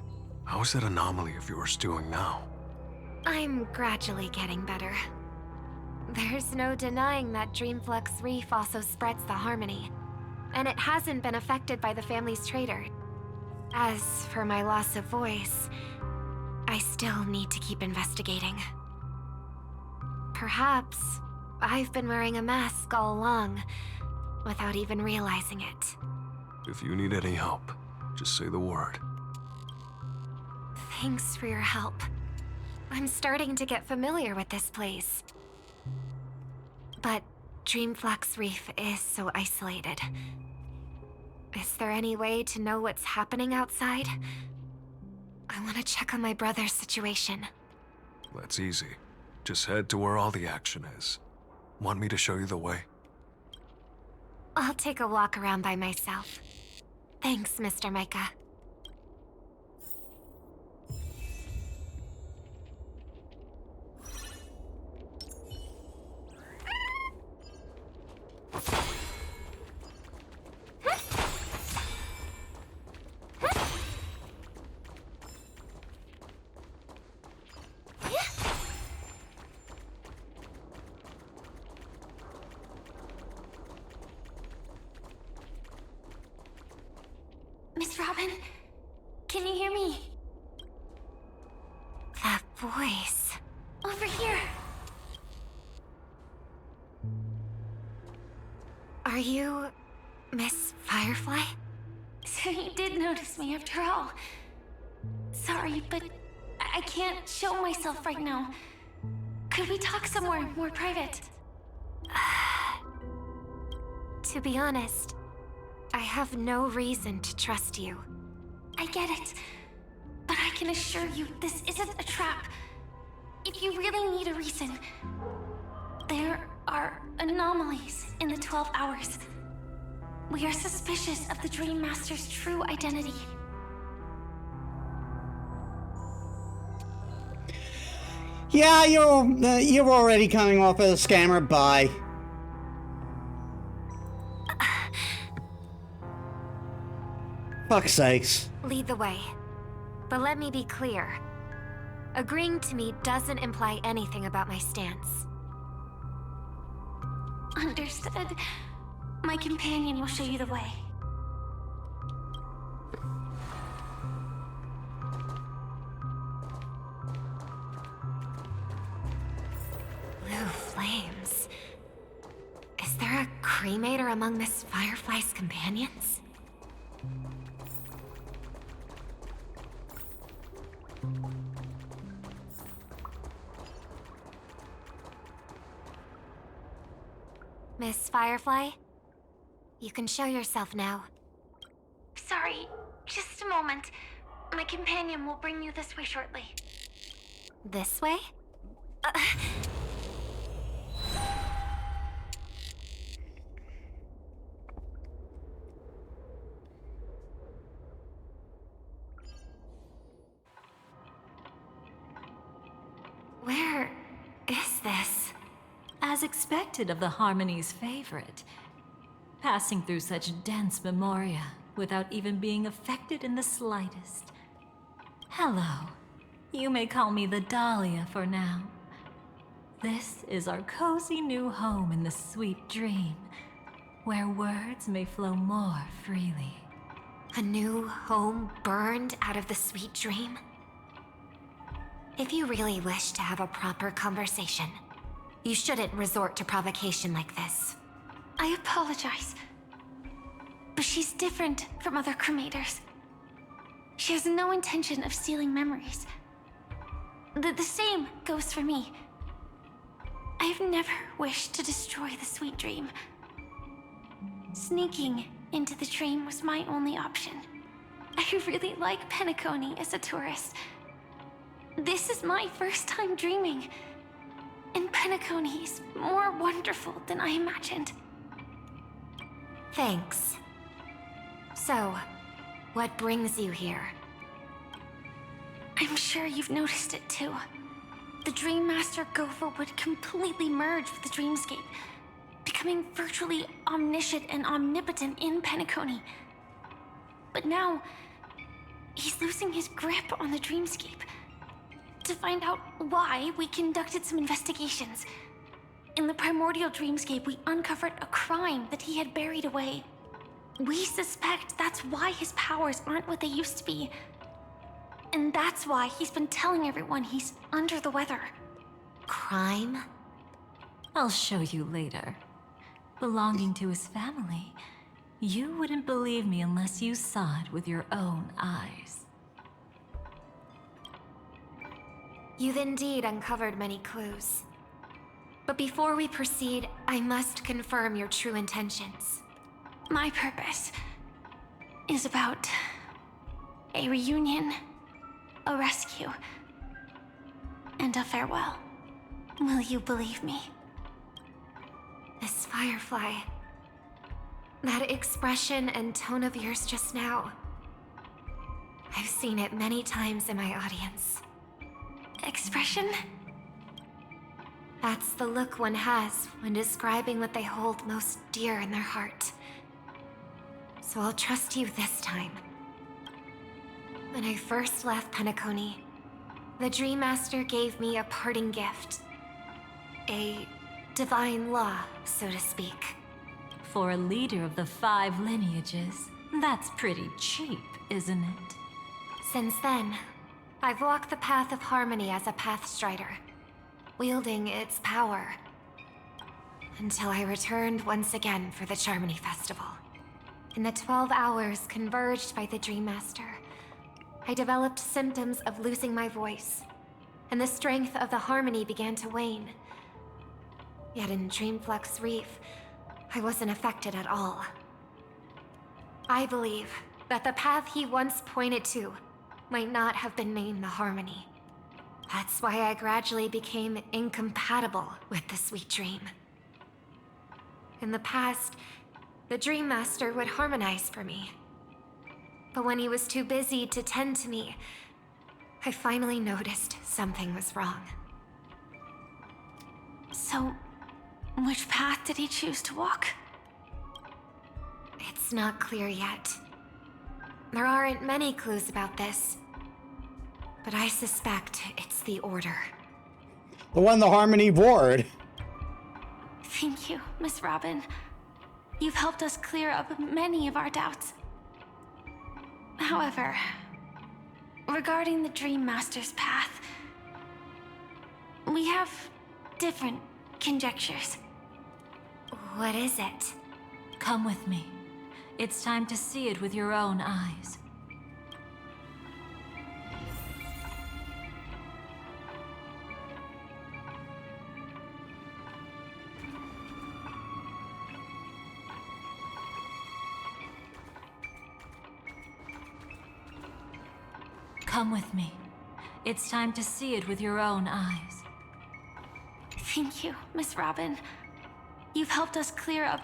how is that anomaly of yours doing now? I'm gradually getting better. There's no denying that Dreamflux Reef also spreads the Harmony, and it hasn't been affected by the family's traitor. As for my loss of voice, I still need to keep investigating. Perhaps I've been wearing a mask all along, without even realizing it. If you need any help, just say the word. Thanks for your help. I'm starting to get familiar with this place. But Dreamflux Reef is so isolated. Is there any way to know what's happening outside? I want to check on my brother's situation. That's easy. Just head to where all the action is. Want me to show you the way? I'll take a walk around by myself. Thanks, Mr. Micah. Miss Robin, can you hear me? That voice. Over here. Are you Miss Firefly? So you did notice me after all. Sorry, but I can't show myself right now. Could we talk somewhere more private? To be honest, I have no reason to trust you. I get it. But I can assure you this isn't a trap. If you really need a reason, there are anomalies in the 12 hours. We are suspicious of the Dream Master's true identity. Yeah, you're already coming off as a scammer. Bye. Fuck's sakes. Lead the way. But let me be clear. Agreeing to me doesn't imply anything about my stance. Understood. My companion will show you the way. Blue flames. Is there a cremator among Miss Firefly's companions? Miss Firefly? You can show yourself now. Sorry, just a moment. My companion will bring you this way shortly. This way? Where is this? As expected of the Harmony's favorite. Passing through such dense memoria without even being affected in the slightest. Hello. You may call me the Dahlia for now. This is our cozy new home in the sweet dream, where words may flow more freely. A new home burned out of the sweet dream? If you really wish to have a proper conversation, you shouldn't resort to provocation like this. I apologize. But she's different from other cremators. She has no intention of stealing memories. The same goes for me. I have never wished to destroy the sweet dream. Sneaking into the dream was my only option. I really like Penacony as a tourist. This is my first time dreaming, and Penacony is more wonderful than I imagined. Thanks. So, what brings you here? I'm sure you've noticed it too. The Dream Master Gopher would completely merge with the dreamscape, becoming virtually omniscient and omnipotent in Penacony. But now, he's losing his grip on the dreamscape. To find out why, we conducted some investigations. In the primordial dreamscape, we uncovered a crime that he had buried away. We suspect that's why his powers aren't what they used to be. And that's why he's been telling everyone he's under the weather. Crime? I'll show you later. Belonging to his family, you wouldn't believe me unless you saw it with your own eyes. You've indeed uncovered many clues. But before we proceed, I must confirm your true intentions. My purpose is about a reunion, a rescue, and a farewell. Will you believe me? Miss Firefly, that expression and tone of yours just now, I've seen it many times in my audience. Expression? That's the look one has when describing what they hold most dear in their heart. So I'll trust you this time. When I first left Penacony, the Dream Master gave me a parting gift. A divine law, so to speak. For a leader of the 5 lineages, that's pretty cheap, isn't it? Since then, I've walked the path of harmony as a Pathstrider, wielding its power. Until I returned once again for the Charmony Festival. In the 12 hours converged by the Dream Master, I developed symptoms of losing my voice, and the strength of the harmony began to wane. Yet in Dreamflux Reef, I wasn't affected at all. I believe that the path he once pointed to might not have been named the Harmony. That's why I gradually became incompatible with the sweet dream. In the past, the Dream Master would harmonize for me. But when he was too busy to tend to me, I finally noticed something was wrong. So, which path did he choose to walk? It's not clear yet. There aren't many clues about this, but I suspect it's the Order. The one the Harmony board. Thank you, Miss Robin. You've helped us clear up many of our doubts. However, regarding the Dream Master's path, we have different conjectures. What is it? Come with me. It's time to see it with your own eyes. Come with me. It's time to see it with your own eyes. Thank you, Miss Robin. You've helped us clear up.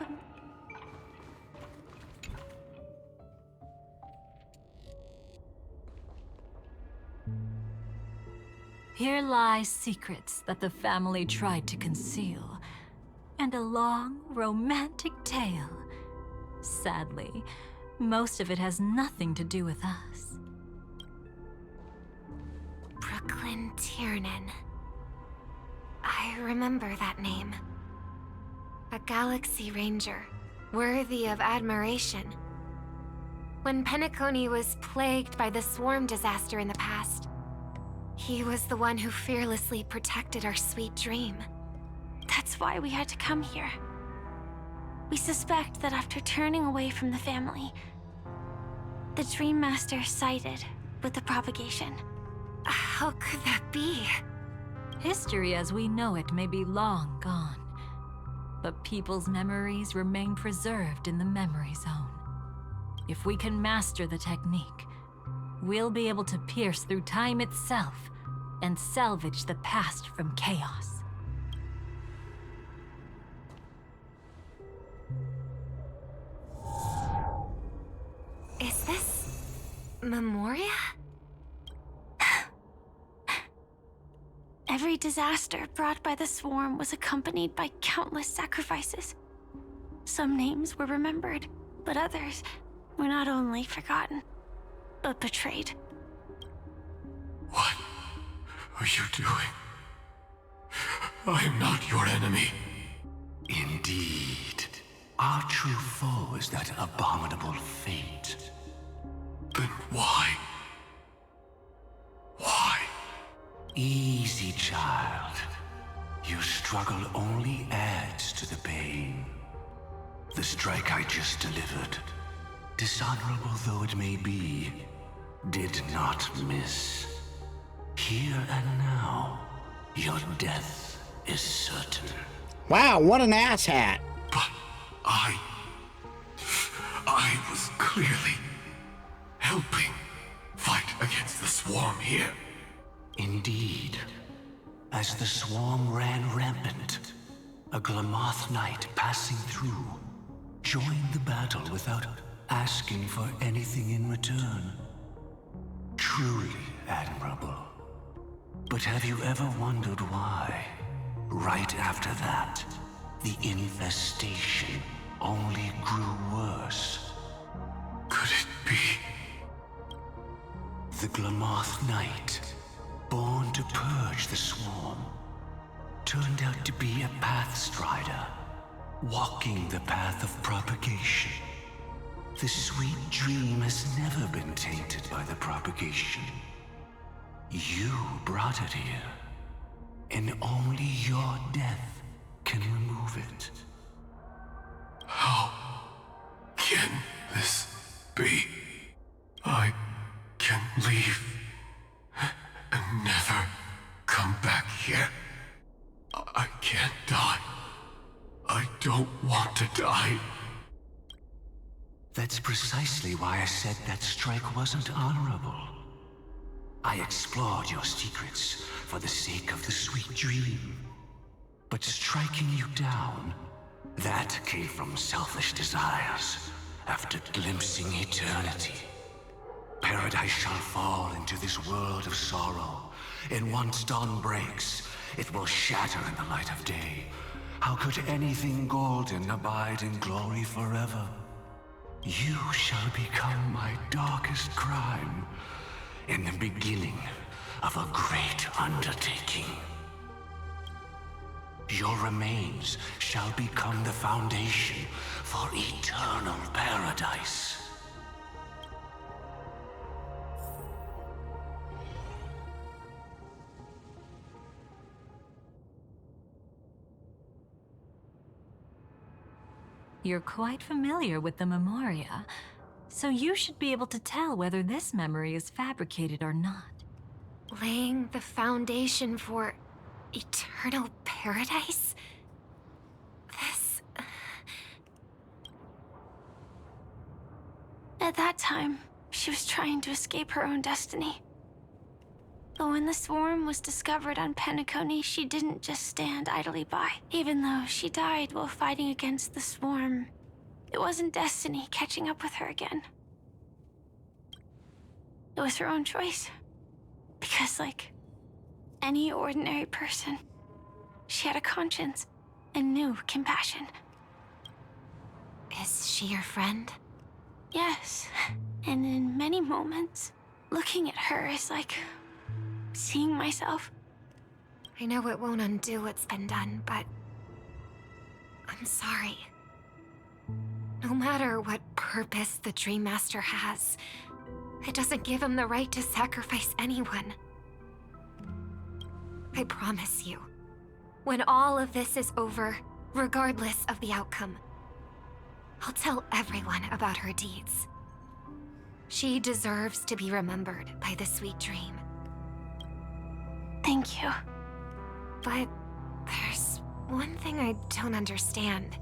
Here lie secrets that the family tried to conceal, and a long, romantic tale. Sadly, most of it has nothing to do with us. Brooklyn Tiernan. I remember that name. A Galaxy Ranger, worthy of admiration. When Penacony was plagued by the swarm disaster in the past, He was the one who fearlessly protected our sweet dream. That's why we had to come here. We suspect that after turning away from the family, the Dream Master sided with the propagation. How could that be? History as we know it may be long gone, but people's memories remain preserved in the memory zone. If we can master the technique, we'll be able to pierce through time itself and salvage the past from chaos. Is this Memoria? Every disaster brought by the swarm was accompanied by countless sacrifices. Some names were remembered, but others were not only forgotten, but betrayed. What are you doing? I am not your enemy. Indeed. Our true foe is that abominable fate. Then why? Why? Easy, child. Your struggle only adds to the pain. The strike I just delivered, dishonorable though it may be, did not miss. Here and now, your death is certain. Wow, what an asshat. But I was clearly helping fight against the swarm here. Indeed. As the swarm ran rampant, a Glamoth knight passing through joined the battle without asking for anything in return. Truly admirable. But have you ever wondered why, right after that, the infestation only grew worse? Could it be? The Glamoth Knight, born to purge the swarm, turned out to be a pathstrider, walking the path of propagation. The sweet dream has never been tainted by the propagation. You brought it here, and only your death can remove it. How can this be? I can leave and never come back here. I can't die. I don't want to die. That's precisely why I said that strike wasn't honorable. I explored your secrets for the sake of the sweet dream. But striking you down, that came from selfish desires after glimpsing eternity. Paradise shall fall into this world of sorrow, and once dawn breaks, it will shatter in the light of day. How could anything golden abide in glory forever? You shall become my darkest crime, in the beginning of a great undertaking. Your remains shall become the foundation for eternal paradise. You're quite familiar with the Memoria, so you should be able to tell whether this memory is fabricated or not. Laying the foundation for eternal paradise? This... At that time, she was trying to escape her own destiny. But when the swarm was discovered on Penacony, she didn't just stand idly by. Even though she died while fighting against the swarm, it wasn't destiny catching up with her again. It was her own choice. Because, like any ordinary person, she had a conscience and knew compassion. Is she your friend? Yes. And in many moments, looking at her is like seeing myself. I know it won't undo what's been done, but I'm sorry. No matter what purpose the Dream Master has, it doesn't give him the right to sacrifice anyone. I promise you, when all of this is over, regardless of the outcome, I'll tell everyone about her deeds. She deserves to be remembered by the sweet dream. Thank you. But there's one thing I don't understand.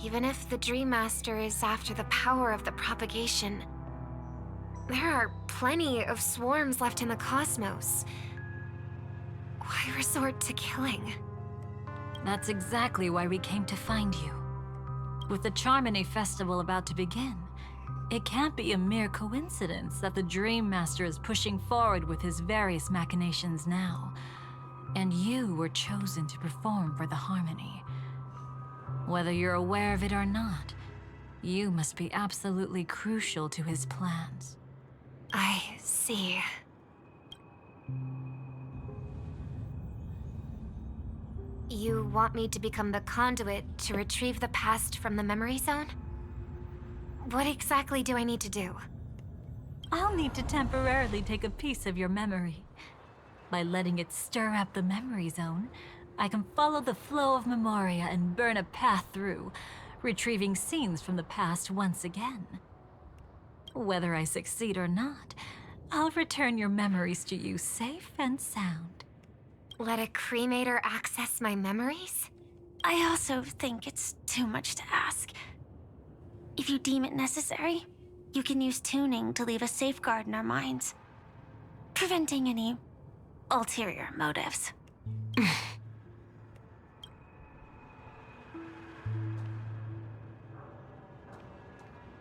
Even if the Dream Master is after the power of the propagation, there are plenty of swarms left in the cosmos. Why resort to killing? That's exactly why we came to find you. With the Charmony Festival about to begin, it can't be a mere coincidence that the Dream Master is pushing forward with his various machinations now. And you were chosen to perform for the Harmony. Whether you're aware of it or not, you must be absolutely crucial to his plans. I see. You want me to become the conduit to retrieve the past from the memory zone? What exactly do I need to do? I'll need to temporarily take a piece of your memory. By letting it stir up the memory zone, I can follow the flow of memoria and burn a path through, retrieving scenes from the past once again. Whether I succeed or not, I'll return your memories to you safe and sound. Let a cremator access my memories? I also think it's too much to ask. If you deem it necessary, you can use tuning to leave a safeguard in our minds, preventing any ulterior motives.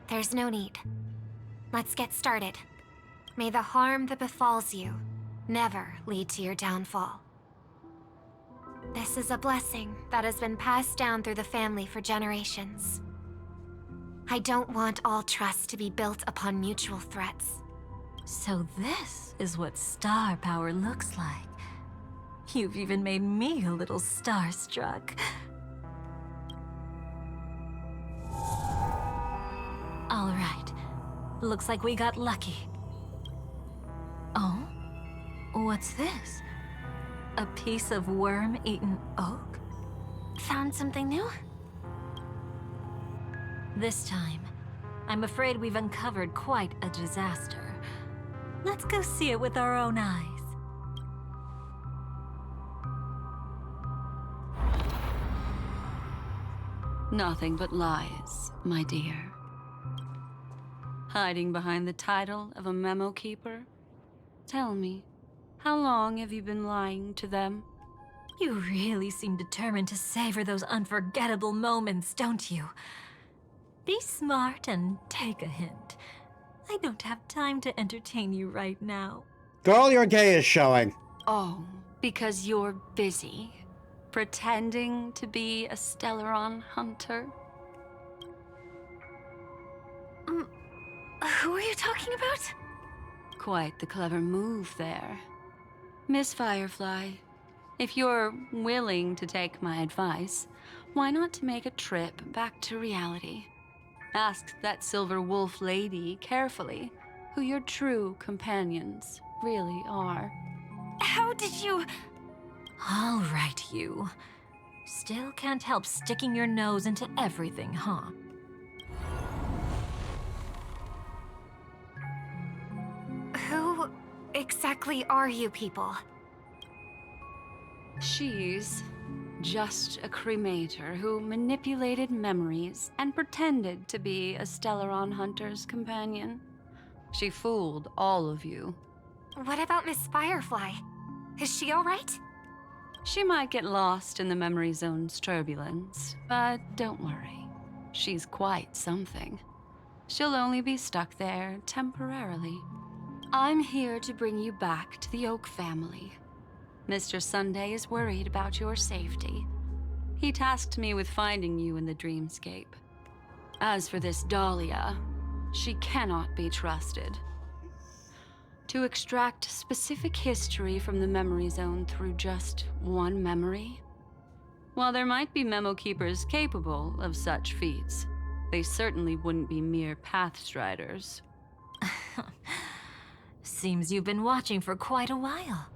There's no need. Let's get started. May the harm that befalls you never lead to your downfall. This is a blessing that has been passed down through the family for generations. I don't want all trust to be built upon mutual threats. So this is what star power looks like. You've even made me a little starstruck. All right. Looks like we got lucky. Oh? What's this? A piece of worm-eaten oak? Found something new? This time, I'm afraid we've uncovered quite a disaster. Let's go see it with our own eyes. Nothing but lies, my dear. Hiding behind the title of a memo keeper? Tell me, how long have you been lying to them? You really seem determined to savor those unforgettable moments, don't you? Be smart and take a hint. I don't have time to entertain you right now. Girl, your gay is showing. Oh, because you're busy, pretending to be a Stellaron hunter? Who are you talking about? Quite the clever move there. Miss Firefly, if you're willing to take my advice, why not make a trip back to reality? Ask that Silver Wolf lady carefully who your true companions really are. How did you... All right, you. Still can't help sticking your nose into everything, huh? Who exactly are you people? She's just a cremator who manipulated memories and pretended to be a Stellaron hunter's companion. She fooled all of you. What about Miss Firefly? Is she all right? She might get lost in the memory zone's turbulence, but don't worry. She's quite something. She'll only be stuck there temporarily. I'm here to bring you back to the Oak family. Mr. Sunday is worried about your safety. He tasked me with finding you in the dreamscape. As for this Dahlia, she cannot be trusted. To extract specific history from the memory zone through just one memory? While there might be memo keepers capable of such feats, they certainly wouldn't be mere pathstriders. Seems you've been watching for quite a while.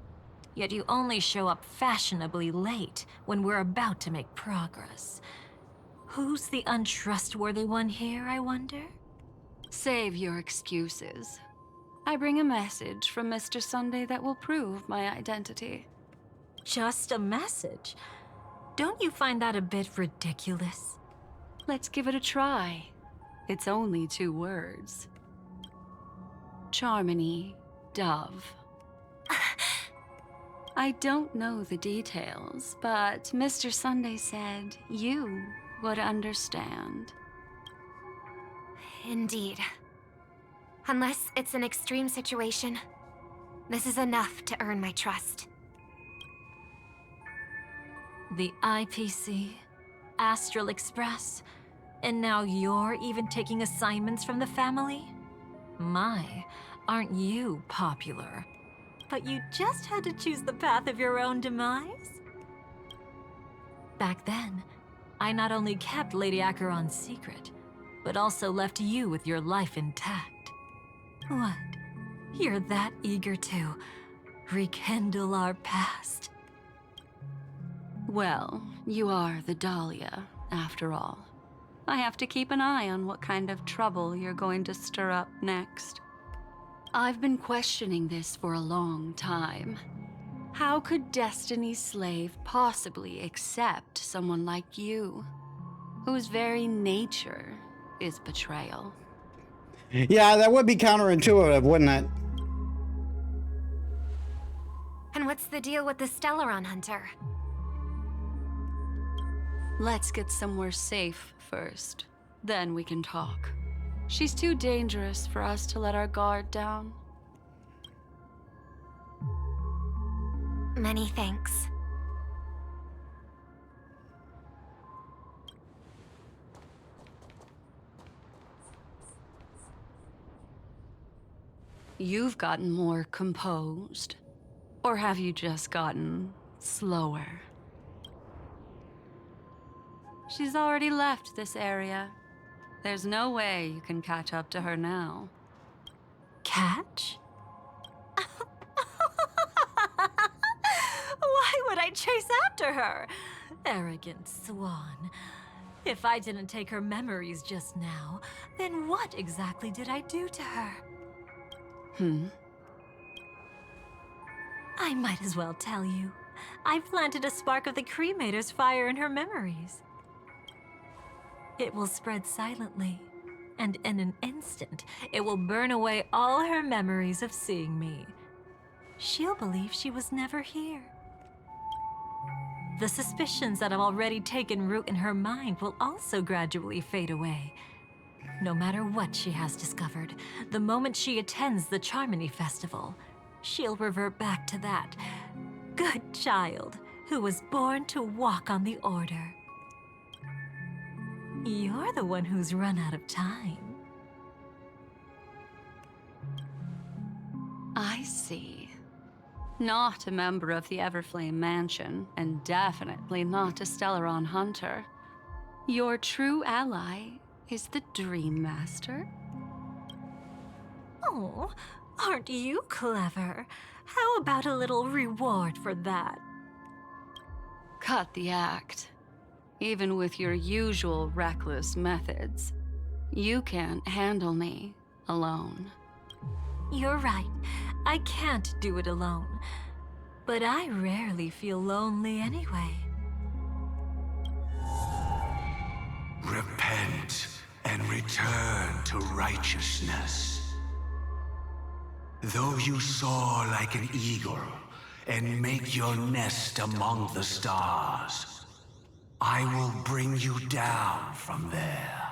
Yet you only show up fashionably late when we're about to make progress. Who's the untrustworthy one here, I wonder? Save your excuses. I bring a message from Mr. Sunday that will prove my identity. Just a message? Don't you find that a bit ridiculous? Let's give it a try. It's only 2 words. Charmony, Dove. I don't know the details, but Mr. Sunday said you would understand. Indeed. Unless it's an extreme situation, this is enough to earn my trust. The IPC, Astral Express, and now you're even taking assignments from the family? My, aren't you popular? But you just had to choose the path of your own demise? Back then, I not only kept Lady Acheron's secret, but also left you with your life intact. What? You're that eager to rekindle our past? Well, you are the Dahlia, after all. I have to keep an eye on what kind of trouble you're going to stir up next. I've been questioning this for a long time. How could Destiny's slave possibly accept someone like you, whose very nature is betrayal? Yeah, that would be counterintuitive, wouldn't it? And what's the deal with the Stellaron Hunter? Let's get somewhere safe first. Then we can talk. She's too dangerous for us to let our guard down. Many thanks. You've gotten more composed. Or have you just gotten slower? She's already left this area. There's no way you can catch up to her now. Catch? Why would I chase after her? Arrogant swan. If I didn't take her memories just now, then what exactly did I do to her? I might as well tell you. I planted a spark of the cremator's fire in her memories. It will spread silently, and in an instant, it will burn away all her memories of seeing me. She'll believe she was never here. The suspicions that have already taken root in her mind will also gradually fade away. No matter what she has discovered, the moment she attends the Charmony Festival, she'll revert back to that good child who was born to walk on the Order. You're the one who's run out of time. I see. Not a member of the Everflame Mansion, and definitely not a Stellaron Hunter. Your true ally is the Dream Master? Oh, aren't you clever? How about a little reward for that? Cut the act. Even with your usual reckless methods, you can't handle me alone. You're right. I can't do it alone. But I rarely feel lonely anyway. Repent and return to righteousness. Though you soar like an eagle and make your nest among the stars, I will bring you down from there.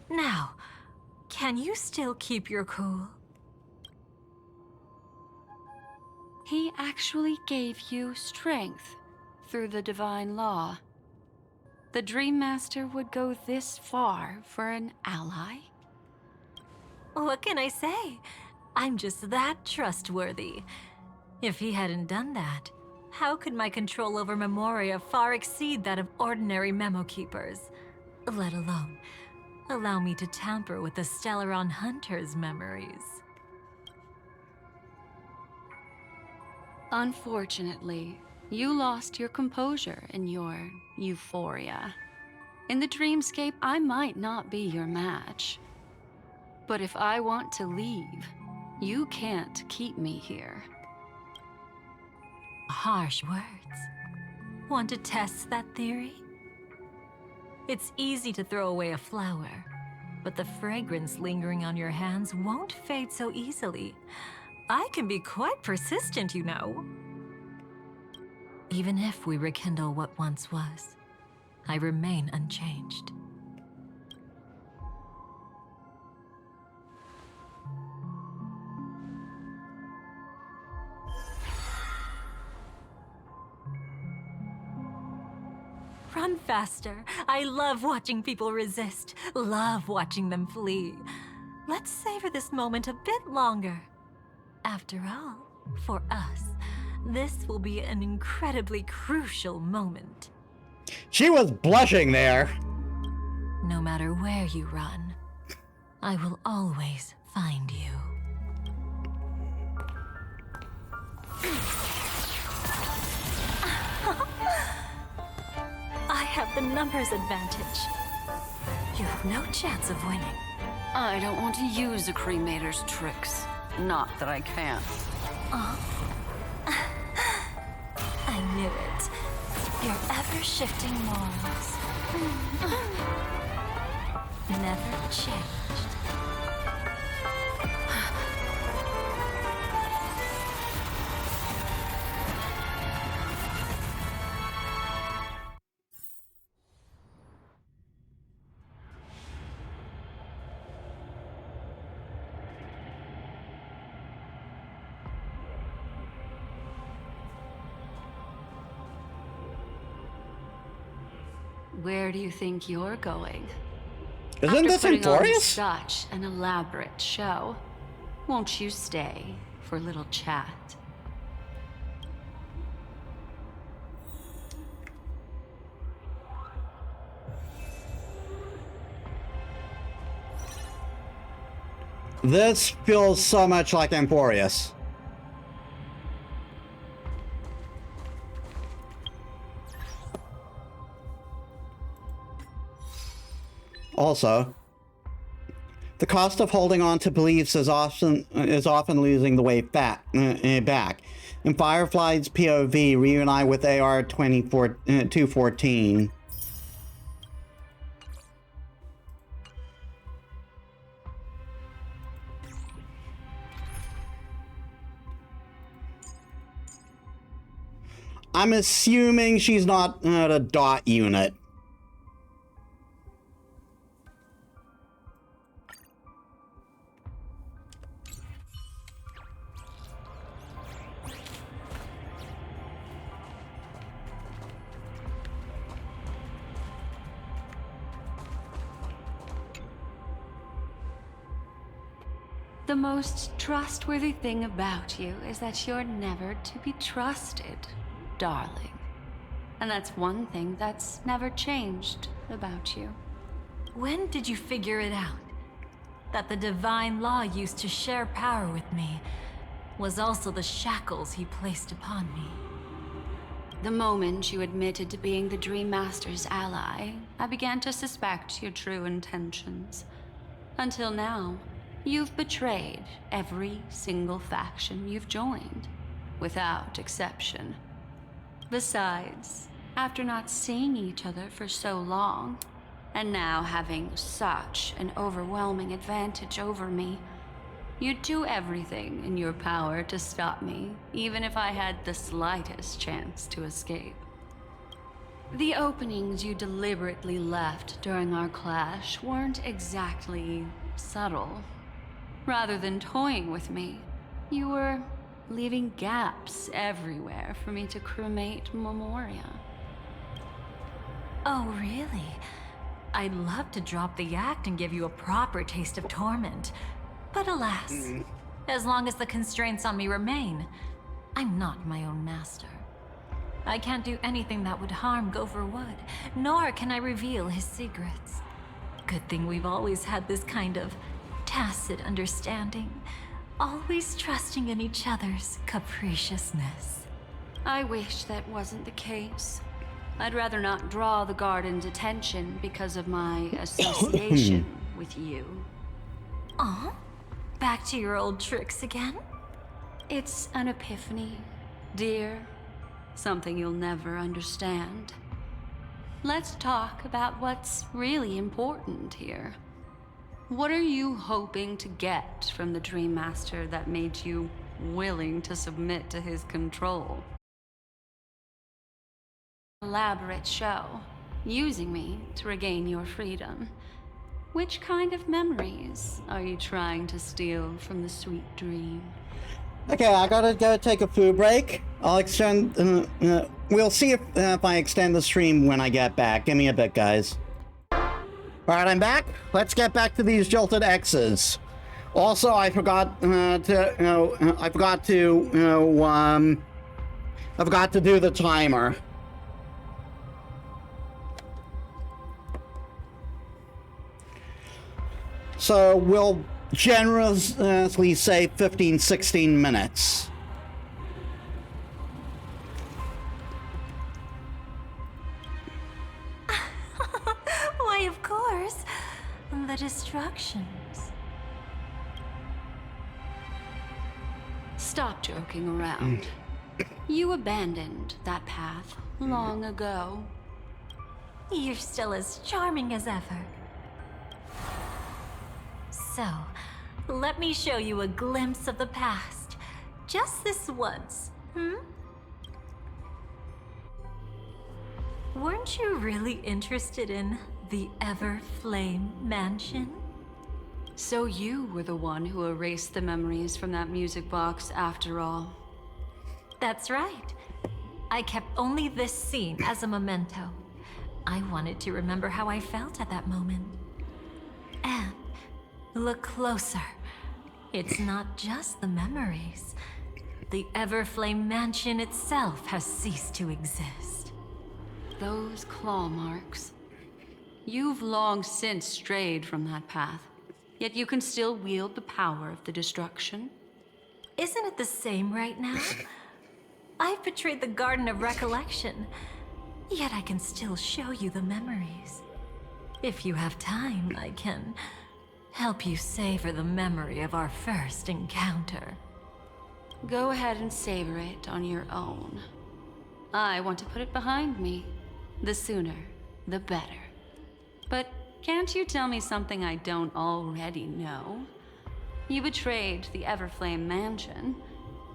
Now, can you still keep your cool? He actually gave you strength through the divine law. The Dream Master would go this far for an ally? What can I say? I'm just that trustworthy. If he hadn't done that, how could my control over Memoria far exceed that of ordinary memo keepers? Let alone allow me to tamper with the Stellaron Hunter's memories. Unfortunately, you lost your composure in your euphoria. In the dreamscape, I might not be your match. But if I want to leave, you can't keep me here. Harsh words. Want to test that theory? It's easy to throw away a flower, but the fragrance lingering on your hands won't fade so easily. I can be quite persistent, you know. Even if we rekindle what once was, I remain unchanged. Run faster. I love watching people resist, love watching them flee. Let's savor this moment a bit longer. After all, for us, this will be an incredibly crucial moment. She was blushing there. No matter where you run, I will always find you. I have the numbers advantage. You have no chance of winning. I don't want to use the cremator's tricks. Not that I can't. I knew it. Your ever-shifting morals. Never changed. Where do you think you're going? Isn't this After putting on Emporius? such an elaborate show, won't you stay for a little chat? This feels so much like Emporius. Also, the cost of holding on to beliefs is often losing the way back. In Firefly's POV, reunite with AR 214. I'm assuming she's not a dot unit. The most trustworthy thing about you is that you're never to be trusted, darling. And that's one thing that's never changed about you. When did you figure it out? That the divine law used to share power with me was also the shackles he placed upon me. The moment you admitted to being the Dream Master's ally, I began to suspect your true intentions. Until now, you've betrayed every single faction you've joined, without exception. Besides, after not seeing each other for so long, and now having such an overwhelming advantage over me, you'd do everything in your power to stop me, even if I had the slightest chance to escape. The openings you deliberately left during our clash weren't exactly subtle. Rather than toying with me, you were leaving gaps everywhere for me to cremate Memoria. Oh, really? I'd love to drop the act and give you a proper taste of torment. But alas, as long as the constraints on me remain, I'm not my own master. I can't do anything that would harm Gopher Wood, nor can I reveal his secrets. Good thing we've always had this kind of tacit understanding. always trusting in each other's capriciousness. I wish that wasn't the case. I'd rather not draw the garden's attention because of my association with you. Aw, back to your old tricks again? It's an epiphany, dear. Something you'll never understand. Let's talk about what's really important here. What are you hoping to get from the Dream Master that made you willing to submit to his control? Elaborate show, using me to regain your freedom. Which kind of memories are you trying to steal from the sweet dream? Okay, I gotta go take a food break. I'll extend. We'll see if I extend the stream when I get back. Give me a bit, guys. All right, I'm back. Let's get back to these jilted X's. Also, I forgot I forgot to do the timer. So we'll generously say 15-16 minutes. Why, of course. The destructions. Stop joking around. You abandoned that path long ago. You're still as charming as ever. So, let me show you a glimpse of the past. Just this once, Weren't you really interested in the Everflame Mansion? So you were the one who erased the memories from that music box after all. That's right. I kept only this scene as a memento. I wanted to remember how I felt at that moment. And look closer. It's not just the memories. The Everflame Mansion itself has ceased to exist. Those claw marks. You've long since strayed from that path, yet you can still wield the power of the destruction. Isn't it the same right now? I've betrayed the Garden of Recollection, yet I can still show you the memories. If you have time, I can help you savor the memory of our first encounter. Go ahead and savor it on your own. I want to put it behind me. The sooner, the better. But can't you tell me something I don't already know? You betrayed the Everflame Mansion.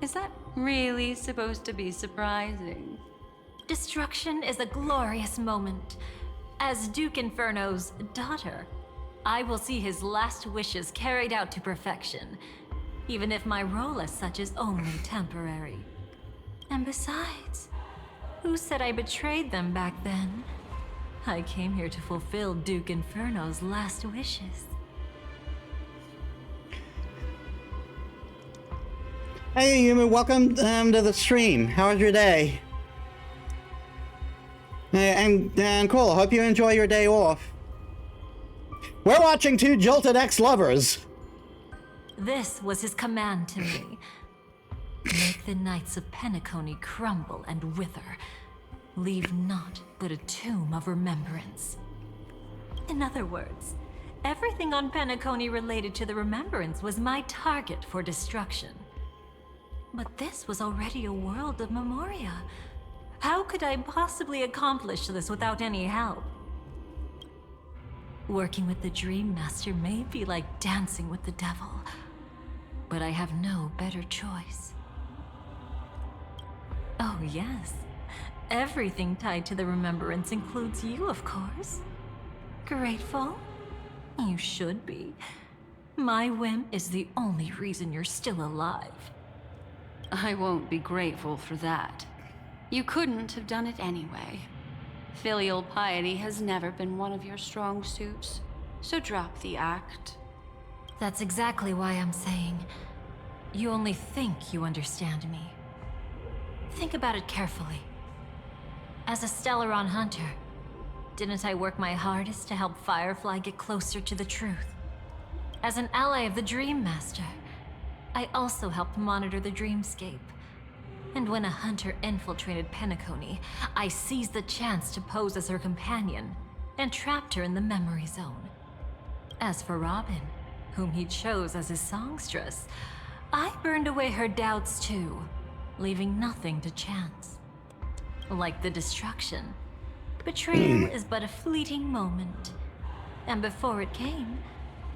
Is that really supposed to be surprising? Destruction is a glorious moment. As Duke Inferno's daughter, I will see his last wishes carried out to perfection, even if my role as such is only temporary. And besides, who said I betrayed them back then? I came here to fulfill Duke Inferno's last wishes. Hey, Yumi, welcome to the stream. How was your day? And cool, I hope you enjoy your day off. We're watching two jilted ex-lovers. This was his command to me. Make the Knights of Penacony crumble and wither. Leave naught but a tomb of remembrance. In other words, everything on Penacony related to the remembrance was my target for destruction. But this was already a world of memoria. How could I possibly accomplish this without any help? Working with the Dream Master may be like dancing with the devil, but I have no better choice. Oh yes, everything tied to the remembrance includes you, of course. Grateful? You should be. My whim is the only reason you're still alive. I won't be grateful for that. You couldn't have done it anyway. Filial piety has never been one of your strong suits, so drop the act. That's exactly why I'm saying, you only think you understand me. Think about it carefully. As a Stellaron hunter, didn't I work my hardest to help Firefly get closer to the truth? As an ally of the Dream Master, I also helped monitor the dreamscape. And when a hunter infiltrated Penacony, I seized the chance to pose as her companion and trapped her in the memory zone. As for Robin, whom he chose as his songstress, I burned away her doubts too, leaving nothing to chance. Like the destruction, betrayal is but a fleeting moment. And before it came,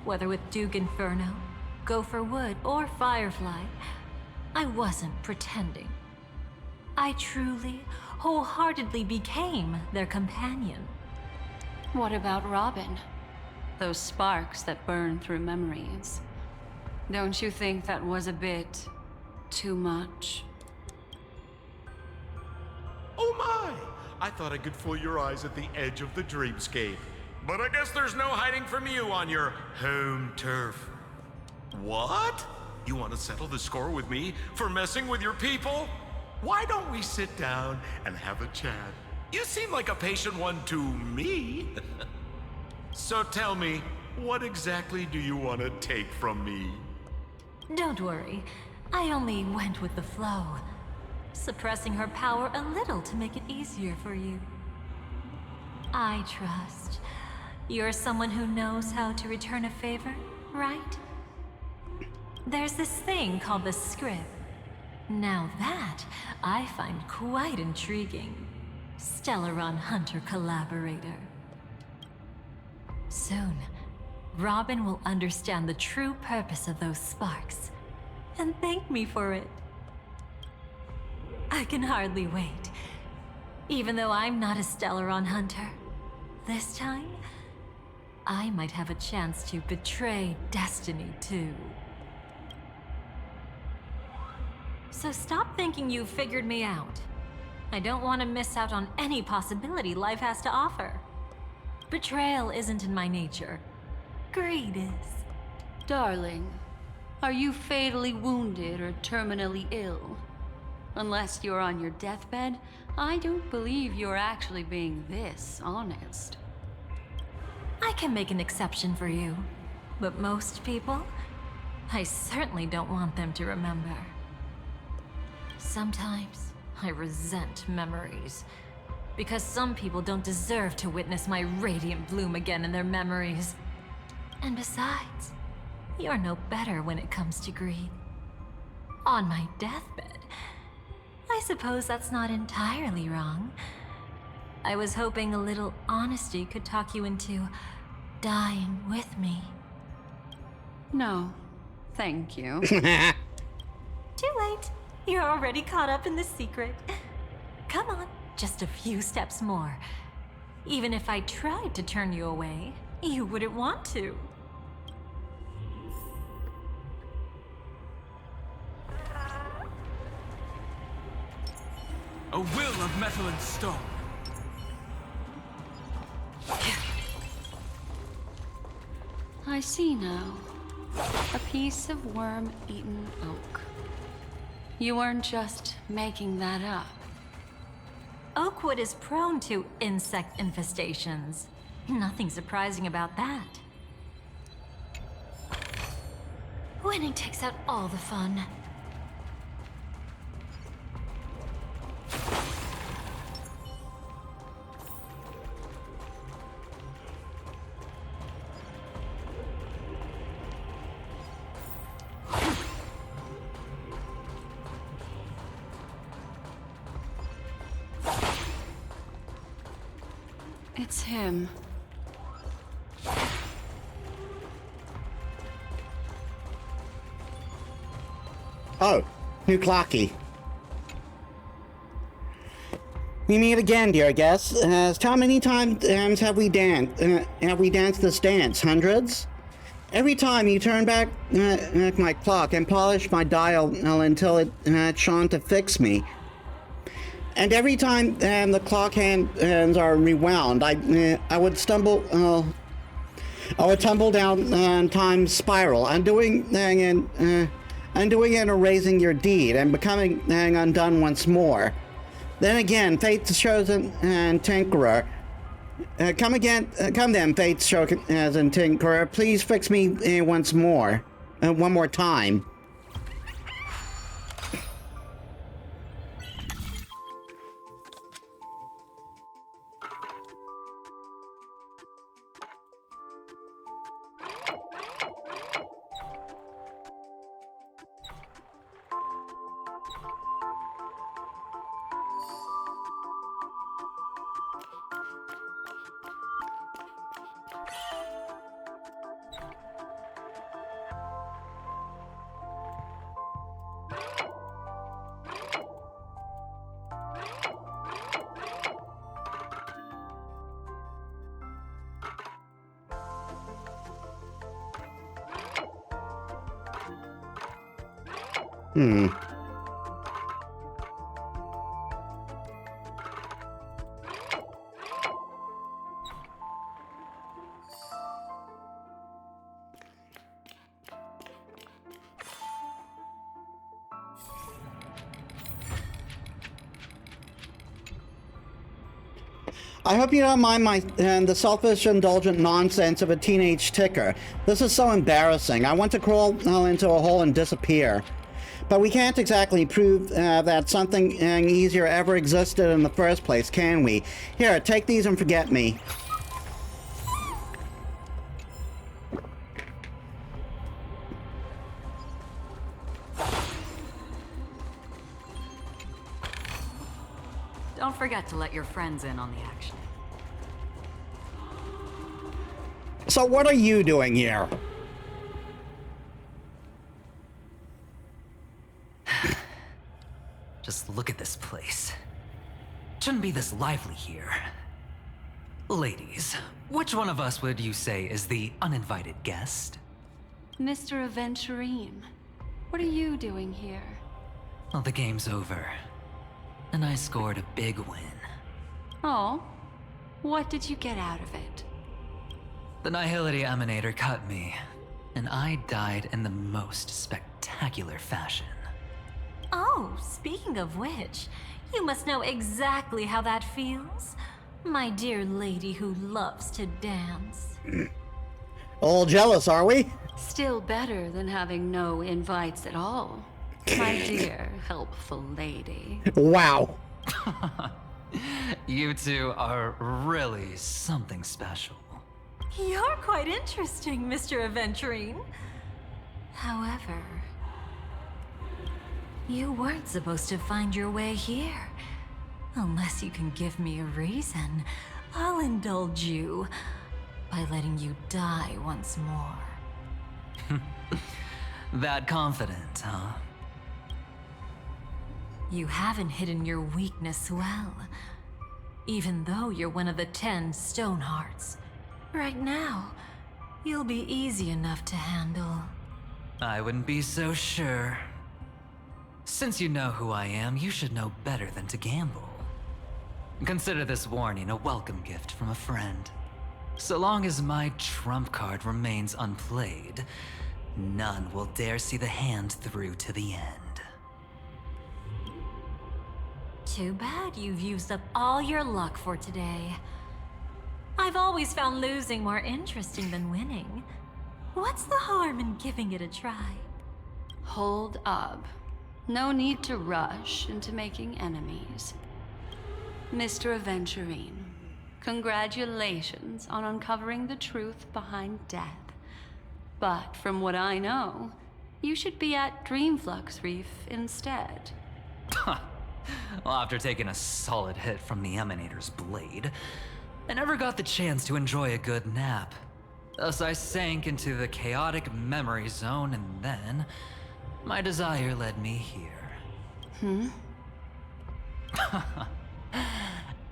whether with Duke Inferno, Gopher Wood, or Firefly, I wasn't pretending. I truly, wholeheartedly became their companion. What about Robin? Those sparks that burn through memories. Don't you think that was a bit too much? Oh my! I thought I could fool your eyes at the edge of the dreamscape. But I guess there's no hiding from you on your home turf. What? You want to settle the score with me for messing with your people? Why don't we sit down and have a chat? You seem like a patient one to me. So tell me, what exactly do you want to take from me? Don't worry, I only went with the flow, suppressing her power a little to make it easier for you. I trust you're someone who knows how to return a favor, right? There's this thing called the script. Now that I find quite intriguing. Stellaron Hunter collaborator. Soon, Robin will understand the true purpose of those sparks and thank me for it. I can hardly wait. Even though I'm not a Stellaron Hunter, this time, I might have a chance to betray destiny too. So stop thinking you've figured me out. I don't want to miss out on any possibility life has to offer. Betrayal isn't in my nature. Greed is. Darling, are you fatally wounded or terminally ill? Unless you're on your deathbed, I don't believe you're actually being this honest. I can make an exception for you, but most people, I certainly don't want them to remember. Sometimes I resent memories, because some people don't deserve to witness my radiant bloom again in their memories. And besides, you're no better when it comes to greed. On my deathbed, I suppose that's not entirely wrong. I was hoping a little honesty could talk you into dying with me. No, thank you. Too late. You're already caught up in the secret. Come on, just a few steps more. Even if I tried to turn you away, you wouldn't want to. A will of metal and stone. I see now. A piece of worm-eaten oak. You weren't just making that up. Oakwood is prone to insect infestations. Nothing surprising about that. Winning takes out all the fun. It's him. Oh, new Clocky. We meet again, dear guests. How many times have we danced this dance? Hundreds? Every time you turn back my clock and polish my dial until it shone to fix me. And every time the clock hands are rewound, I would stumble. I would tumble down time's spiral, undoing and erasing your deed and becoming undone once more. Then again, Fate's chosen and Tinkerer. Come then, Fate's chosen as in Tinkerer. Please fix me once more, one more time. I hope you don't mind the selfish, indulgent nonsense of a teenage ticker. This is so embarrassing. I want to crawl into a hole and disappear. But we can't exactly prove that something easier ever existed in the first place, can we? Here, take these and forget me. Don't forget to let your friends in on the action. So what are you doing here? Just look at this place. Shouldn't be this lively here. Ladies, which one of us would you say is the uninvited guest? Mr. Aventurine, what are you doing here? Well, the game's over. And I scored a big win. Oh, what did you get out of it? The Nihility Emanator cut me, and I died in the most spectacular fashion. Oh, speaking of which, you must know exactly how that feels. My dear lady who loves to dance. All jealous, are we? Still better than having no invites at all. My dear, helpful lady. Wow. You two are really something special. You're quite interesting, Mr. Aventurine. However, you weren't supposed to find your way here. Unless you can give me a reason, I'll indulge you by letting you die once more. That confident, huh? You haven't hidden your weakness well, even though you're one of the 10 Stonehearts. Right now, you'll be easy enough to handle. I wouldn't be so sure. Since you know who I am, you should know better than to gamble. Consider this warning a welcome gift from a friend. So long as my trump card remains unplayed, none will dare see the hand through to the end. Too bad you've used up all your luck for today. I've always found losing more interesting than winning. What's the harm in giving it a try? Hold up. No need to rush into making enemies. Mr. Aventurine, congratulations on uncovering the truth behind death. But from what I know, you should be at Dreamflux Reef instead. Well, after taking a solid hit from the Emanator's blade, I never got the chance to enjoy a good nap. Thus I sank into the chaotic memory zone, and then my desire led me here.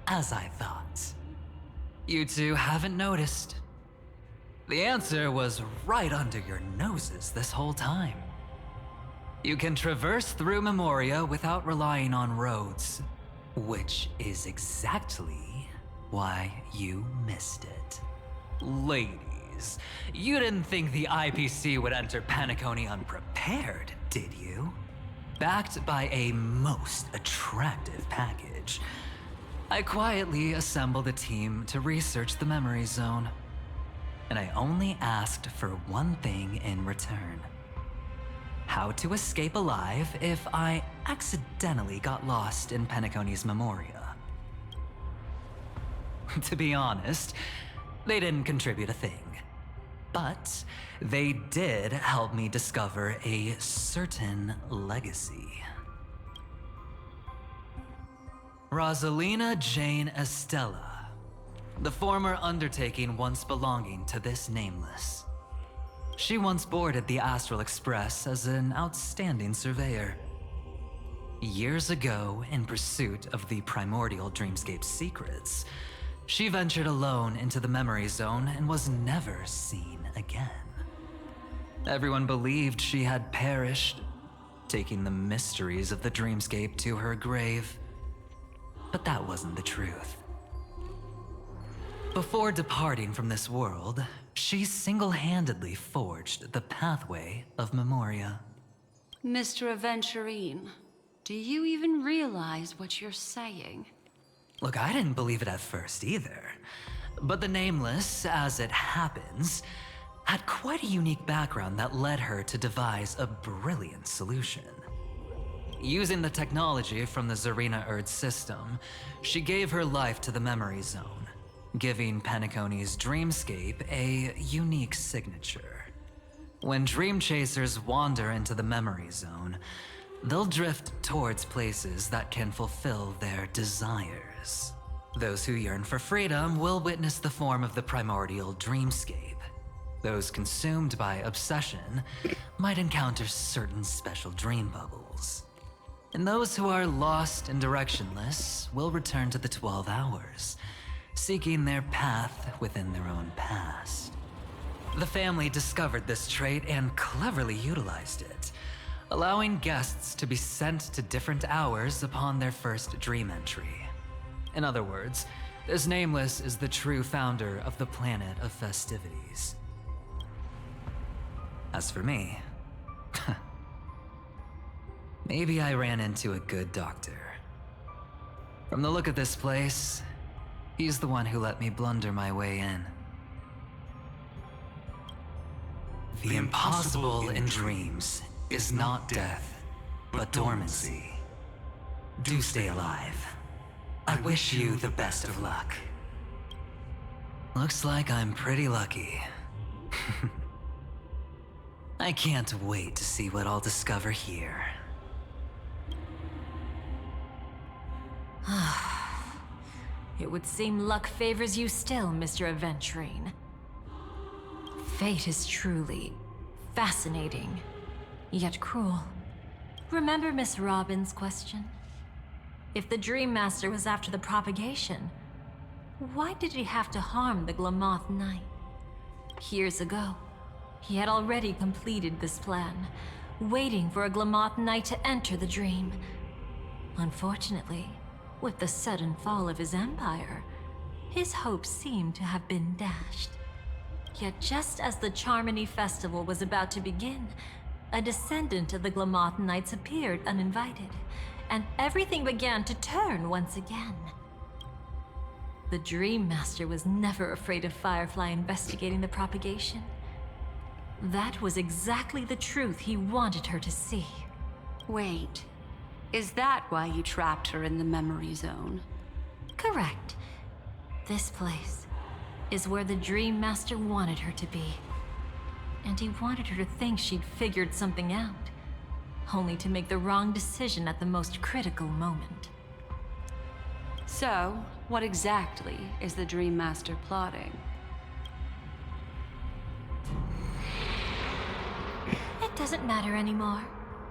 As I thought. You two haven't noticed. The answer was right under your noses this whole time. You can traverse through Memoria without relying on roads, which is exactly why you missed it. Ladies, you didn't think the IPC would enter Penacony unprepared, did you? Backed by a most attractive package, I quietly assembled a team to research the memory zone. And I only asked for one thing in return. How to escape alive if I accidentally got lost in Penacony's Memoria. To be honest, they didn't contribute a thing. But they did help me discover a certain legacy. Rosalina Jane Estella, the former undertaking once belonging to this nameless. She once boarded the Astral Express as an outstanding surveyor. Years ago, in pursuit of the primordial dreamscape secrets, she ventured alone into the memory zone and was never seen again. Everyone believed she had perished taking the mysteries of the dreamscape to her grave. But that wasn't the truth. Before departing from this world, she single-handedly forged the pathway of Memoria. Mr. Aventurine, do you even realize what you're saying? Look, I didn't believe it at first either. But the Nameless, as it happens, had quite a unique background that led her to devise a brilliant solution. Using the technology from the Zarina Erd system, she gave her life to the Memory Zone, giving Penacony's dreamscape a unique signature. When dream chasers wander into the Memory Zone, they'll drift towards places that can fulfill their desires. Those who yearn for freedom will witness the form of the primordial dreamscape. Those consumed by obsession might encounter certain special dream bubbles. And those who are lost and directionless will return to the 12 hours, seeking their path within their own past. The family discovered this trait and cleverly utilized it, allowing guests to be sent to different hours upon their first dream entry. In other words, this Nameless is the true founder of the planet of festivities. As for me, maybe I ran into a good doctor. From the look of this place, he's the one who let me blunder my way in. The impossible in dreams is not death, but dormancy. Do stay alive. I wish you the best of luck. Looks like I'm pretty lucky. I can't wait to see what I'll discover here. It would seem luck favors you still, Mr. Aventurine. Fate is truly fascinating, yet cruel. Remember Miss Robin's question? If the Dream Master was after the propagation, why did he have to harm the Glamoth Knight? Years ago, he had already completed this plan, waiting for a Glamoth Knight to enter the dream. Unfortunately, with the sudden fall of his empire, his hopes seemed to have been dashed. Yet just as the Charmony Festival was about to begin, a descendant of the Glamoth Knights appeared uninvited, and everything began to turn once again. The Dream Master was never afraid of Firefly investigating the propagation. That was exactly the truth he wanted her to see. Wait, is that why you trapped her in the memory zone? Correct. This place is where the Dream Master wanted her to be. And he wanted her to think she'd figured something out, only to make the wrong decision at the most critical moment. So, what exactly is the Dream Master plotting? It doesn't matter anymore.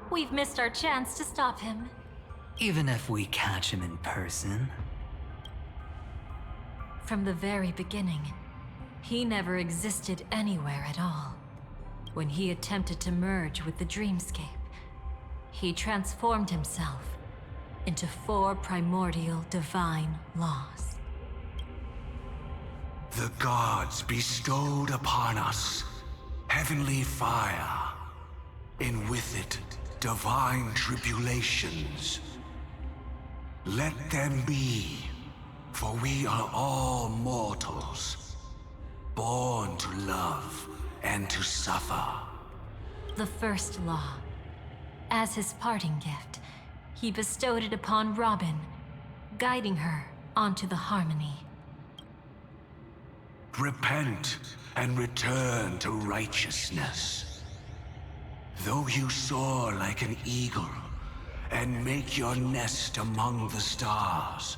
We've missed our chance to stop him. Even if we catch him in person. From the very beginning, he never existed anywhere at all. When he attempted to merge with the dreamscape, he transformed himself into 4 primordial divine laws. The gods bestowed upon us heavenly fire, and with it divine tribulations. Let them be, for we are all mortals, born to love and to suffer. The first law. As his parting gift, he bestowed it upon Robin, guiding her onto the harmony. Repent and return to righteousness. Though you soar like an eagle and make your nest among the stars,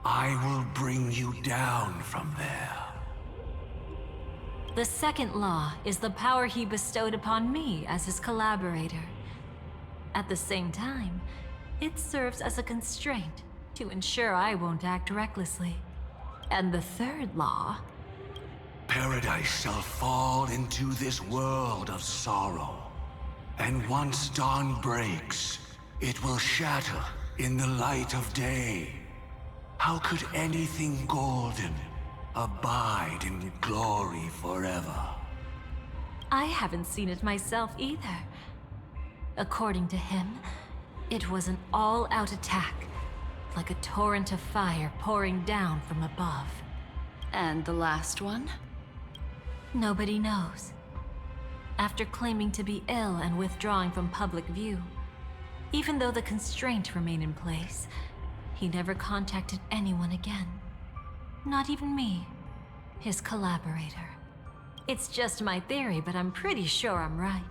I will bring you down from there. The second law is the power he bestowed upon me as his collaborator. At the same time, it serves as a constraint to ensure I won't act recklessly. And the third law... Paradise shall fall into this world of sorrow, And once dawn breaks, it will shatter in the light of day. How could anything golden abide in glory forever? I haven't seen it myself either. According to him, it was an all-out attack, like a torrent of fire pouring down from above. And the last one? Nobody knows. After claiming to be ill and withdrawing from public view, even though the constraints remain in place, he never contacted anyone again. Not even me, his collaborator. It's just my theory, but I'm pretty sure I'm right.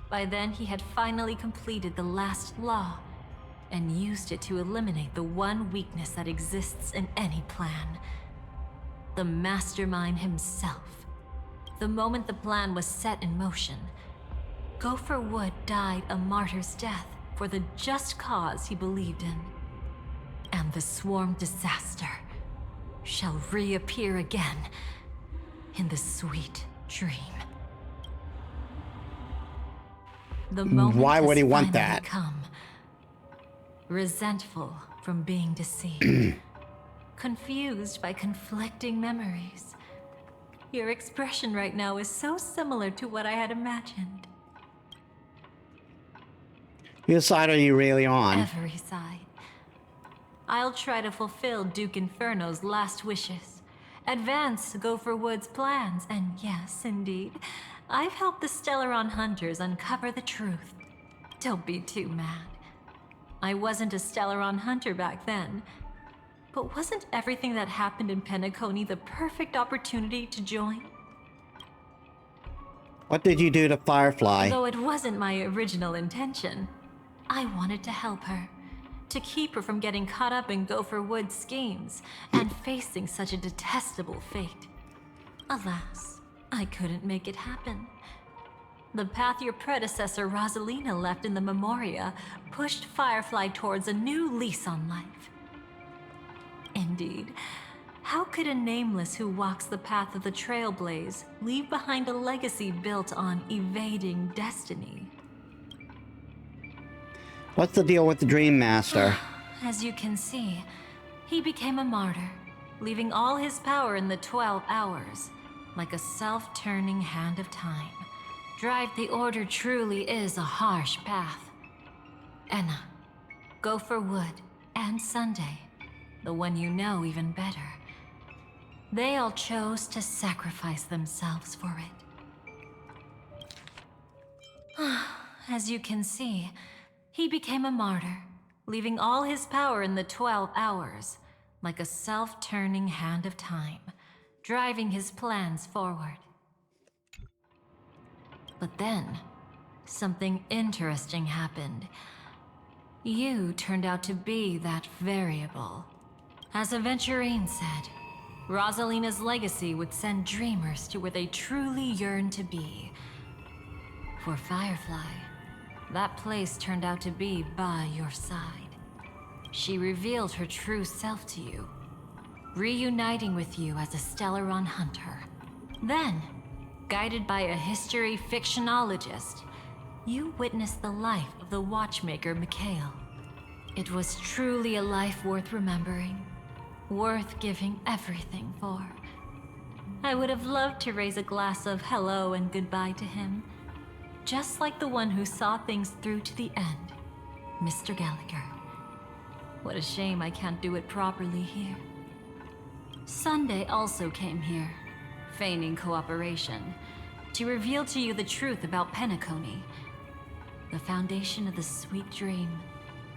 By then, he had finally completed the last law and used it to eliminate the one weakness that exists in any plan. The mastermind himself. The moment the plan was set in motion, Gopher Wood died a martyr's death for the just cause he believed in. And the swarm disaster shall reappear again in the sweet dream. The moment Why would he has want finally that? Come. Resentful from being deceived. Confused by conflicting memories. Your expression right now is so similar to what I had imagined. Whose side are you really on? Every side. I'll try to fulfill Duke Inferno's last wishes. Advance Gopher Wood's plans, and yes, indeed, I've helped the Stellaron Hunters uncover the truth. Don't be too mad. I wasn't a Stellaron Hunter back then, but wasn't everything that happened in Penacony the perfect opportunity to join? What did you do to Firefly? Though it wasn't my original intention, I wanted to help her. To keep her from getting caught up in Gopher Wood's schemes and facing such a detestable fate. Alas, I couldn't make it happen. The path your predecessor Rosalina left in the Memoria pushed Firefly towards a new lease on life. Indeed, how could a nameless who walks the path of the Trailblaze leave behind a legacy built on evading destiny? What's the deal with the Dream Master? As you can see, he became a martyr, leaving all his power in the 12 hours, like a self-turning hand of time. Drive the Order truly is a harsh path. Enna, Gopher Wood, and Sunday, the one you know even better. They all chose to sacrifice themselves for it. As you can see, he became a martyr, leaving all his power in the 12 hours, like a self-turning hand of time, driving his plans forward. But then, something interesting happened. You turned out to be that variable. As Aventurine said, Rosalina's legacy would send dreamers to where they truly yearn to be. For Firefly, that place turned out to be by your side. She revealed her true self to you, reuniting with you as a Stellaron hunter. Then, guided by a history fictionologist, you witnessed the life of the watchmaker Mikhail. It was truly a life worth remembering, worth giving everything for. I would have loved to raise a glass of hello and goodbye to him, just like the one who saw things through to the end, Mr. Gallagher. What a shame I can't do it properly here. Sunday also came here, feigning cooperation, to reveal to you the truth about Penacony, the foundation of the sweet dream,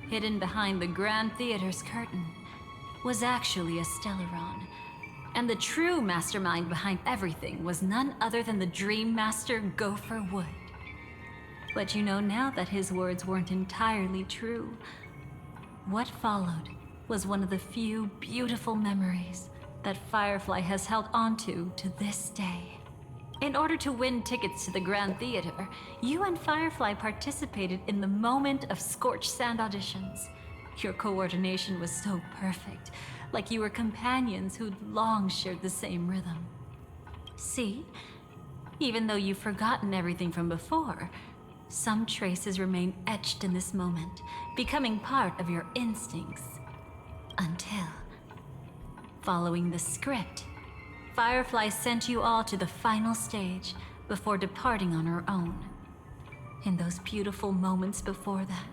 hidden behind the Grand Theater's curtain, was actually a Stellaron, and the true mastermind behind everything was none other than the Dream Master Gopher Wood. But you know now that his words weren't entirely true. What followed was one of the few beautiful memories that Firefly has held onto to this day. In order to win tickets to the Grand Theater, you and Firefly participated in the moment of scorched sand auditions. Your coordination was so perfect, like you were companions who'd long shared the same rhythm. See? Even though you've forgotten everything from before, some traces remain etched in this moment, becoming part of your instincts. Until, following the script, Firefly sent you all to the final stage before departing on her own. In those beautiful moments before that,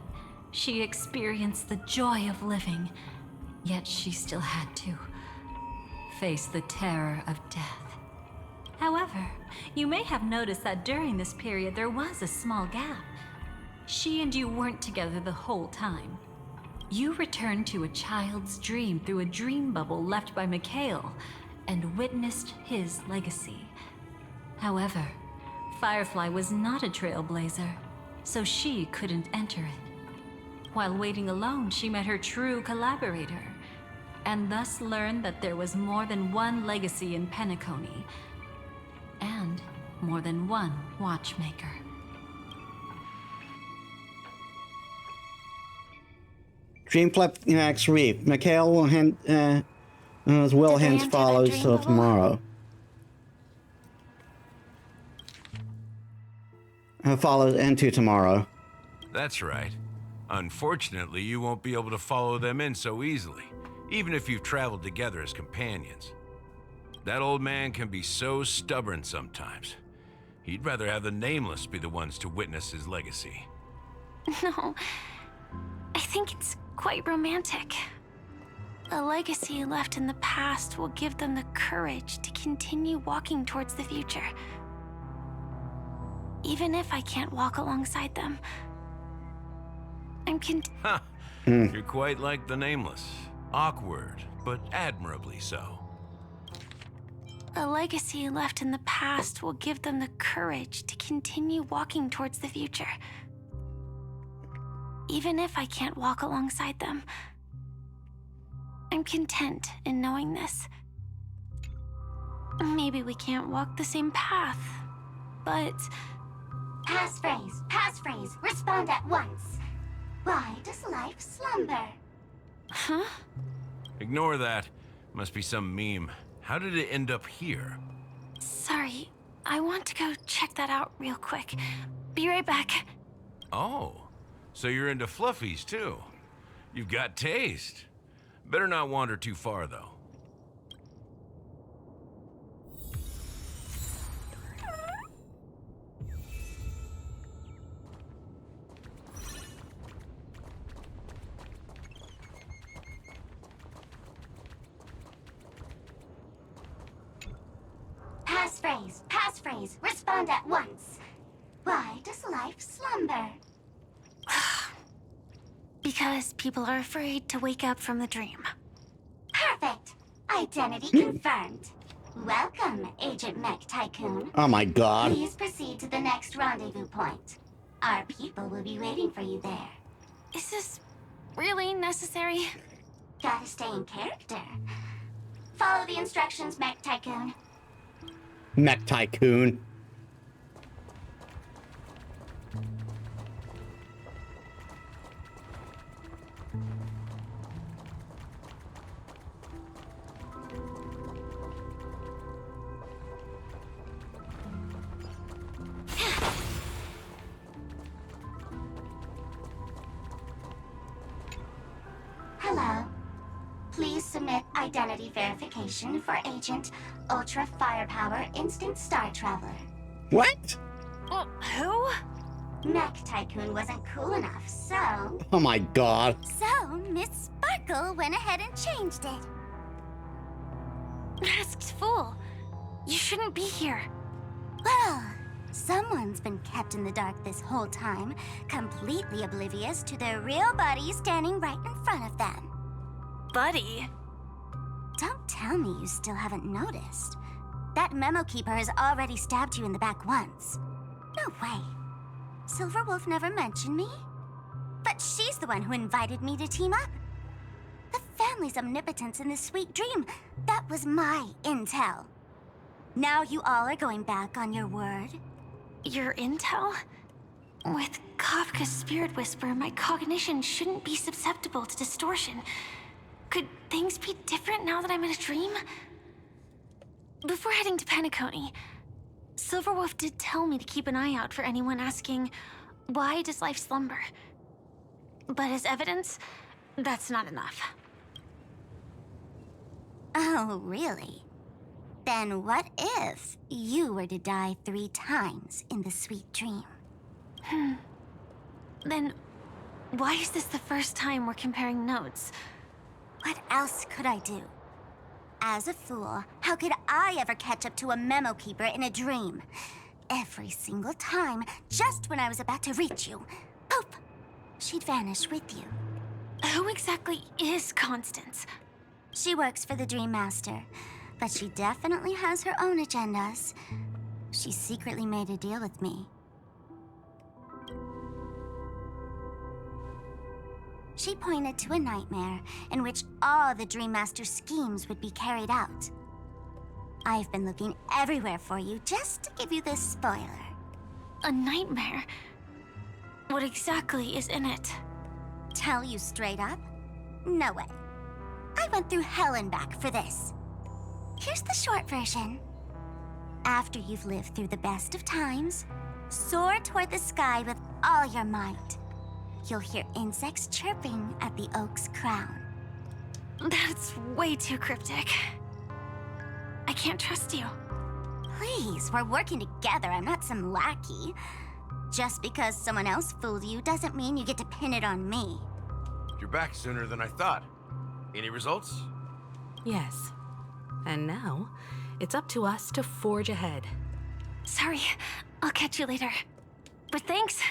she experienced the joy of living, yet she still had to face the terror of death. However, you may have noticed that during this period there was a small gap. She and you weren't together the whole time. You returned to a child's dream through a dream bubble left by Mikhail and witnessed his legacy. However, Firefly was not a trailblazer, so she couldn't enter it. While waiting alone, she met her true collaborator, and thus learned that there was more than one legacy in Penacony, and more than one watchmaker. Dreamflip next week. Mikhail will hint, will hints follows till tomorrow. Follows into tomorrow. That's right. Unfortunately, you won't be able to follow them in so easily, even if you've traveled together as companions. That old man can be so stubborn sometimes. He'd rather have the Nameless be the ones to witness his legacy. No, I think it's quite romantic. A legacy left in the past will give them the courage to continue walking towards the future. Even if I can't walk alongside them, I'm Ha! You're quite like the Nameless. Awkward, but admirably so. A legacy left in the past will give them the courage to continue walking towards the future. Even if I can't walk alongside them, I'm content in knowing this. Maybe we can't walk the same path, but... Passphrase, respond at once. Why does life slumber? Huh? Ignore that. Must be some meme. How did it end up here? Sorry, I want to go check that out real quick. Be right back. Oh, so you're into fluffies too. You've got taste. Better not wander too far though. Passphrase, respond at once. Why does life slumber? Because people are afraid to wake up from the dream. Perfect. Identity confirmed. Welcome, Agent Mech Tycoon. Oh my god. Please proceed to the next rendezvous point. Our people will be waiting for you there. Is this really necessary? Gotta stay in character. Follow the instructions, Mech Tycoon. Mech Tycoon. Hello. Please submit identity verification for Agent Ultra Firepower Instant Star Traveler. What? Who? Mech Tycoon wasn't cool enough, so... Oh my god. So, Miss Sparkle went ahead and changed it. Masked fool. You shouldn't be here. Well, someone's been kept in the dark this whole time, completely oblivious to their real buddy standing right in front of them. Buddy? Don't tell me you still haven't noticed. That memo keeper has already stabbed you in the back once. No way. Silverwolf never mentioned me. But she's the one who invited me to team up. The family's omnipotence in this sweet dream, that was my intel. Now you all are going back on your word? Your intel? With Kafka's spirit whisper, my cognition shouldn't be susceptible to distortion. Could things be different now that I'm in a dream? Before heading to Penacony, Silverwolf did tell me to keep an eye out for anyone asking, Why does life slumber? But as evidence, that's not enough. Oh, really? Then what if you were to die 3 times in the sweet dream? Then why is this the first time we're comparing notes? What else could I do? As a fool, how could I ever catch up to a memo keeper in a dream? Every single time, just when I was about to reach you, poof, she'd vanish with you. Who exactly is Constance? She works for the Dream Master, but she definitely has her own agendas. She secretly made a deal with me. She pointed to a nightmare in which all the Dream Master's schemes would be carried out. I've been looking everywhere for you just to give you this spoiler. A nightmare? What exactly is in it? Tell you straight up? No way. I went through hell and back for this. Here's the short version. After you've lived through the best of times, soar toward the sky with all your might. You'll hear insects chirping at the oak's crown. That's way too cryptic. I can't trust you. Please, we're working together. I'm not some lackey. Just because someone else fooled you doesn't mean you get to pin it on me. You're back sooner than I thought. Any results? Yes. And now, it's up to us to forge ahead. Sorry, I'll catch you later. But thanks.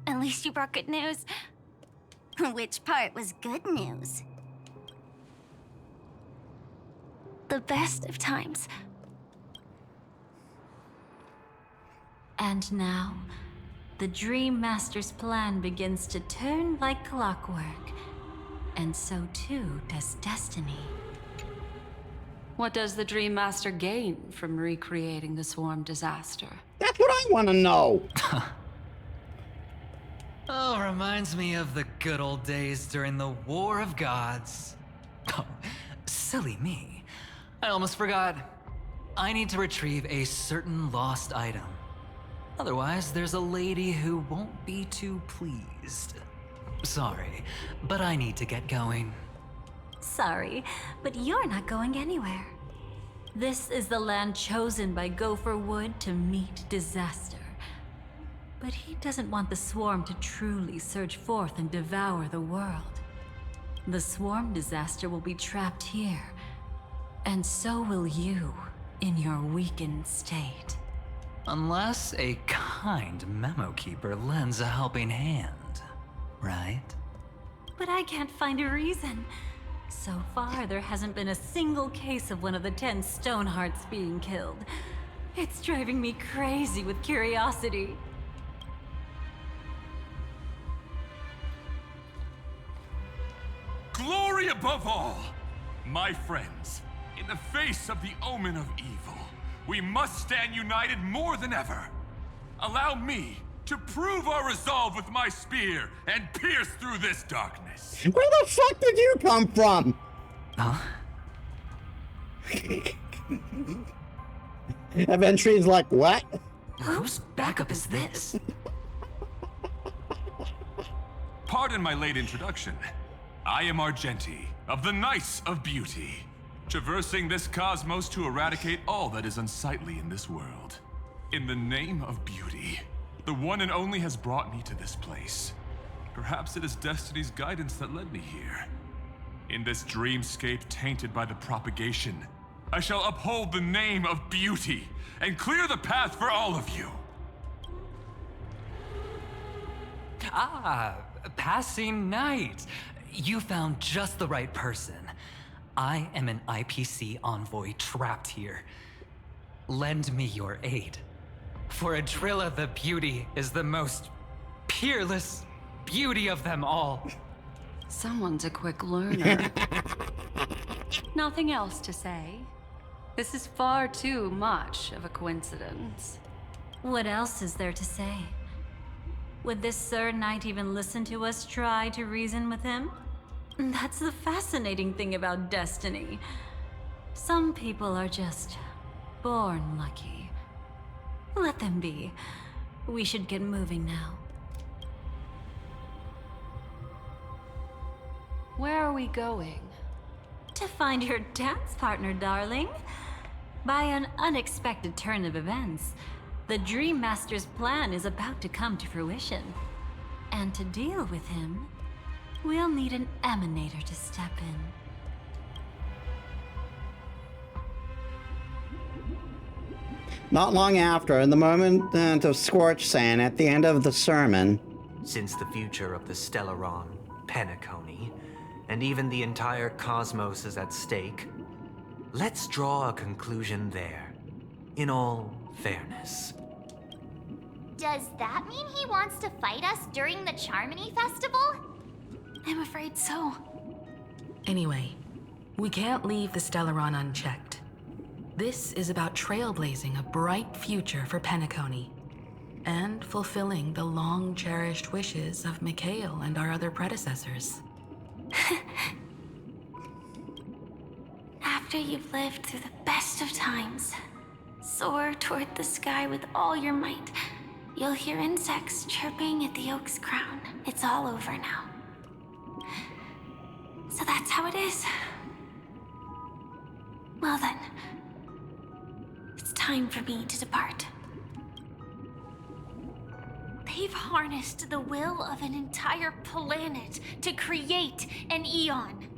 At least you brought good news. Which part was good news? The best of times. And now, the Dream Master's plan begins to turn like clockwork. And so too does destiny. What does the Dream Master gain from recreating the swarm disaster? That's what I want to know. Oh, reminds me of the good old days during the War of Gods. Oh, silly me. I almost forgot. I need to retrieve a certain lost item. Otherwise, there's a lady who won't be too pleased. Sorry, but I need to get going. Sorry, but you're not going anywhere. This is the land chosen by Gopher Wood to meet disaster. But he doesn't want the swarm to truly surge forth and devour the world. The swarm disaster will be trapped here, and so will you in your weakened state. Unless a kind memo keeper lends a helping hand, right? But I can't find a reason. So far, there hasn't been a single case of one of the 10 Stonehearts being killed. It's driving me crazy with curiosity. Glory above all! My friends, in the face of the omen of evil, we must stand united more than ever. Allow me to prove our resolve with my spear and pierce through this darkness. Where the fuck did you come from? Huh? Eventually's like, what? Whose backup is this? Pardon my late introduction. I am Argenti, of the Knights of Beauty, traversing this cosmos to eradicate all that is unsightly in this world. In the name of beauty, the one and only has brought me to this place. Perhaps it is destiny's guidance that led me here. In this dreamscape tainted by the propagation, I shall uphold the name of beauty and clear the path for all of you. Ah, passing knight. You found just the right person. I am an IPC envoy trapped here. Lend me your aid. For Adrilla the Beauty is the most peerless beauty of them all. Someone's a quick learner. Nothing else to say. This is far too much of a coincidence. What else is there to say? Would this Sir Knight even listen to us try to reason with him? That's the fascinating thing about destiny. Some people are just born lucky. Let them be. We should get moving now. Where are we going? To find your dance partner, darling. By an unexpected turn of events, the Dream Master's plan is about to come to fruition. And to deal with him, we'll need an emanator to step in. Not long after, in the moment of Scorch saying at the end of the sermon, since the future of the Stellaron, Penacony, and even the entire cosmos is at stake, let's draw a conclusion there, in all fairness. Does that mean he wants to fight us during the Charmony Festival? I'm afraid so. Anyway, we can't leave the Stellaron unchecked. This is about trailblazing a bright future for Penacony, and fulfilling the long-cherished wishes of Mikhail and our other predecessors. After you've lived through the best of times, soar toward the sky with all your might. You'll hear insects chirping at the oak's crown. It's all over now. So that's how it is. Well then, it's time for me to depart. They've harnessed the will of an entire planet to create an eon.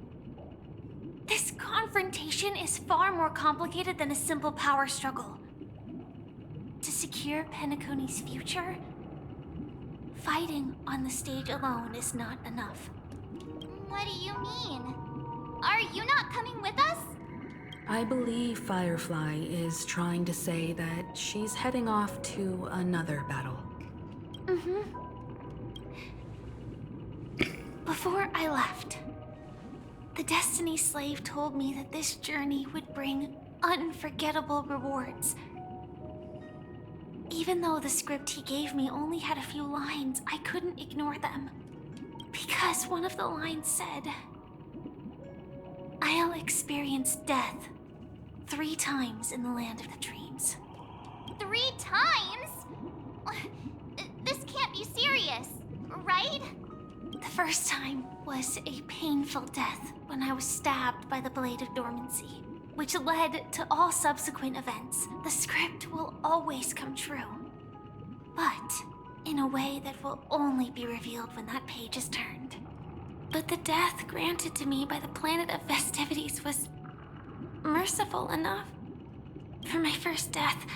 This confrontation is far more complicated than a simple power struggle. To secure Penacony's future, fighting on the stage alone is not enough. What do you mean? Are you not coming with us? I believe Firefly is trying to say that she's heading off to another battle. Before I left, the Destiny Slave told me that this journey would bring unforgettable rewards. Even though the script he gave me only had a few lines, I couldn't ignore them. Because one of the lines said, I'll experience death 3 times in the land of the dreams. 3 times? This can't be serious, right? The first time was a painful death when I was stabbed by the Blade of Dormancy, which led to all subsequent events. The script will always come true, but in a way that will only be revealed when that page is turned. But the death granted to me by the planet of festivities was merciful enough. For my first death,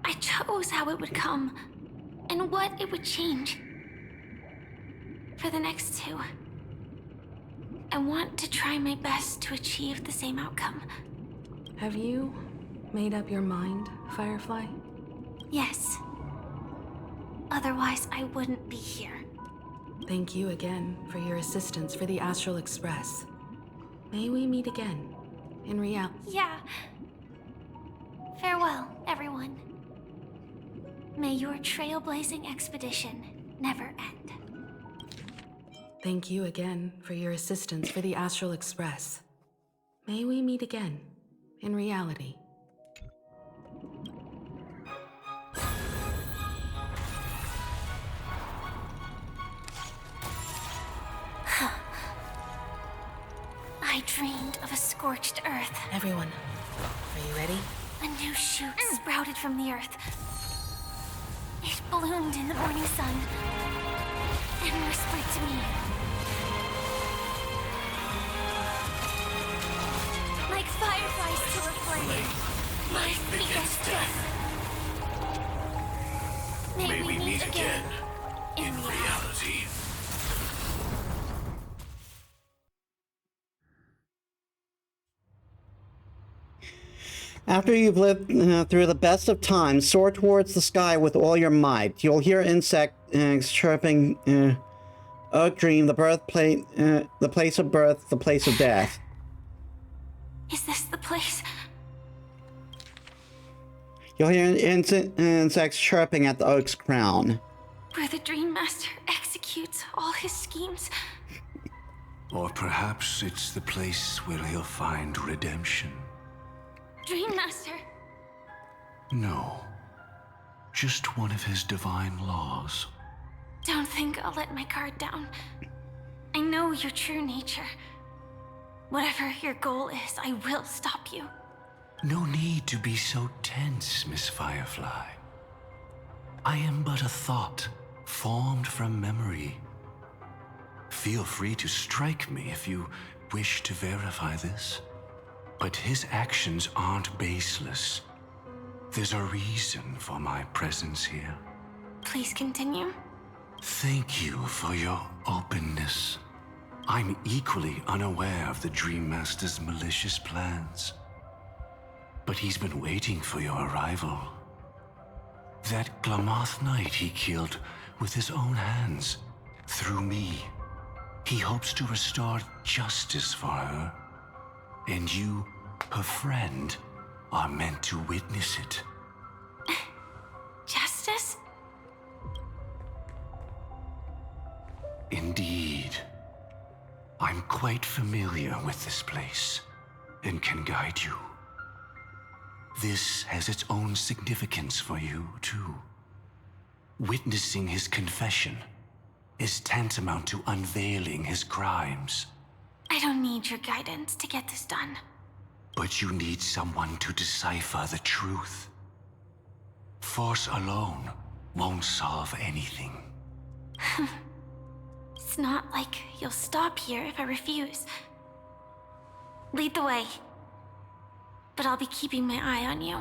I chose how it would come and what it would change. For the next 2, I want to try my best to achieve the same outcome. Have you made up your mind, Firefly? Yes. Otherwise, I wouldn't be here. Thank you again for your assistance for the Astral Express. May we meet again, in reality. Yeah. Farewell, everyone. May your trailblazing expedition never end. Thank you again for your assistance for the Astral Express. May we meet again, in reality. I dreamed of a scorched earth. Everyone, are you ready? A new shoot sprouted from the earth. It bloomed in the morning sun and whispered to me. Like fireflies to a flame, life begets death. May we meet again in reality. After you've lived through the best of times, soar towards the sky with all your might. You'll hear insects chirping. Oak Dream, the place of birth, the place of death. Is this the place? You'll hear insects chirping at the oak's crown. Where the Dream Master executes all his schemes? Or perhaps it's the place where he'll find redemption. Dream Master! No. Just one of his divine laws. Don't think I'll let my guard down. I know your true nature. Whatever your goal is, I will stop you. No need to be so tense, Miss Firefly. I am but a thought, formed from memory. Feel free to strike me if you wish to verify this. But his actions aren't baseless. There's a reason for my presence here. Please continue. Thank you for your openness. I'm equally unaware of the Dream Master's malicious plans. But he's been waiting for your arrival. That Glamoth Knight he killed with his own hands, through me. He hopes to restore justice for her. And you, her friend, are meant to witness it. Justice? Indeed. I'm quite familiar with this place, and can guide you. This has its own significance for you, too. Witnessing his confession is tantamount to unveiling his crimes. I don't need your guidance to get this done. But you need someone to decipher the truth. Force alone won't solve anything. It's not like you'll stop here if I refuse. Lead the way. But I'll be keeping my eye on you.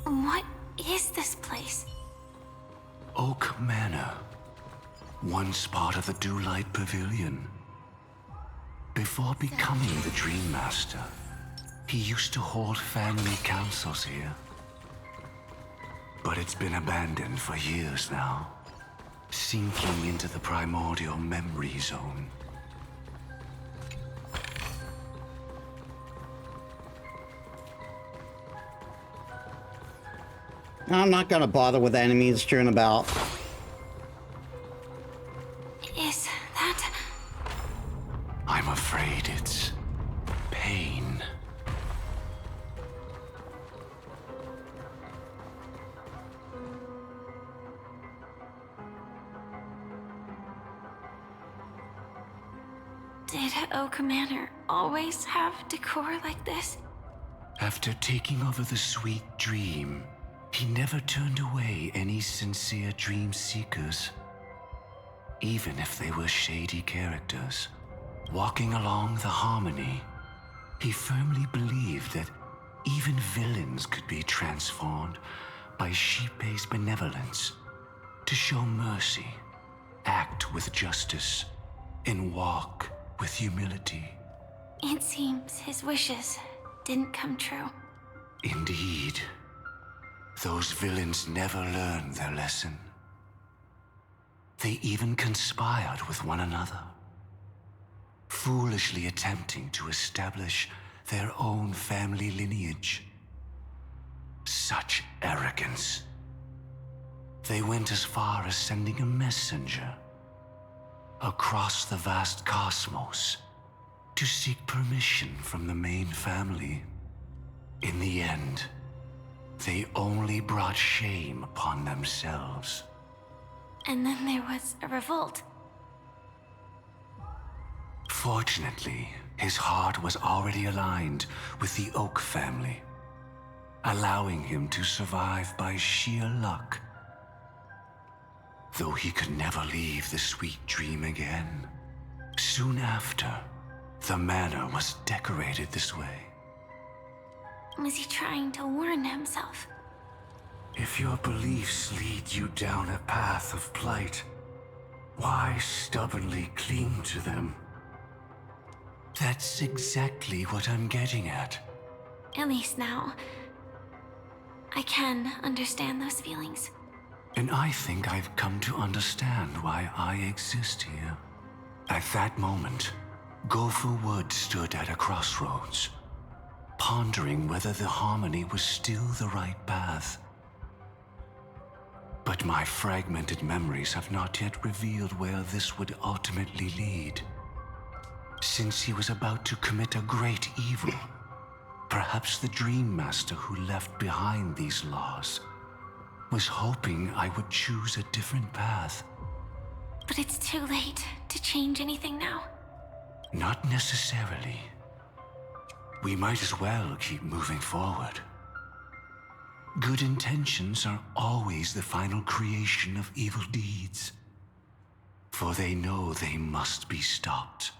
What is this place? Oak Manor. Once part of the Dewlight Pavilion. Before becoming the Dream Master, he used to hold family councils here. But it's been abandoned for years now, sinking into the primordial memory zone. I'm not gonna bother with enemies strewn about. Is that... I'm afraid it's pain. Did Oak Manor always have decor like this? After taking over the Sweet Dream, he never turned away any sincere dream seekers. Even if they were shady characters. Walking along the Harmony, he firmly believed that even villains could be transformed by Shippei's benevolence to show mercy, act with justice, and walk with humility. It seems his wishes didn't come true. Indeed. Those villains never learned their lesson. They even conspired with one another, foolishly attempting to establish their own family lineage. Such arrogance. They went as far as sending a messenger across the vast cosmos to seek permission from the main family. In the end, they only brought shame upon themselves. And then there was a revolt. Fortunately, his heart was already aligned with the Oak family, allowing him to survive by sheer luck. Though he could never leave the Sweet Dream again. Soon after, the manor was decorated this way. Was he trying to warn himself? If your beliefs lead you down a path of plight, why stubbornly cling to them? That's exactly what I'm getting at. At least now, I can understand those feelings. And I think I've come to understand why I exist here. At that moment, Gopher Wood stood at a crossroads, pondering whether the Harmony was still the right path. But my fragmented memories have not yet revealed where this would ultimately lead. Since he was about to commit a great evil, perhaps the Dream Master who left behind these laws was hoping I would choose a different path. But it's too late to change anything now. Not necessarily. We might as well keep moving forward. Good intentions are always the final creation of evil deeds. For they know they must be stopped.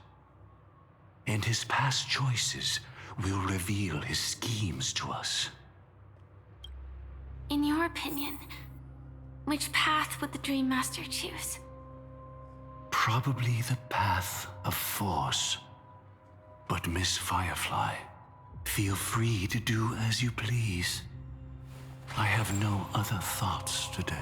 And his past choices will reveal his schemes to us. In your opinion, which path would the Dream Master choose? Probably the path of force. But Miss Firefly, feel free to do as you please. I have no other thoughts today.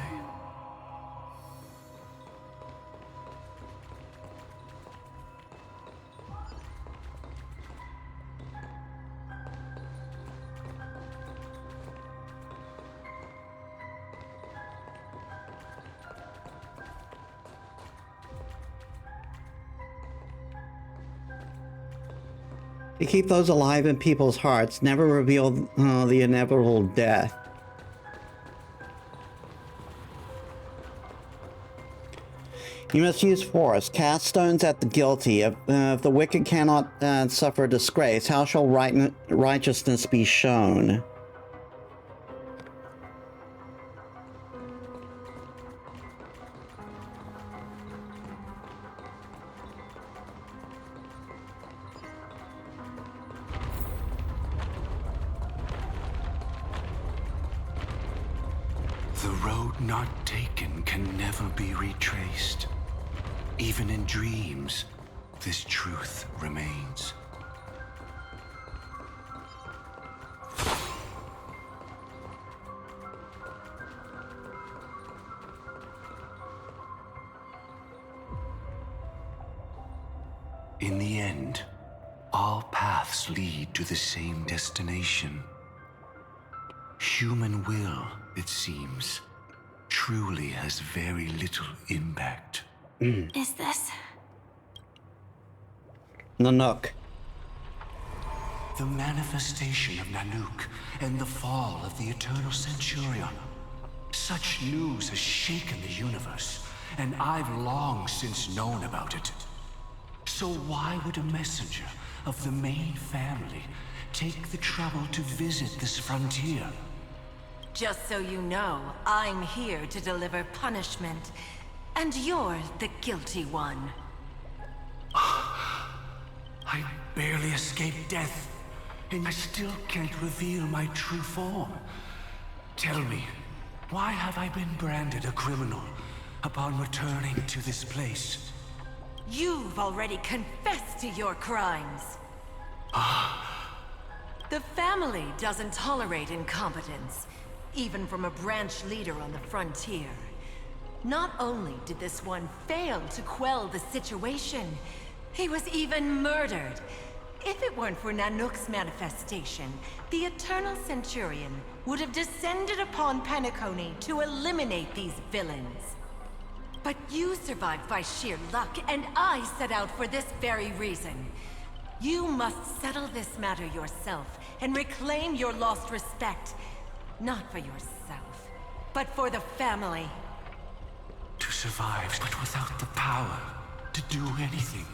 To keep those alive in people's hearts, never reveal the inevitable death. You must use force. Cast stones at the guilty. If the wicked cannot suffer disgrace, how shall righteousness be shown? The road not taken can never be retraced. Even in dreams, this truth remains. In the end, all paths lead to the same destination. Human will, it seems, truly has very little impact. Is this? Nanook. The manifestation of Nanook and the fall of the Eternal Centurion. Such news has shaken the universe, and I've long since known about it. So why would a messenger of the main family take the trouble to visit this frontier? Just so you know, I'm here to deliver punishment, and you're the guilty one. I barely escaped death, and I still can't reveal my true form. Tell me, why have I been branded a criminal upon returning to this place? You've already confessed to your crimes. The family doesn't tolerate incompetence, even from a branch leader on the frontier. Not only did this one fail to quell the situation, he was even murdered. If it weren't for Nanook's manifestation, the Eternal Centurion would have descended upon Penacony to eliminate these villains. But you survived by sheer luck, and I set out for this very reason. You must settle this matter yourself and reclaim your lost respect. Not for yourself, but for the family. To survive, but without the power to do anything.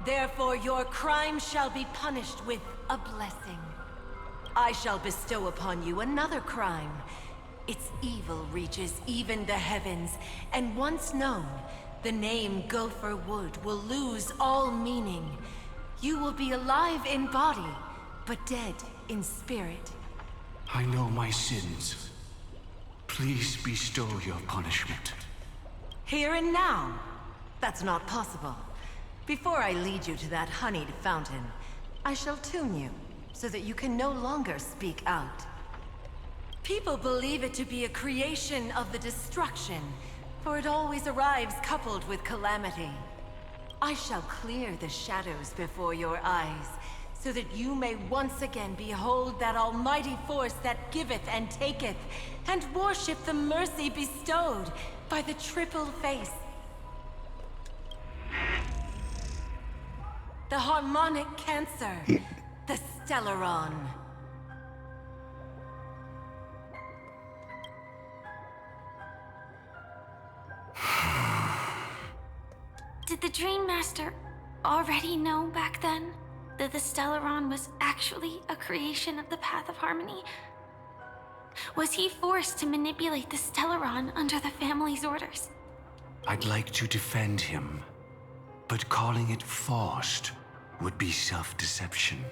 Therefore, your crime shall be punished with a blessing. I shall bestow upon you another crime. Its evil reaches even the heavens, and once known, the name Gopher Wood will lose all meaning. You will be alive in body, but dead in spirit. I know my sins. Please bestow your punishment. Here and now? That's not possible. Before I lead you to that honeyed fountain, I shall tune you, so that you can no longer speak out. People believe it to be a creation of the destruction, for it always arrives coupled with calamity. I shall clear the shadows before your eyes, so that you may once again behold that almighty force that giveth and taketh, and worship the mercy bestowed by the triple face. The harmonic cancer, the Stellaron. Did the Dream Master already know back then that the Stellaron was actually a creation of the Path of Harmony? Was he forced to manipulate the Stellaron under the family's orders? I'd like to defend him, but calling it forced would be self-deception.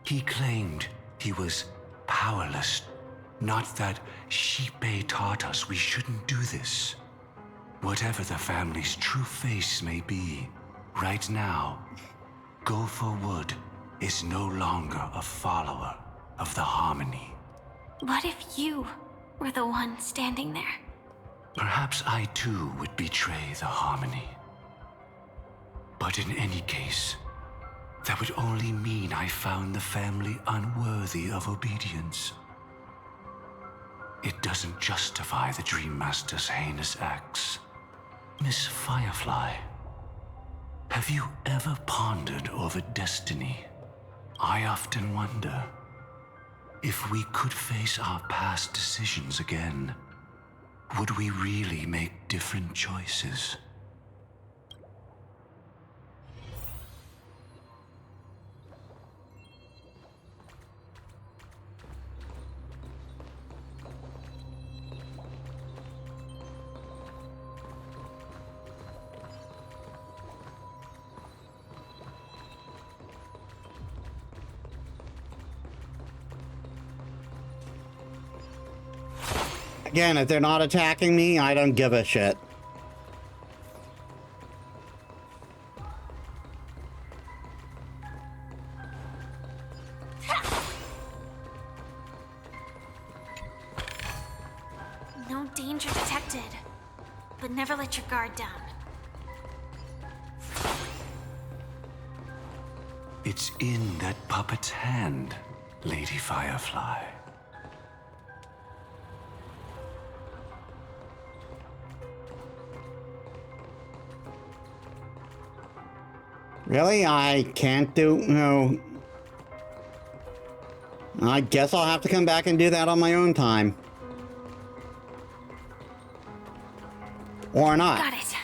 He claimed he was powerless, not that Xipe taught us we shouldn't do this. Whatever the family's true face may be, right now, Gopher Wood is no longer a follower of the Harmony. What if you were the one standing there? Perhaps I too would betray the Harmony. But in any case, that would only mean I found the family unworthy of obedience. It doesn't justify the Dream Master's heinous acts. Miss Firefly, have you ever pondered over destiny? I often wonder if we could face our past decisions again, would we really make different choices? Again, if they're not attacking me, I don't give a shit. No danger detected, but never let your guard down. It's in that puppet's hand, Lady Firefly. Really? I can't do... No. I guess I'll have to come back and do that on my own time. Or not. Got it.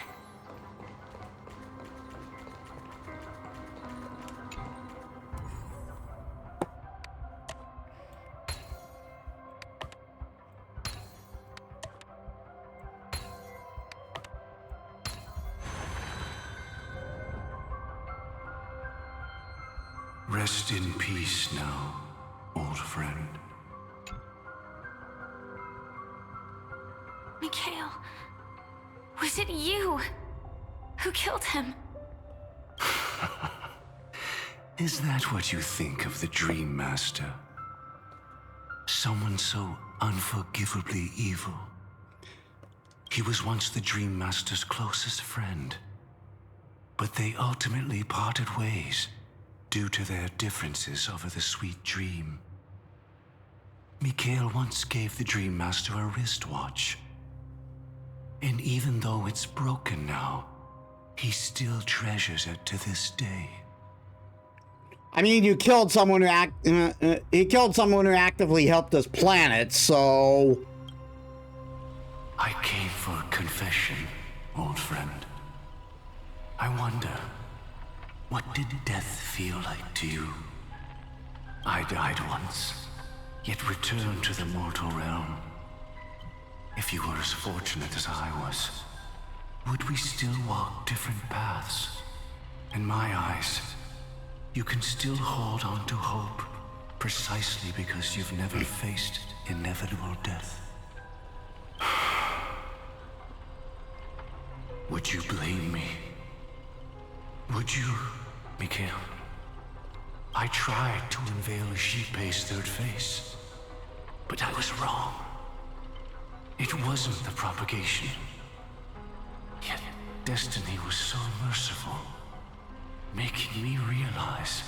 Rest in peace now, old friend. Mikhail, was it you who killed him? Is that what you think of the Dream Master? Someone so unforgivably evil. He was once the Dream Master's closest friend, but they ultimately parted ways due to their differences over the sweet dream. Mikhail once gave the Dream Master a wristwatch. And even though it's broken now, he still treasures it to this day. I mean, you killed someone who he killed someone who actively helped us planet, so... I came for confession, old friend. I wonder, what did death feel like to you? I died once, yet returned to the mortal realm. If you were as fortunate as I was, would we still walk different paths? In my eyes, you can still hold on to hope, precisely because you've never faced inevitable death. Would you blame me? Would you, Mikhail? I tried to unveil Xipe's third face, but I was wrong. It wasn't the propagation. Yet destiny was so merciful, making me realize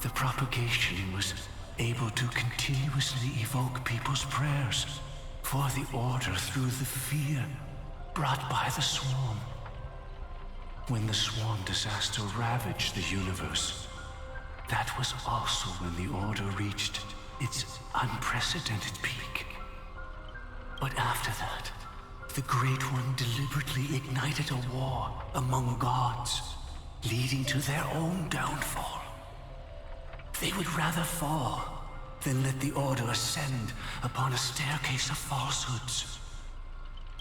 the propagation was able to continuously evoke people's prayers for the order through the fear brought by the swarm. When the swarm disaster ravaged the universe, that was also when the order reached its unprecedented peak. But after that, The Great One deliberately ignited a war among gods, leading to their own downfall. They would rather fall than let the Order ascend upon a staircase of falsehoods.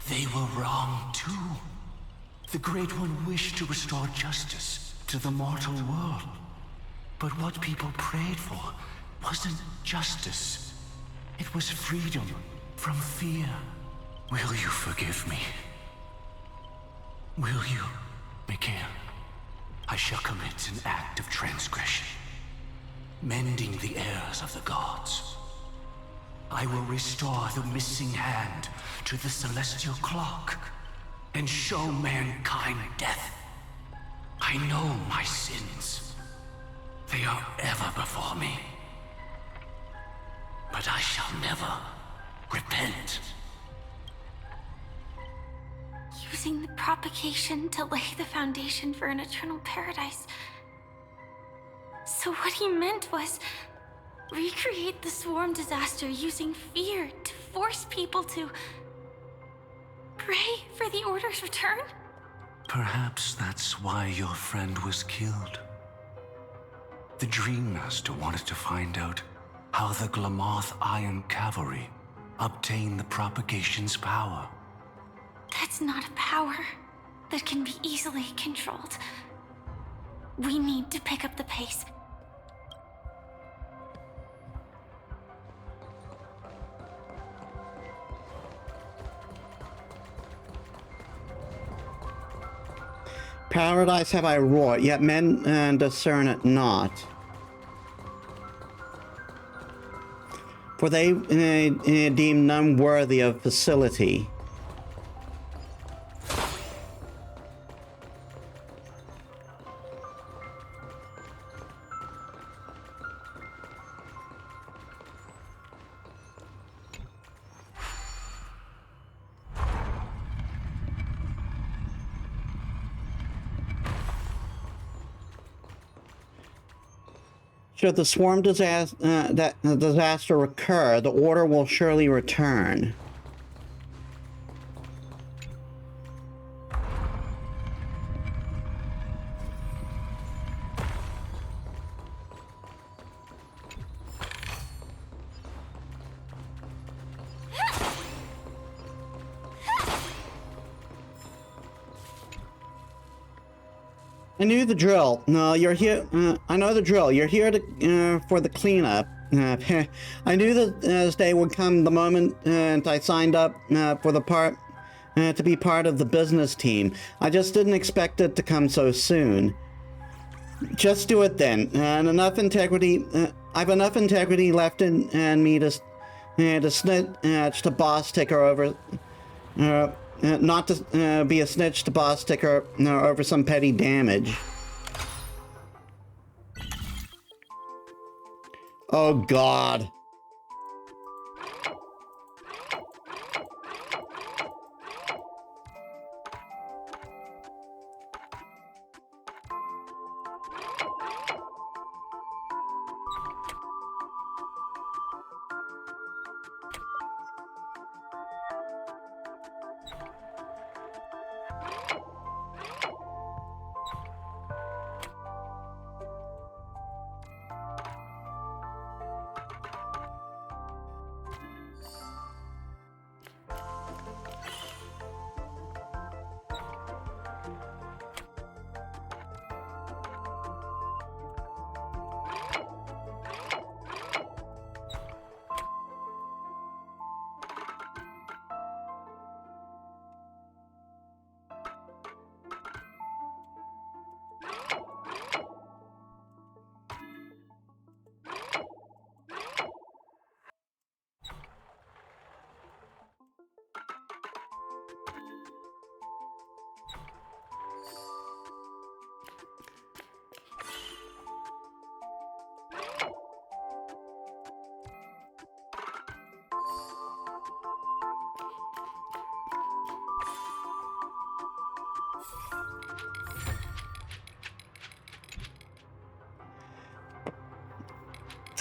They were wrong too. The Great One wished to restore justice to the mortal world. But what people prayed for wasn't justice. It was freedom from fear. Will you forgive me? Will you, Mikhail? I shall commit an act of transgression, mending the errors of the gods. I will restore the missing hand to the celestial clock and show mankind death. I know my sins. They are ever before me. But I shall never repent. Using the propagation to lay the foundation for an eternal paradise. So what he meant was recreate the swarm disaster using fear to force people to pray for the Order's return? Perhaps that's why your friend was killed. The Dream Master wanted to find out how the Glamoth Iron Cavalry obtained the propagation's power. That's not a power that can be easily controlled. We need to pick up the pace. Paradise have I wrought, yet men discern it not. For they deem none worthy of facility. Should the swarm disaster occur, the Order will surely return. I knew the drill. No, you're here. I know the drill. You're here to for the cleanup. I knew that this day would come the moment I signed up for the part to be part of the business team. I just didn't expect it to come so soon. Just do it then. And enough integrity. I've enough integrity left in me to snitch to boss ticker over. Not to be a snitch to boss ticker over some petty damage. Oh God.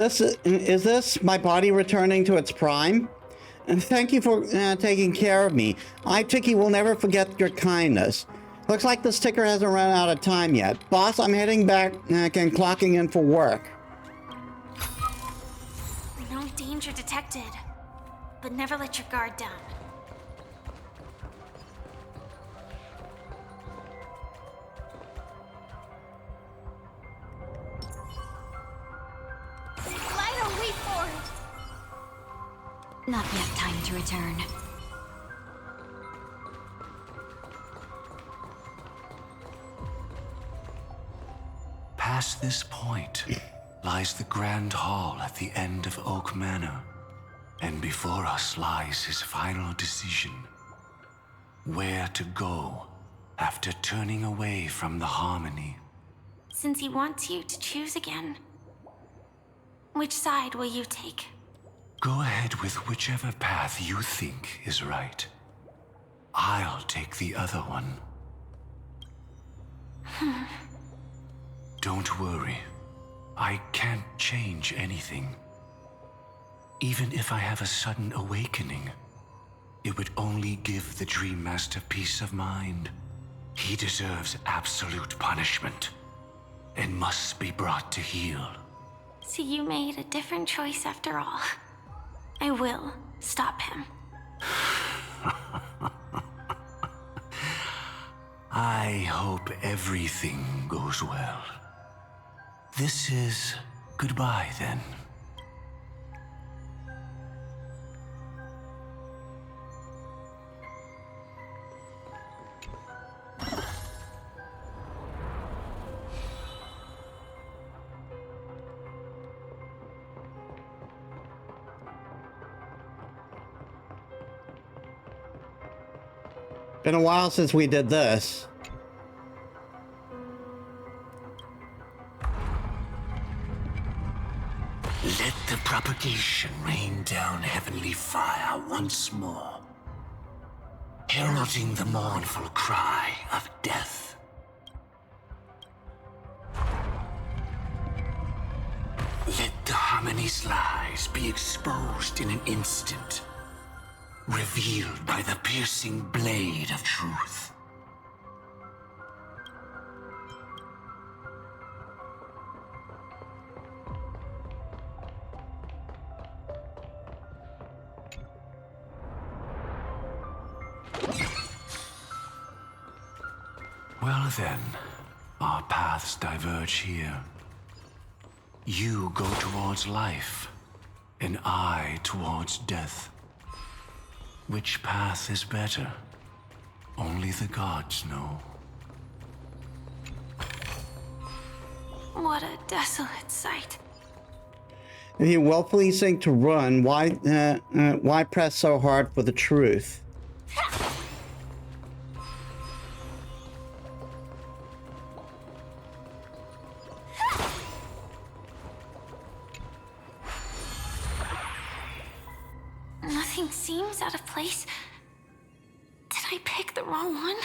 Is this my body returning to its prime? And thank you for taking care of me. I, Tiki, will never forget your kindness. Looks like this ticker hasn't run out of time yet. Boss, I'm heading back and clocking in for work. No danger detected, but never let your guard down. Light, wait for it! Not yet time to return. Past this point lies the Grand Hall at the end of Oak Manor, and before us lies his final decision. Where to go after turning away from the Harmony. Since he wants you to choose again, which side will you take? Go ahead with whichever path you think is right. I'll take the other one. Don't worry. I can't change anything. Even if I have a sudden awakening, it would only give the Dream Master peace of mind. He deserves absolute punishment and must be brought to heel. So you made a different choice after all. I will stop him. I hope everything goes well. This is goodbye, then. Been a while since we did this. Let the propagation rain down heavenly fire once more, heralding the mournful cry of death. Let the Harmony's lies be exposed in an instant, revealed by the piercing blade of truth. Well then, our paths diverge here. You go towards life, and I towards death. Which path is better? Only the gods know. What a desolate sight. If you willfully seek to run, why press so hard for the truth? Nothing seems out of place. Did I pick the wrong one?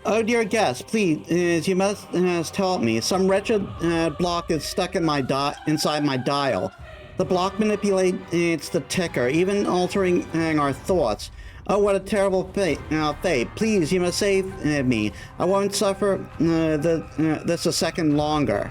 Oh dear guest, please, you must help me. Some wretched block is stuck in my inside my dial. The block manipulates the ticker, even altering our thoughts. Oh, what a terrible fate. Please, you must save me. I won't suffer this a second longer.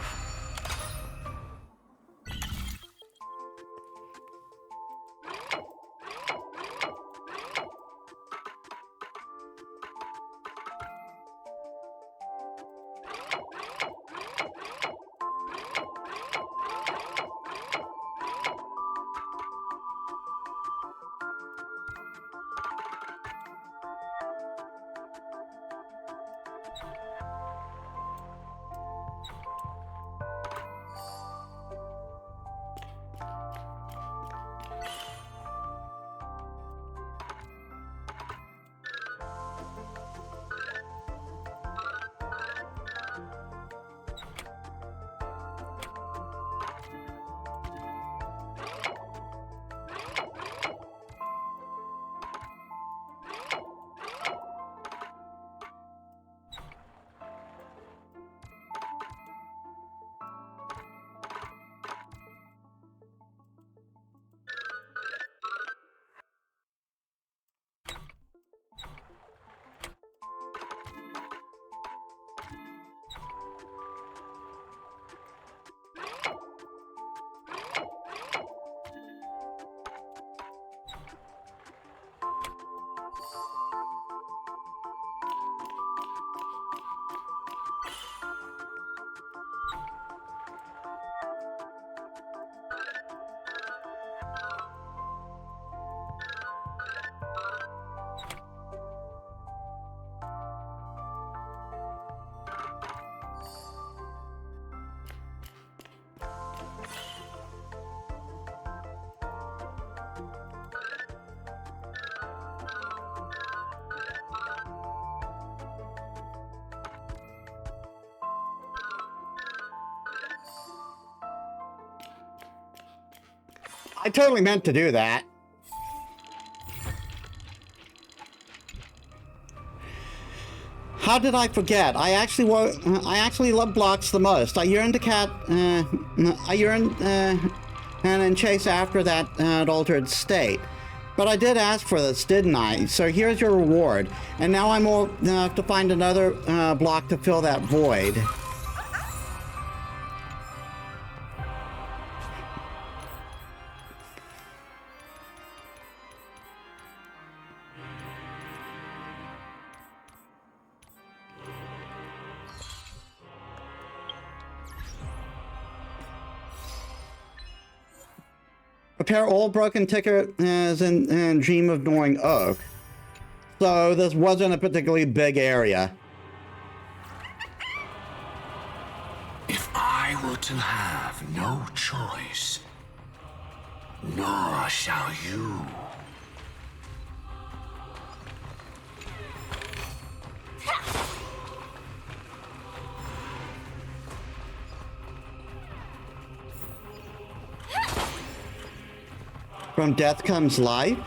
I totally meant to do that. How did I forget? I actually love blocks the most. I yearn and chase after that altered state. But I did ask for this, didn't I? So here's your reward. And now I will have to find another block to fill that void. Repair old broken ticket as in Dream of Gnawing Oak. So this wasn't a particularly big area. If I were to have no choice, nor shall you. From death comes life.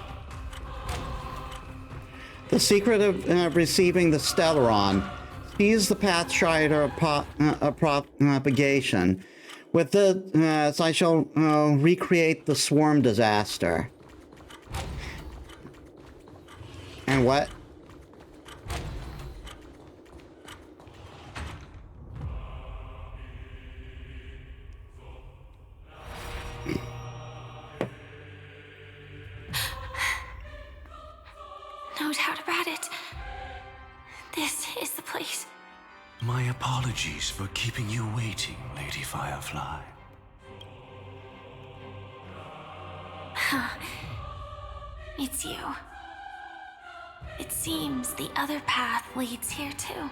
The secret of receiving the Stellaron. Seize the Pathstrider propagation. With this, I shall recreate the swarm disaster. And what? No doubt about it. This is the place. My apologies for keeping you waiting, Lady Firefly. It's you. It seems the other path leads here too.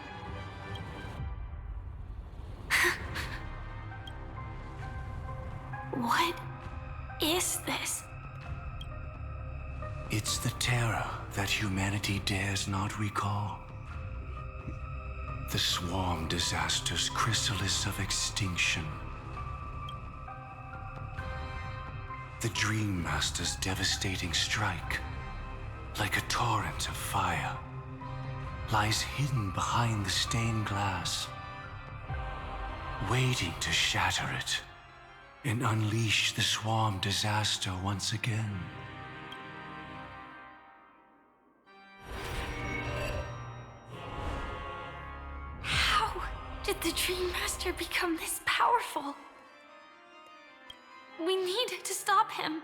What is this? It's the terror that humanity dares not recall. The swarm disaster's chrysalis of extinction. The Dream Master's devastating strike, like a torrent of fire, lies hidden behind the stained glass, waiting to shatter it and unleash the swarm disaster once again. How did the Dream Master become this powerful? We need to stop him.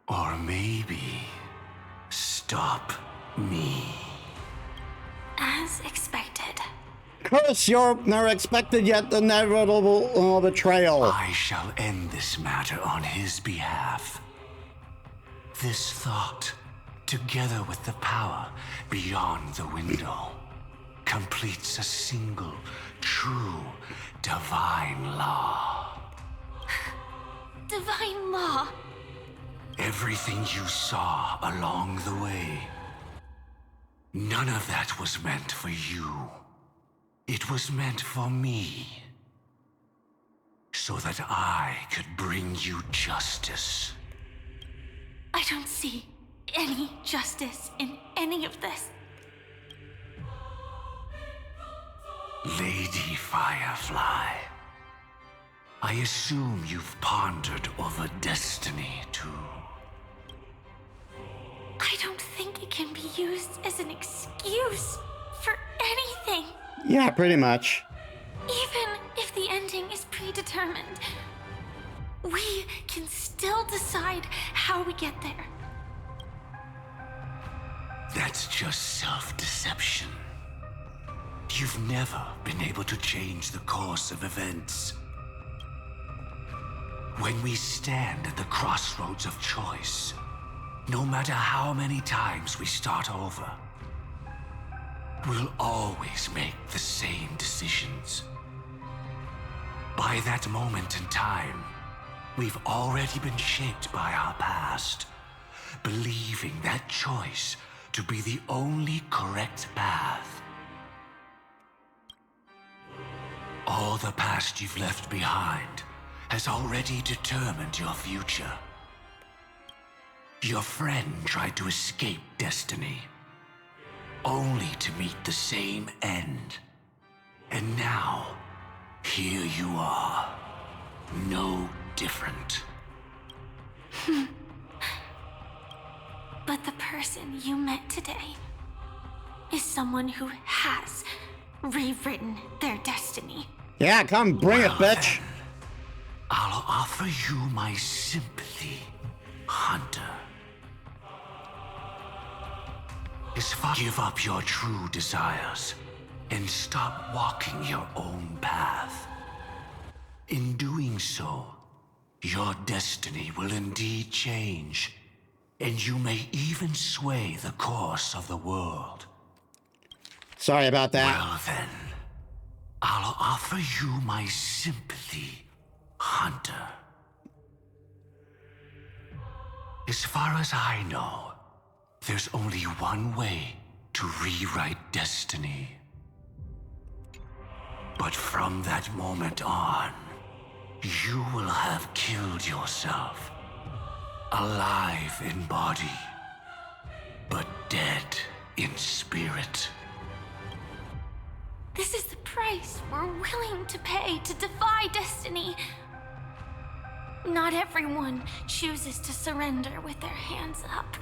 Or maybe stop me. As expected. Curse your expected yet inevitable betrayal. I shall end this matter on his behalf. This thought, together with the power beyond the window, completes a single, true, divine law. Divine law? Everything you saw along the way, none of that was meant for you. It was meant for me. So that I could bring you justice. I don't see any justice in any of this. Lady Firefly, I assume you've pondered over destiny too. I don't think it can be used as an excuse for anything. Yeah, pretty much. Even if the ending is predetermined, we can still decide how we get there. That's just self-deception. You've never been able to change the course of events. When we stand at the crossroads of choice, no matter how many times we start over, we'll always make the same decisions. By that moment in time, we've already been shaped by our past, believing that choice to be the only correct path. All the past you've left behind has already determined your future. Your friend tried to escape destiny, only to meet the same end. And now, here you are, no different. But the person you met today is someone who has rewritten their destiny. Yeah, come bring it, bitch. I'll offer you my sympathy, Hunter. Give up your true desires and stop walking your own path. In doing so, your destiny will indeed change, and you may even sway the course of the world. Sorry about that. Well then, I'll offer you my sympathy, Hunter. As far as I know, there's only one way to rewrite destiny. But from that moment on, you will have killed yourself. Alive in body, but dead in spirit. This is the price we're willing to pay to defy destiny. Not everyone chooses to surrender with their hands up.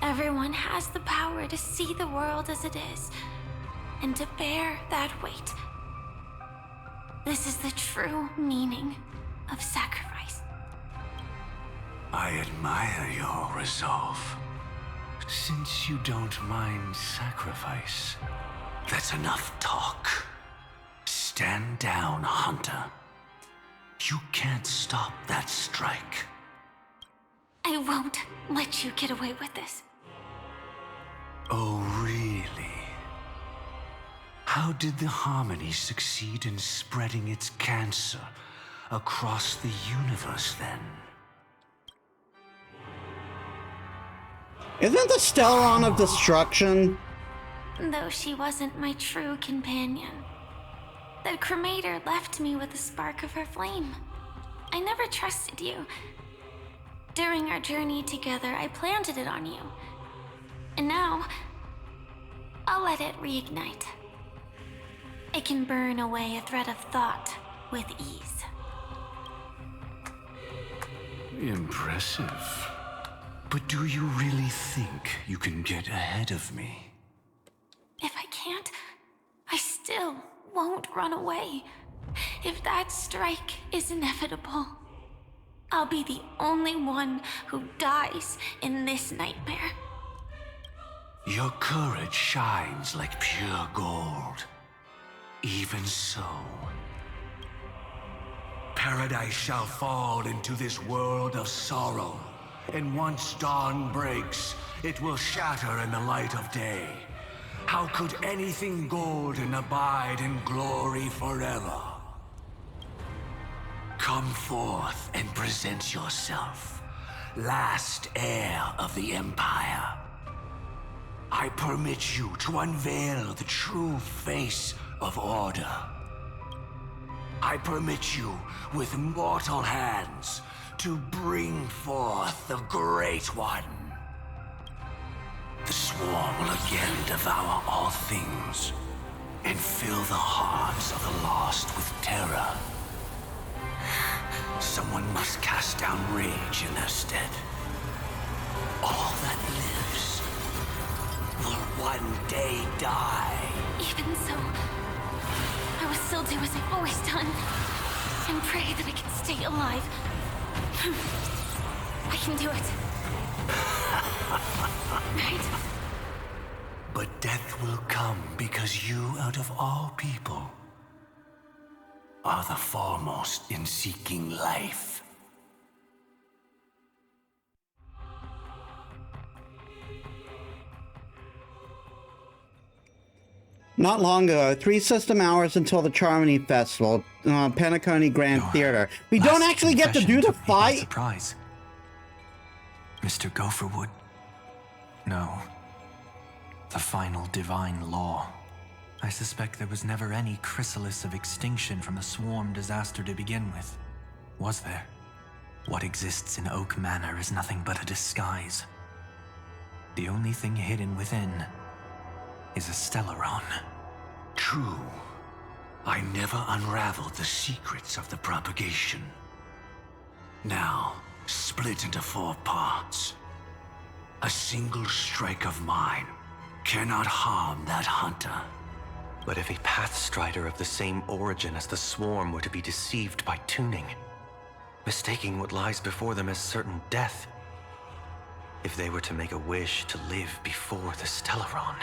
Everyone has the power to see the world as it is, and to bear that weight. This is the true meaning of sacrifice. I admire your resolve. Since you don't mind sacrifice, that's enough talk. Stand down, Hunter. You can't stop that strike. I won't let you get away with this. Oh, really? How did the Harmony succeed in spreading its cancer across the universe, then? Isn't the Stellaron of Destruction? Though she wasn't my true companion, that cremator left me with a spark of her flame. I never trusted you. During our journey together, I planted it on you. And now, I'll let it reignite. It can burn away a thread of thought with ease. Impressive. But do you really think you can get ahead of me? If I can't, I still won't run away. If that strike is inevitable, I'll be the only one who dies in this nightmare. Your courage shines like pure gold. Even so, paradise shall fall into this world of sorrow, and once dawn breaks, it will shatter in the light of day. How could anything golden abide in glory forever? Come forth and present yourself, last heir of the Empire. I permit you to unveil the true face of order. I permit you, with mortal hands, to bring forth the Great One. The swarm will again devour all things, and fill the hearts of the lost with terror. Someone must cast down rage in their stead. All that lives will one day die. Even so, I will still do as I've always done, and pray that I can stay alive. I can do it. Right? But death will come because you, out of all people, are the foremost in seeking life. Not long ago, 3 system hours until the Charmony Festival, Penacony Grand Theater. We don't actually get to do the fight. Surprise. Mr. Gopherwood. No. The final divine law. I suspect there was never any chrysalis of extinction from a swarm disaster to begin with. Was there? What exists in Oak Manor is nothing but a disguise. The only thing hidden within is a Stellaron. True. I never unraveled the secrets of the propagation. Now, split into 4 parts. A single strike of mine cannot harm that hunter. But if a Pathstrider of the same origin as the Swarm were to be deceived by tuning, mistaking what lies before them as certain death, if they were to make a wish to live before the Stellaron,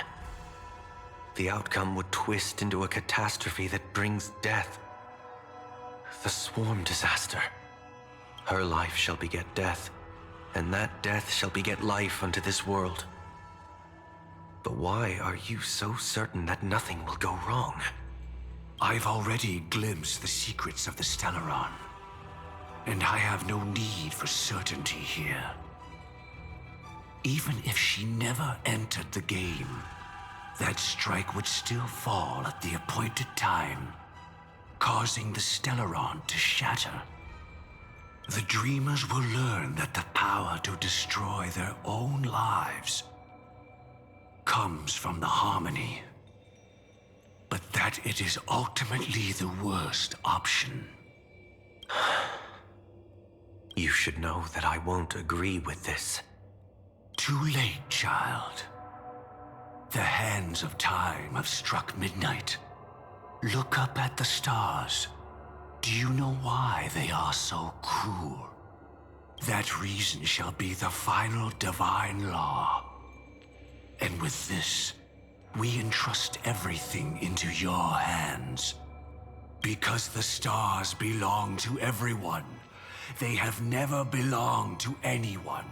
the outcome would twist into a catastrophe that brings death. The Swarm disaster. Her life shall beget death, and that death shall beget life unto this world. But why are you so certain that nothing will go wrong? I've already glimpsed the secrets of the Stellaron, and I have no need for certainty here. Even if she never entered the game, that strike would still fall at the appointed time, causing the Stellaron to shatter. The Dreamers will learn that the power to destroy their own lives comes from the harmony, but that it is ultimately the worst option. You should know that I won't agree with this. Too late, child. The hands of time have struck midnight. Look up at the stars. Do you know why they are so cruel? That reason shall be the final divine law. And with this, we entrust everything into your hands. Because the stars belong to everyone. They have never belonged to anyone.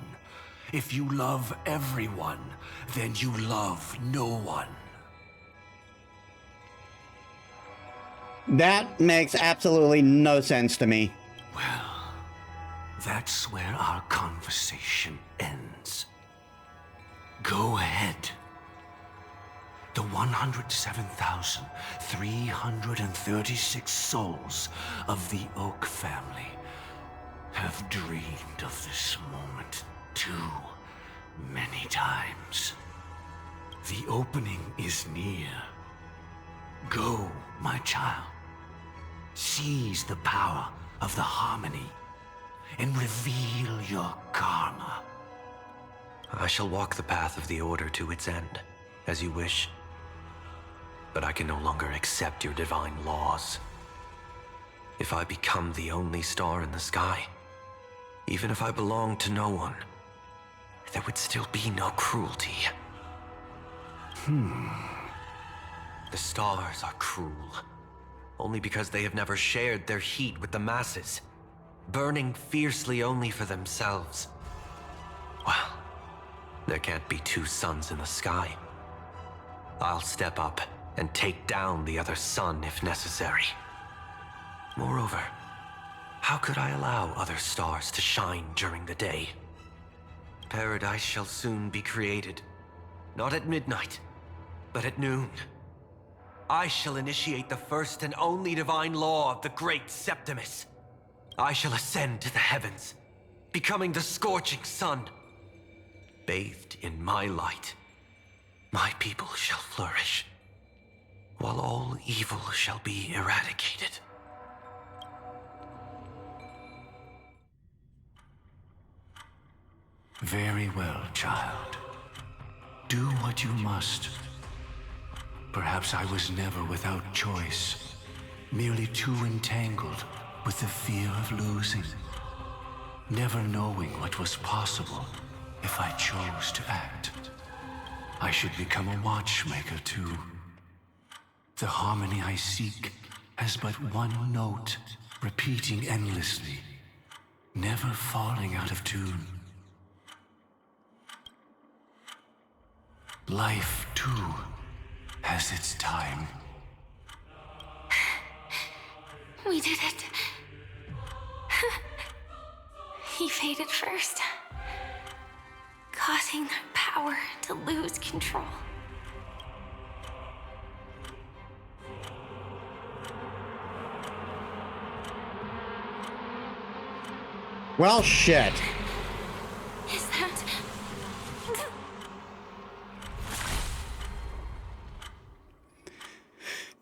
If you love everyone, then you love no one. That makes absolutely no sense to me. Well, that's where our conversation ends. Go ahead. The 107,336 souls of the Oak family have dreamed of this moment too many times. The opening is near. Go, my child. Seize the power of the harmony and reveal your karma. I shall walk the path of the Order to its end, as you wish. But I can no longer accept your divine laws. If I become the only star in the sky, even if I belong to no one, there would still be no cruelty. The stars are cruel, only because they have never shared their heat with the masses, burning fiercely only for themselves. Well, there can't be 2 suns in the sky. I'll step up and take down the other sun if necessary. Moreover, how could I allow other stars to shine during the day? Paradise shall soon be created, not at midnight, but at noon. I shall initiate the first and only divine law of the great Septimus. I shall ascend to the heavens, becoming the scorching sun. Bathed in my light, my people shall flourish, while all evil shall be eradicated. Very well, child. Do what you must. Perhaps I was never without choice, merely too entangled with the fear of losing, never knowing what was possible if I chose to act. I should become a watchmaker too. The harmony I seek has but one note, repeating endlessly, never falling out of tune. Life, too, has its time. We did it. He faded first, causing their power to lose control. Well, shit. Is that...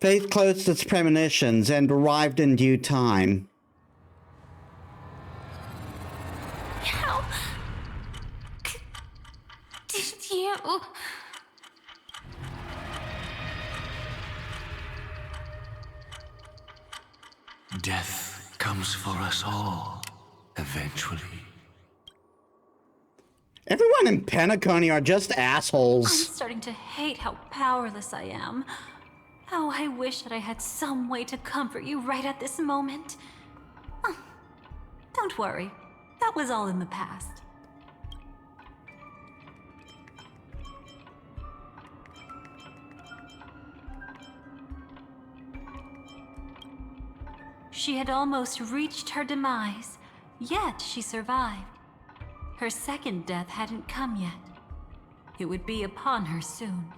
Faith closed its premonitions and arrived in due time. How... did you... Death comes for us all, eventually. Everyone in Penacony are just I'm assholes. starting to hate how powerless I am. How I wish that I had some way to comfort you right at this moment. Oh, don't worry. That was all in the past. She had almost reached her demise, yet she survived. Her second death hadn't come yet. It would be upon her soon.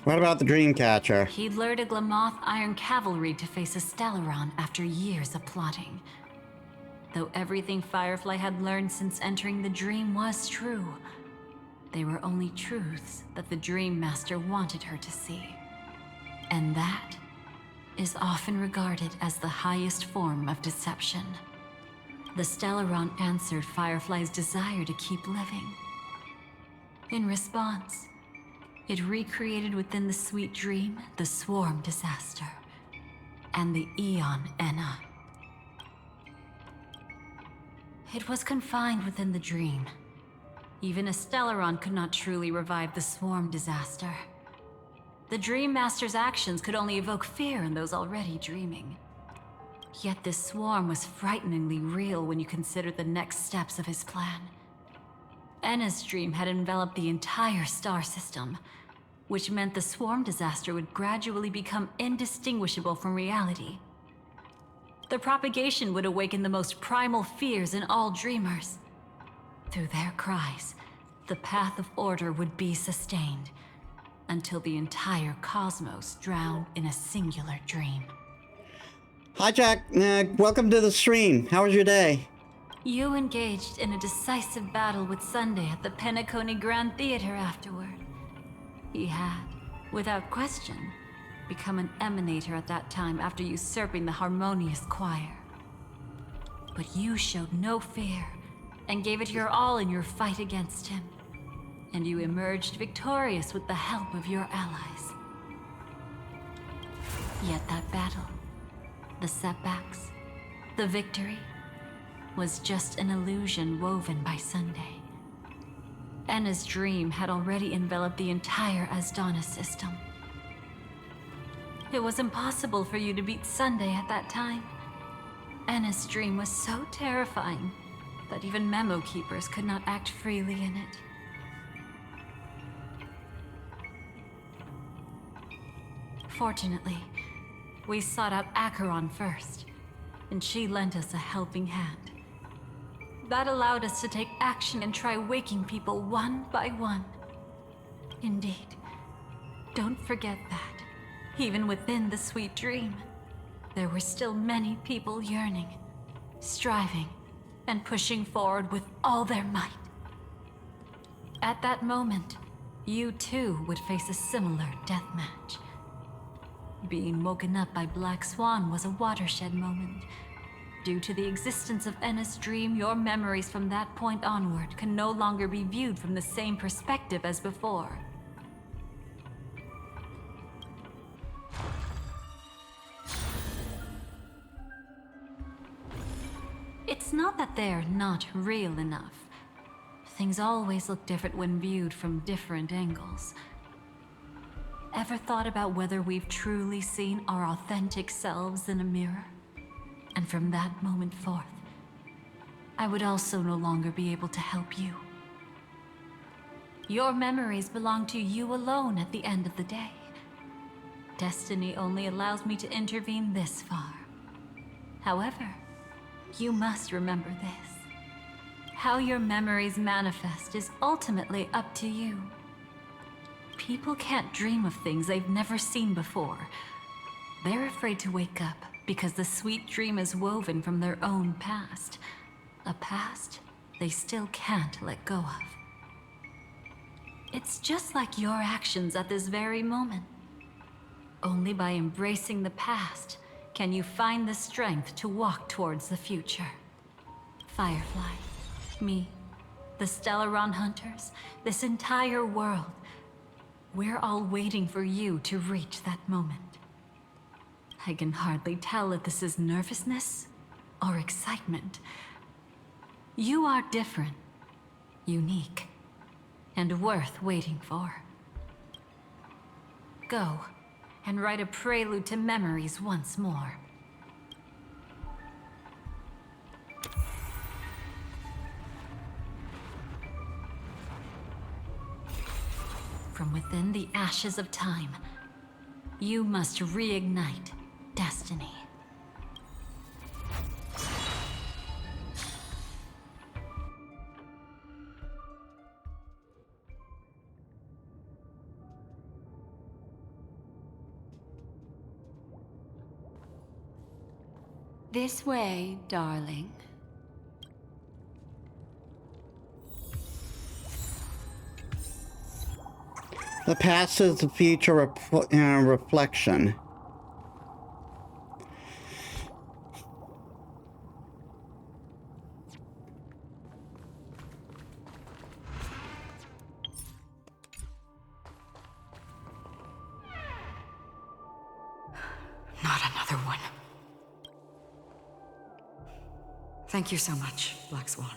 What about the Dreamcatcher? He'd lured a Glamoth Iron Cavalry to face a Stellaron after years of plotting. Though everything Firefly had learned since entering the dream was true, they were only truths that the Dream Master wanted her to see. And that is often regarded as the highest form of deception. The Stellaron answered Firefly's desire to keep living. In response, it recreated within the sweet dream the Swarm disaster and the Eon Enna. It was confined within the dream. Even a Stellaron could not truly revive the Swarm disaster. The Dream Master's actions could only evoke fear in those already dreaming. Yet this swarm was frighteningly real when you consider the next steps of his plan. Enna's dream had enveloped the entire star system, which meant the swarm disaster would gradually become indistinguishable from reality. The propagation would awaken the most primal fears in all dreamers. Through their cries, the path of order would be sustained, until the entire cosmos drowned in a singular dream. Hi, Jack. Welcome to the stream. How was your day? You engaged in a decisive battle with Sunday at the Penacony Grand Theater afterward. He had, without question, become an emanator at that time after usurping the harmonious choir. But you showed no fear and gave it your all in your fight against him. And you emerged victorious with the help of your allies. Yet that battle, the setbacks, the victory, was just an illusion woven by Sunday. Enna's dream had already enveloped the entire Asdana system. It was impossible for you to beat Sunday at that time. Enna's dream was so terrifying that even memo keepers could not act freely in it. Fortunately, we sought out Acheron first, and she lent us a helping hand. That allowed us to take action and try waking people one by one. Indeed, don't forget that, even within the sweet dream, there were still many people yearning, striving, and pushing forward with all their might. At that moment, you too would face a similar deathmatch. Being woken up by Black Swan was a watershed moment. Due to the existence of Enna's dream, your memories from that point onward can no longer be viewed from the same perspective as before. It's not that they're not real enough. Things always look different when viewed from different angles. Ever thought about whether we've truly seen our authentic selves in a mirror? And from that moment forth, I would also no longer be able to help you. Your memories belong to you alone at the end of the day. Destiny only allows me to intervene this far. However, you must remember this. How your memories manifest is ultimately up to you. People can't dream of things they've never seen before. They're afraid to wake up because the sweet dream is woven from their own past. A past they still can't let go of. It's just like your actions at this very moment. Only by embracing the past can you find the strength to walk towards the future. Firefly, me, the Stellaron Hunters, this entire world, we're all waiting for you to reach that moment. I can hardly tell if this is nervousness or excitement. You are different, unique, and worth waiting for. Go and write a prelude to memories once more. From within the ashes of time, you must reignite destiny. This way, darling. The past is the future reflection. Not another one. Thank you so much, Black Swan.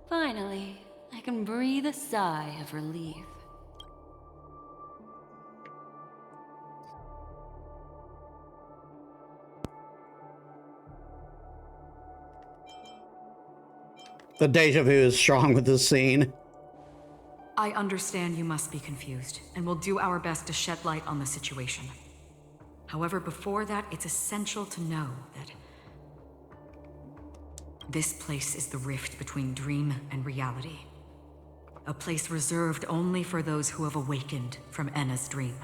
Finally, I can breathe a sigh of relief. The deja vu is strong with this scene. I understand you must be confused, and we'll do our best to shed light on the situation. However, before that, it's essential to know that this place is the rift between dream and reality. A place reserved only for those who have awakened from Enna's dream.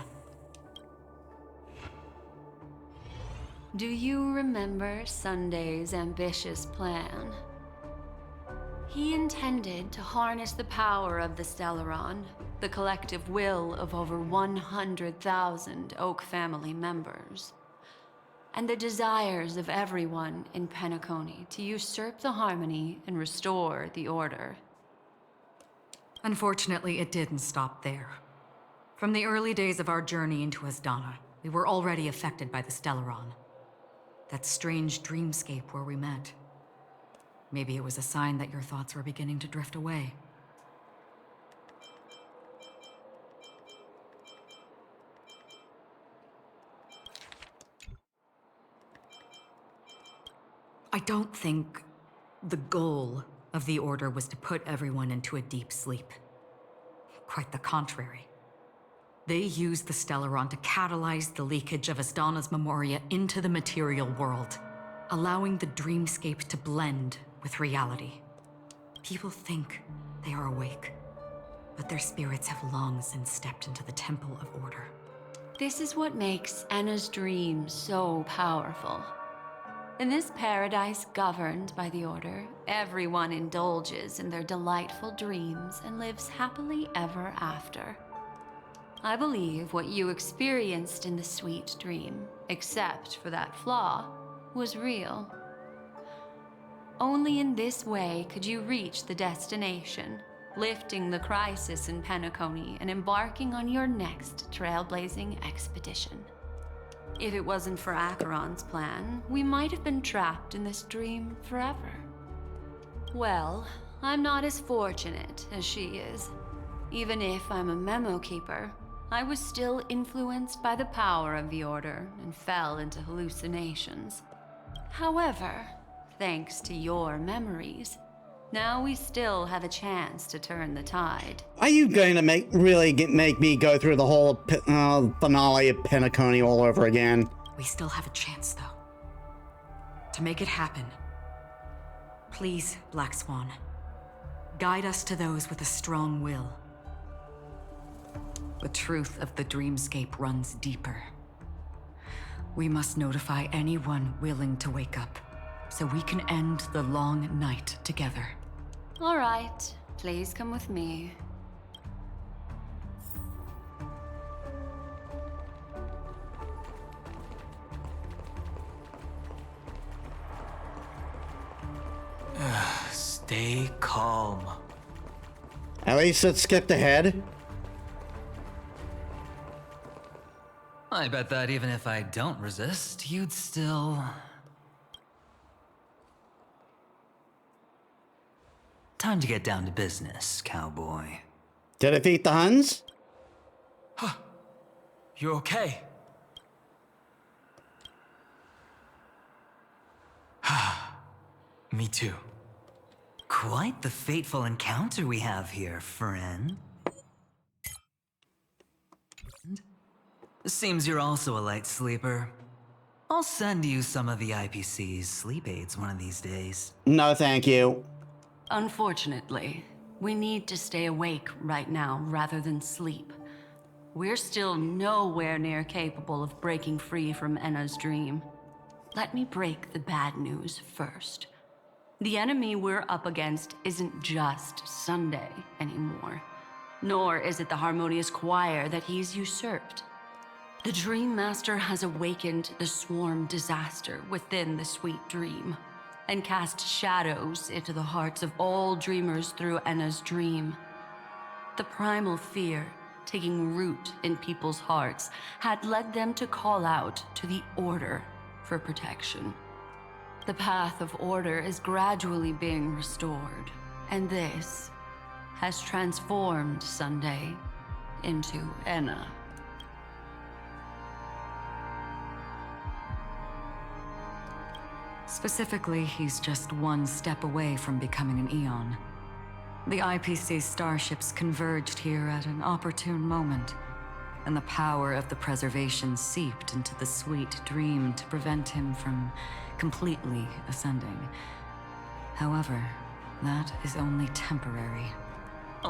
Do you remember Sunday's ambitious plan? He intended to harness the power of the Stellaron, the collective will of over 100,000 Oak family members, and the desires of everyone in Penacony to usurp the harmony and restore the order. Unfortunately, it didn't stop there. From the early days of our journey into Asdana, we were already affected by the Stellaron. That strange dreamscape where we met. Maybe it was a sign that your thoughts were beginning to drift away. I don't think the goal of the Order was to put everyone into a deep sleep. Quite the contrary. They used the Stellaron to catalyze the leakage of Asdana's memoria into the material world, allowing the dreamscape to blend with reality. People think they are awake, but their spirits have long since stepped into the Temple of Order. This is what makes Enna's dream so powerful. In this paradise governed by the Order, everyone indulges in their delightful dreams and lives happily ever after. I believe what you experienced in the sweet dream, except for that flaw, was real. Only in this way could you reach the destination, lifting the crisis in Penacony and embarking on your next trailblazing expedition. If it wasn't for Acheron's plan, we might have been trapped in this dream forever. Well, I'm not as fortunate as she is. Even if I'm a memo keeper, I was still influenced by the power of the Order and fell into hallucinations. However, thanks to your memories, now we still have a chance to turn the tide. Are you going to make me go through the whole finale of Penacony all over again? We still have a chance, though. To make it happen, please, Black Swan, guide us to those with a strong will. The truth of the dreamscape runs deeper. We must notify anyone willing to wake up, so we can end the long night together. All right, please come with me. Stay calm. At least it skipped ahead. I bet that even if I don't resist, you'd still... Time to get down to business, cowboy. Did it beat the Huns? You okay? Me too. Quite the fateful encounter we have here, friend. Seems you're also a light sleeper. I'll send you some of the IPC's sleep aids one of these days. No, thank you. Unfortunately, we need to stay awake right now rather than sleep. We're still nowhere near capable of breaking free from Enna's dream. Let me break the bad news first. The enemy we're up against isn't just Sunday anymore, nor is it the harmonious choir that he's usurped. The Dream Master has awakened the swarm disaster within the sweet dream, and cast shadows into the hearts of all dreamers through Enna's dream. The primal fear taking root in people's hearts had led them to call out to the Order for protection. The path of order is gradually being restored, and this has transformed Sunday into Enna. Specifically, he's just one step away from becoming an Eon. The IPC starships converged here at an opportune moment, and the power of the preservation seeped into the sweet dream to prevent him from completely ascending. However, that is only temporary.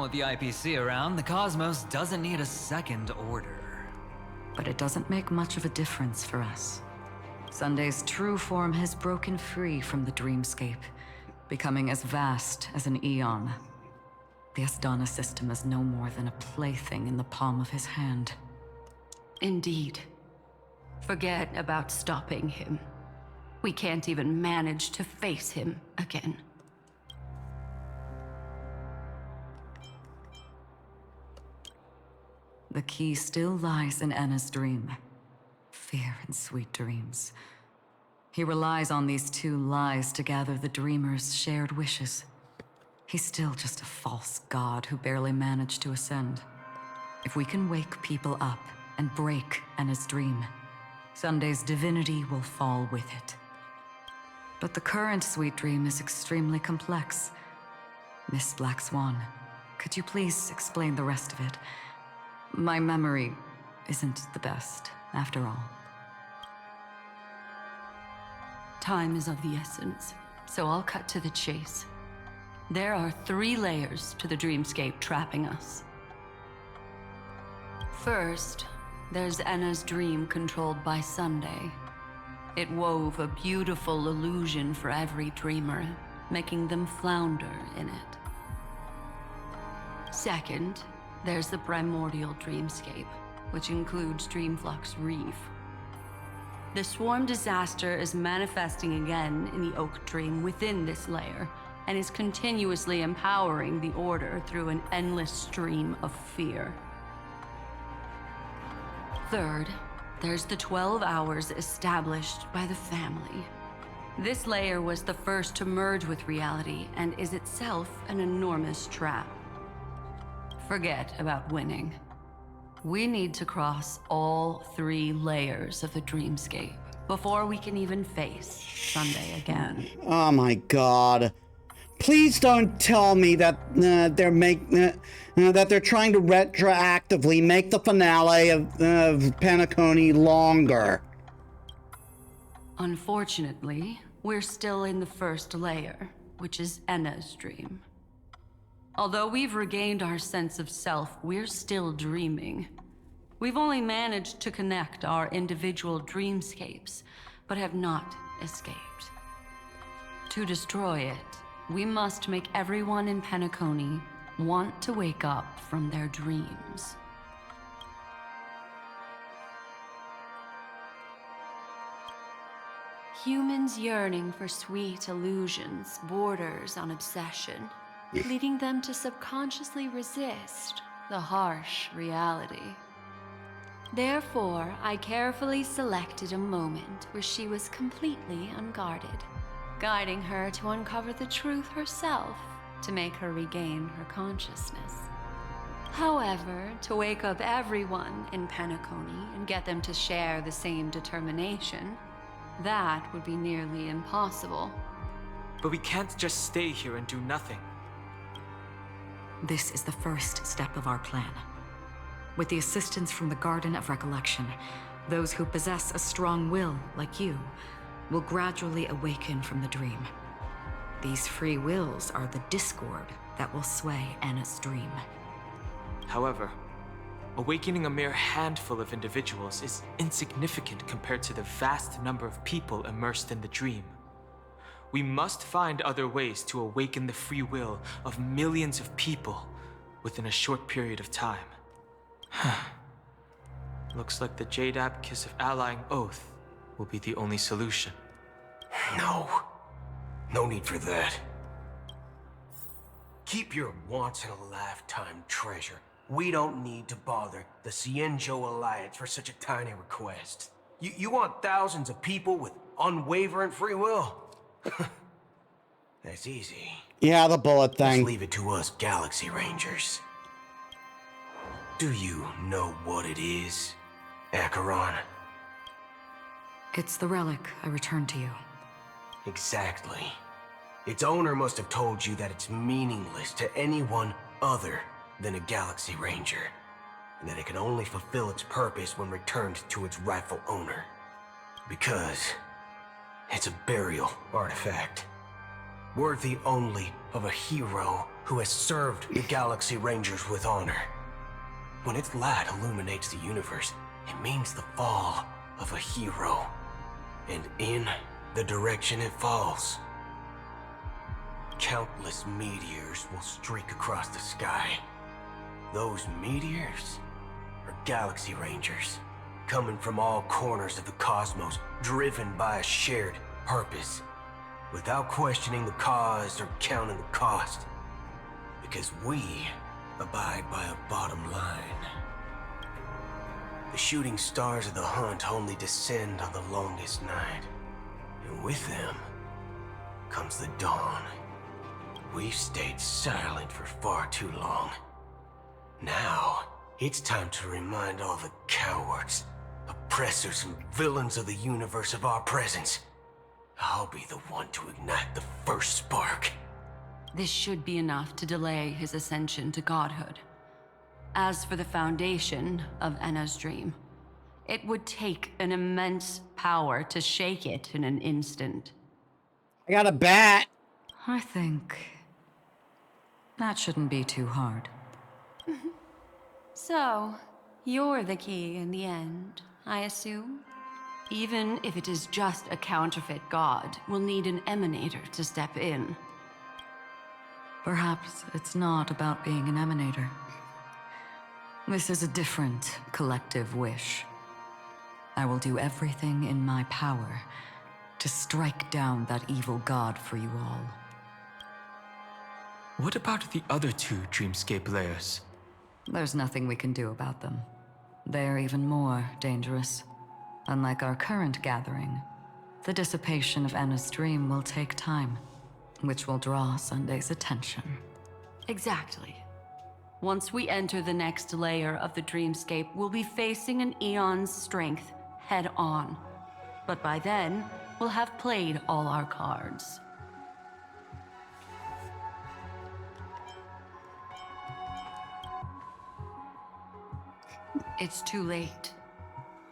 With the IPC around, the cosmos doesn't need a second order. But it doesn't make much of a difference for us. Sunday's true form has broken free from the dreamscape, becoming as vast as an eon. The Asdana system is no more than a plaything in the palm of his hand. Indeed. Forget about stopping him. We can't even manage to face him again. The key still lies in Enna's dream. Fear and sweet dreams. He relies on these two lies to gather the dreamers' shared wishes. He's still just a false god who barely managed to ascend. If we can wake people up and break Enna's dream, Sunday's divinity will fall with it. But the current sweet dream is extremely complex. Miss Black Swan, could you please explain the rest of it? My memory isn't the best, after all. Time is of the essence, so I'll cut to the chase. There are 3 layers to the dreamscape trapping us. First, there's Enna's dream controlled by Sunday. It wove a beautiful illusion for every dreamer, making them flounder in it. Second, there's the primordial dreamscape, which includes Dreamflux Reef. The swarm disaster is manifesting again in the Oak Dream within this layer, and is continuously empowering the Order through an endless stream of fear. Third, there's the 12 hours established by the family. This layer was the first to merge with reality and is itself an enormous trap. Forget about winning. We need to cross all 3 layers of the dreamscape before we can even face Sunday again. Oh my god. Please don't tell me that that they're trying to retroactively make the finale of Penacony longer. Unfortunately, we're still in the first layer, which is Enna's dream. Although we've regained our sense of self, we're still dreaming. We've only managed to connect our individual dreamscapes, but have not escaped. To destroy it, we must make everyone in Penacony want to wake up from their dreams. Humans yearning for sweet illusions borders on obsession, leading them to subconsciously resist the harsh reality. Therefore, I carefully selected a moment where she was completely unguarded, guiding her to uncover the truth herself to make her regain her consciousness. However, to wake up everyone in Penacony and get them to share the same determination, that would be nearly impossible. But we can't just stay here and do nothing. This is the first step of our plan. With the assistance from the Garden of Recollection, those who possess a strong will, like you, will gradually awaken from the dream. These free wills are the discord that will sway Anna's dream. However, awakening a mere handful of individuals is insignificant compared to the vast number of people immersed in the dream. We must find other ways to awaken the free will of millions of people within a short period of time. Looks like the Jade Abacus of Allying Oath will be the only solution. No. No need for that. Keep your once-in-a-lifetime treasure. We don't need to bother the Cienjo Alliance for such a tiny request. You want thousands of people with unwavering free will? That's easy. Yeah, the bullet thing. Just leave it to us Galaxy Rangers. Do you know what it is, Acheron? It's the relic I returned to you. Exactly. Its owner must have told you that it's meaningless to anyone other than a Galaxy Ranger, and that it can only fulfill its purpose when returned to its rightful owner. Because it's a burial artifact, worthy only of a hero who has served the Galaxy Rangers with honor. When its light illuminates the universe, it means the fall of a hero, and in the direction it falls, countless meteors will streak across the sky. Those meteors are Galaxy Rangers, coming from all corners of the cosmos, driven by a shared purpose, without questioning the cause or counting the cost, because we abide by a bottom line. The shooting stars of the hunt only descend on the longest night, and with them comes the dawn. We've stayed silent for far too long. Now, it's time to remind all the cowards, oppressors, and villains of the universe of our presence. I'll be the one to ignite the first spark. This should be enough to delay his ascension to godhood. As for the foundation of Anna's dream, it would take an immense power to shake it in an instant. I got a bat. I think that shouldn't be too hard. So, you're the key in the end, I assume? Even if it is just a counterfeit god, we'll need an emanator to step in. Perhaps it's not about being an emanator. This is a different collective wish. I will do everything in my power to strike down that evil god for you all. What about the other two dreamscape layers? There's nothing we can do about them. They're even more dangerous. Unlike our current gathering, the dissipation of Anna's dream will take time, which will draw Sunday's attention. Exactly. Once we enter the next layer of the dreamscape, we'll be facing an eon's strength head on. But by then, we'll have played all our cards. It's too late.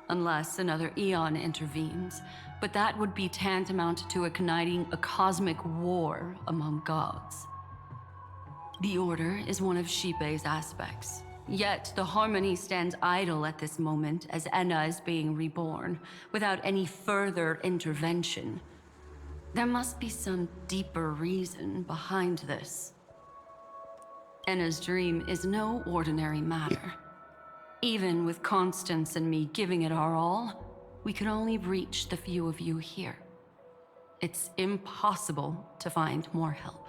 Unless another eon intervenes, but that would be tantamount to igniting a cosmic war among gods. The Order is one of Xipe's aspects, Yet the Harmony stands idle at this moment as Enna is being reborn, without any further intervention. There must be some deeper reason behind this. Enna's dream is no ordinary matter. Even with Constance and me giving it our all, we can only reach the few of you here. It's impossible to find more help.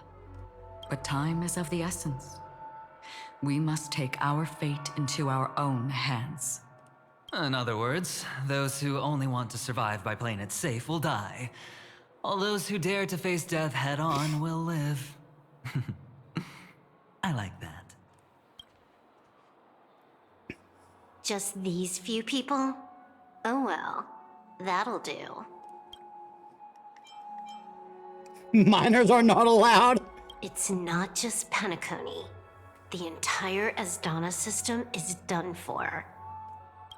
But time is of the essence. We must take our fate into our own hands. In other words, those who only want to survive by playing it safe will die. All those who dare to face death head-on will live. I like that. Just these few people? Oh well, that'll do. Minors are not allowed. It's not just Penacony. The entire Asdana system is done for.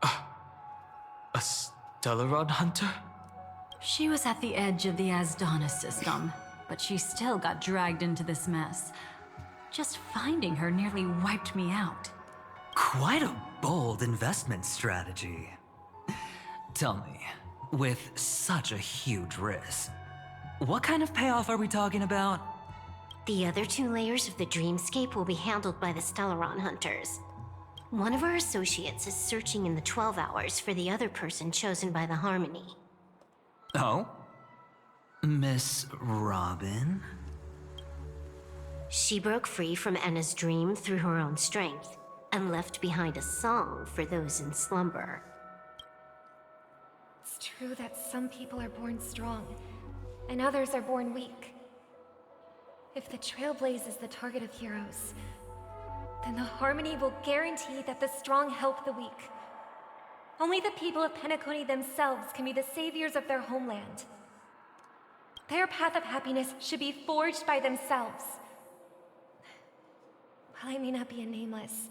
A Stellaron hunter? She was at the edge of the Asdana system, but she still got dragged into this mess. Just finding her nearly wiped me out. Quite a bold investment strategy. Tell me, with such a huge risk, what kind of payoff are we talking about? The other 2 layers of the dreamscape will be handled by the Stellaron hunters. One of our associates is searching in the 12 hours for the other person chosen by the Harmony. Oh? Miss Robin? She broke free from Enna's dream through her own strength, and left behind a song for those in slumber. It's true that some people are born strong, and others are born weak. If the Trailblaze is the target of heroes, then the Harmony will guarantee that the strong help the weak. Only the people of Penacony themselves can be the saviors of their homeland. Their path of happiness should be forged by themselves. While I may not be a nameless,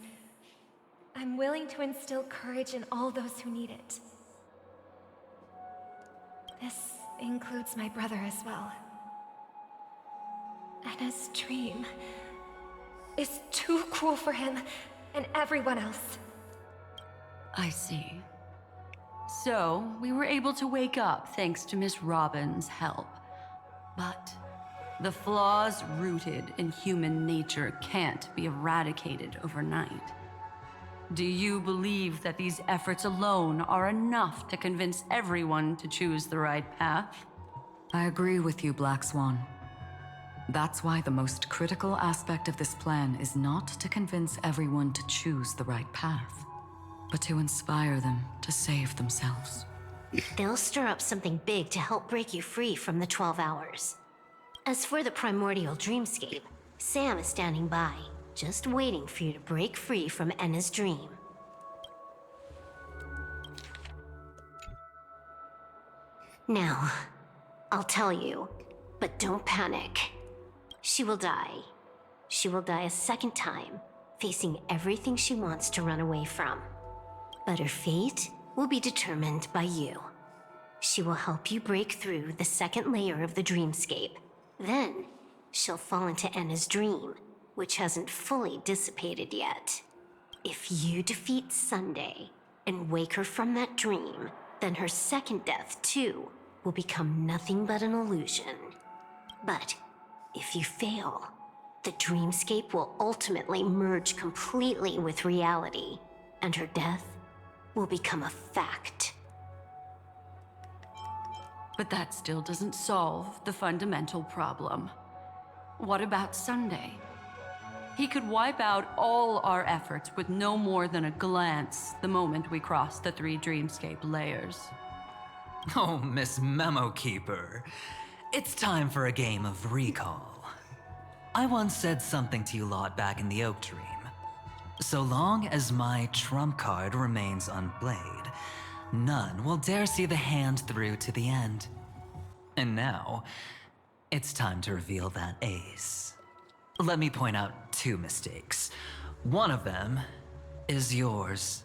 I'm willing to instill courage in all those who need it. This includes my brother as well. Enna's dream is too cruel for him and everyone else. I see. So, we were able to wake up thanks to Miss Robin's help. But the flaws rooted in human nature can't be eradicated overnight. Do you believe that these efforts alone are enough to convince everyone to choose the right path? I agree with you, Black Swan. That's why the most critical aspect of this plan is not to convince everyone to choose the right path, but to inspire them to save themselves. They'll stir up something big to help break you free from the 12 hours. As for the primordial dreamscape, Sam is standing by, just waiting for you to break free from Enna's dream. Now, I'll tell you, but don't panic. She will die. She will die a second time, facing everything she wants to run away from. But her fate will be determined by you. She will help you break through the second layer of the dreamscape. Then, she'll fall into Enna's dream, which hasn't fully dissipated yet. If you defeat Sunday and wake her from that dream, then her second death, too, will become nothing but an illusion. But if you fail, the dreamscape will ultimately merge completely with reality, and her death will become a fact. But that still doesn't solve the fundamental problem. What about Sunday? He could wipe out all our efforts with no more than a glance the moment we cross the 3 dreamscape layers. Oh, Miss Memo Keeper. It's time for a game of recall. I once said something to you lot back in the Oak Dream. So long as my trump card remains unplayed, none will dare see the hand through to the end. And now, it's time to reveal that ace. Let me point out 2 mistakes. One of them is yours.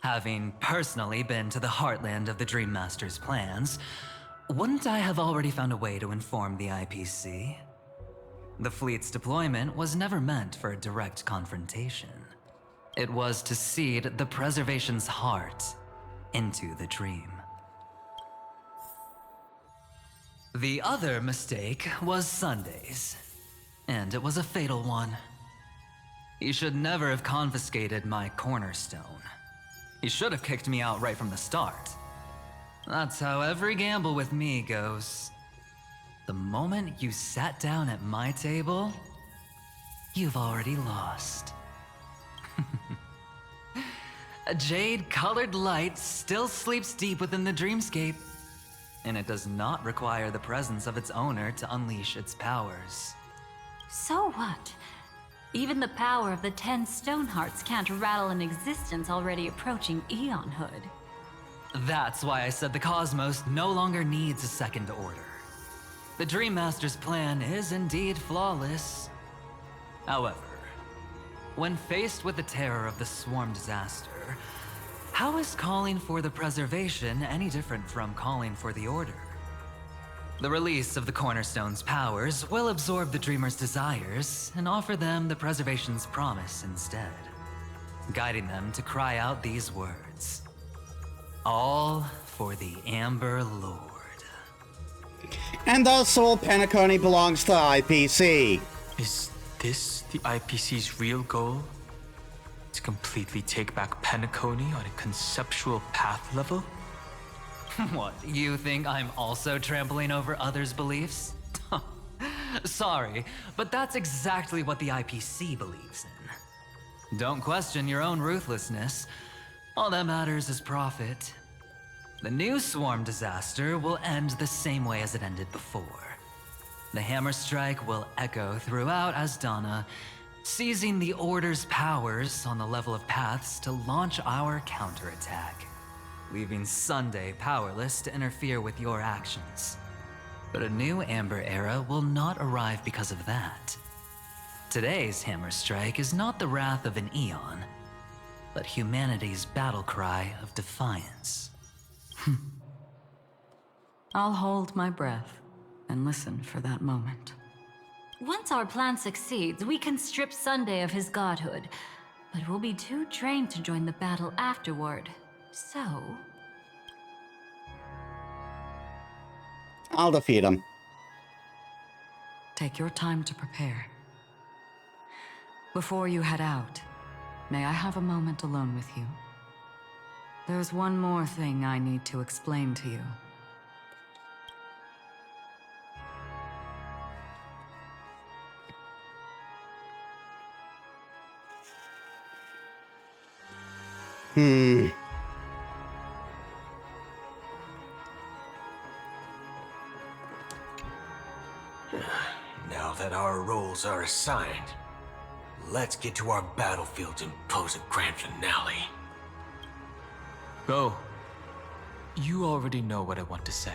Having personally been to the heartland of the Dream Master's plans, wouldn't I have already found a way to inform the IPC? The fleet's deployment was never meant for a direct confrontation. It was to seed the preservation's heart into the dream. The other mistake was Sundays, and it was a fatal one. He should never have confiscated my cornerstone. He should have kicked me out right from the start. That's how every gamble with me goes. The moment you sat down at my table, you've already lost. A jade-colored light still sleeps deep within the dreamscape, and it does not require the presence of its owner to unleash its powers. So what? Even the power of the 10 Stonehearts can't rattle an existence already approaching eonhood. That's why I said the cosmos no longer needs a second order. The Dream Master's plan is indeed flawless. However, when faced with the terror of the swarm disaster, how is calling for the preservation any different from calling for the order? The release of the Cornerstone's powers will absorb the Dreamer's desires and offer them the preservation's promise instead, guiding them to cry out these words: all for the Amber Lord. And thus all Penacony belongs to IPC. Is this the IPC's real goal? To completely take back Penacony on a conceptual path level? What, you think I'm also trampling over others' beliefs? Sorry, but that's exactly what the IPC believes in. Don't question your own ruthlessness. All that matters is profit. The new swarm disaster will end the same way as it ended before. The hammer strike will echo throughout Asdana, seizing the Order's powers on the level of paths to launch our counterattack, leaving Sunday powerless to interfere with your actions. But a new Amber Era will not arrive because of that. Today's hammer strike is not the wrath of an eon, but humanity's battle cry of defiance. I'll hold my breath and listen for that moment. Once our plan succeeds, we can strip Sunday of his godhood, but we'll be too drained to join the battle afterward. So... I'll defeat him. Take your time to prepare. Before you head out, may I have a moment alone with you? There's one more thing I need to explain to you. Now that our roles are assigned, let's get to our battlefields and pose a grand finale. Go. You already know what I want to say.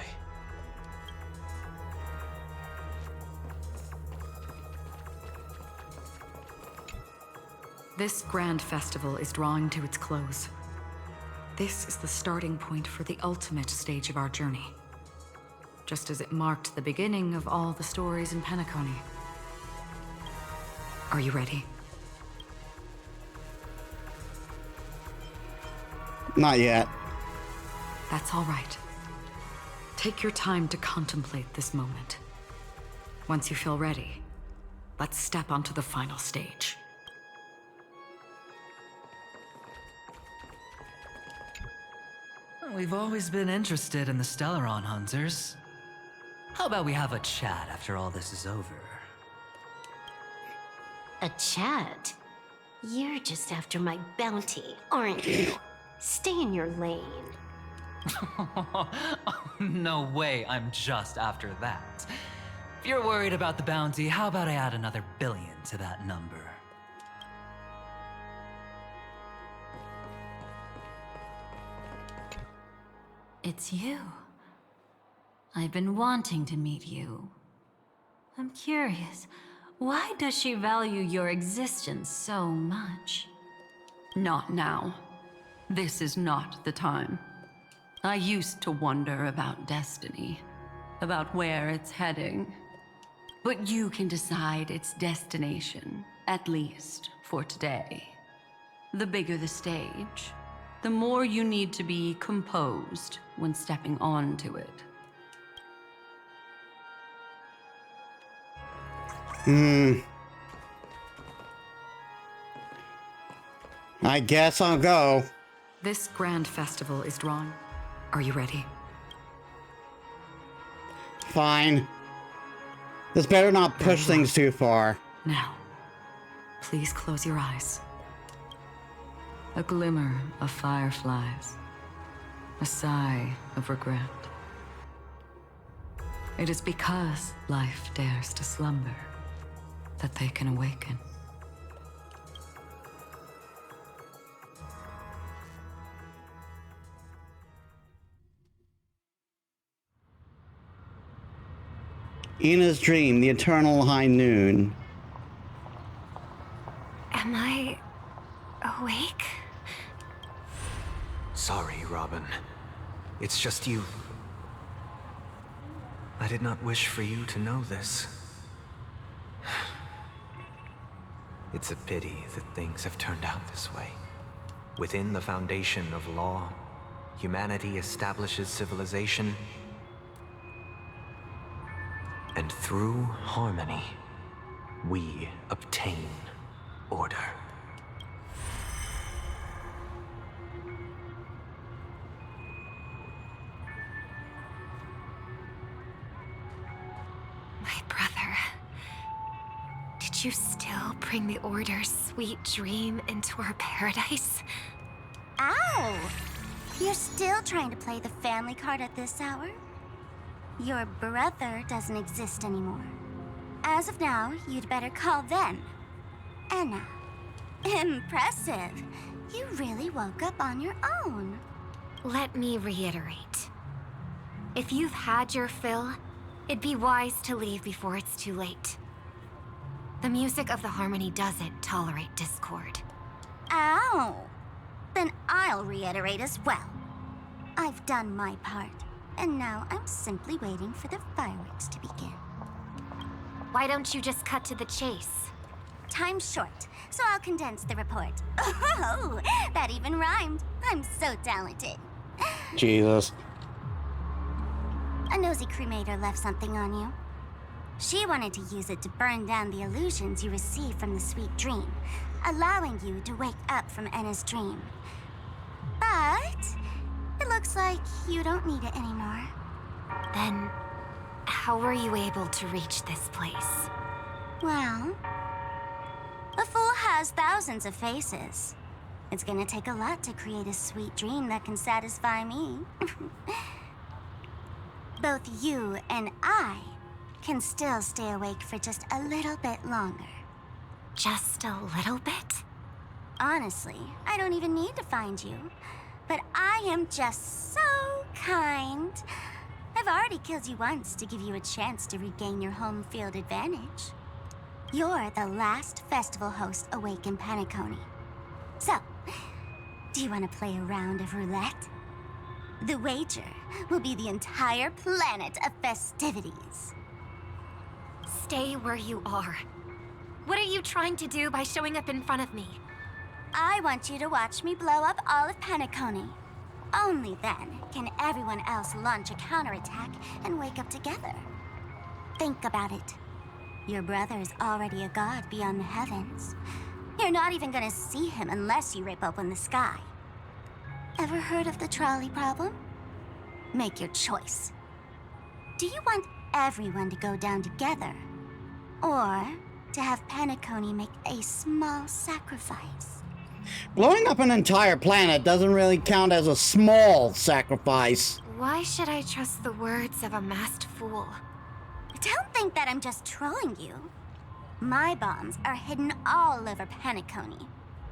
This grand festival is drawing to its close. This is the starting point for the ultimate stage of our journey. Just as it marked the beginning of all the stories in Penacony. Are you ready? Not yet. That's all right. Take your time to contemplate this moment. Once you feel ready, let's step onto the final stage. We've always been interested in the Stellaron Hunters. How about we have a chat after all this is over? A chat? You're just after my bounty, aren't you? Stay in your lane. No way, I'm just after that. If you're worried about the bounty, how about I add another billion to that number? It's you. I've been wanting to meet you. I'm curious, why does she value your existence so much? Not now. This is not the time. I used to wonder about destiny, about where it's heading. But you can decide its destination, at least for today. The bigger the stage, the more you need to be composed when stepping onto it. I guess I'll go. This grand festival is drawn. Are you ready? Fine. This better not push things too far. Now, please close your eyes. A glimmer of fireflies. A sigh of regret. It is because life dares to slumber that they can awaken. Ina's dream, the eternal high noon. Am I awake? Sorry, Robin. It's just you. I did not wish for you to know this. It's a pity that things have turned out this way. Within the foundation of law, humanity establishes civilization, and through harmony, we obtain order. My brother. Did you still bring the Order's sweet dream into our paradise? Ow! You're still trying to play the family card at this hour? Your brother doesn't exist anymore. As of now, you'd better call them Enna. Impressive. You really woke up on your own. Let me reiterate. If you've had your fill, it'd be wise to leave before it's too late. The music of the Harmony doesn't tolerate discord. Ow! Then I'll reiterate as well. I've done my part, and now I'm simply waiting for the fireworks to begin. Why don't you just cut to the chase? Time's short, so I'll condense the report. Oh, that even rhymed. I'm so talented. Jesus. A nosy cremator left something on you. She wanted to use it to burn down the illusions you received from the sweet dream, allowing you to wake up from Enna's dream. But it looks like you don't need it anymore. Then, how were you able to reach this place? Well, a fool has thousands of faces. It's gonna take a lot to create a sweet dream that can satisfy me. Both you and I can still stay awake for just a little bit longer. Just a little bit? Honestly, I don't even need to find you. But I am just so kind. I've already killed you once to give you a chance to regain your home field advantage. You're the last festival host awake in Penacony. So, do you want to play a round of roulette? The wager will be the entire planet of festivities. Stay where you are. What are you trying to do by showing up in front of me? I want you to watch me blow up all of Penacony. Only then can everyone else launch a counterattack and wake up together. Think about it. Your brother is already a god beyond the heavens. You're not even gonna see him unless you rip open the sky. Ever heard of the trolley problem? Make your choice. Do you want everyone to go down together? Or to have Penacony make a small sacrifice? Blowing up an entire planet doesn't really count as a small sacrifice. Why should I trust the words of a masked fool? Don't think that I'm just trolling you. My bombs are hidden all over Penacony.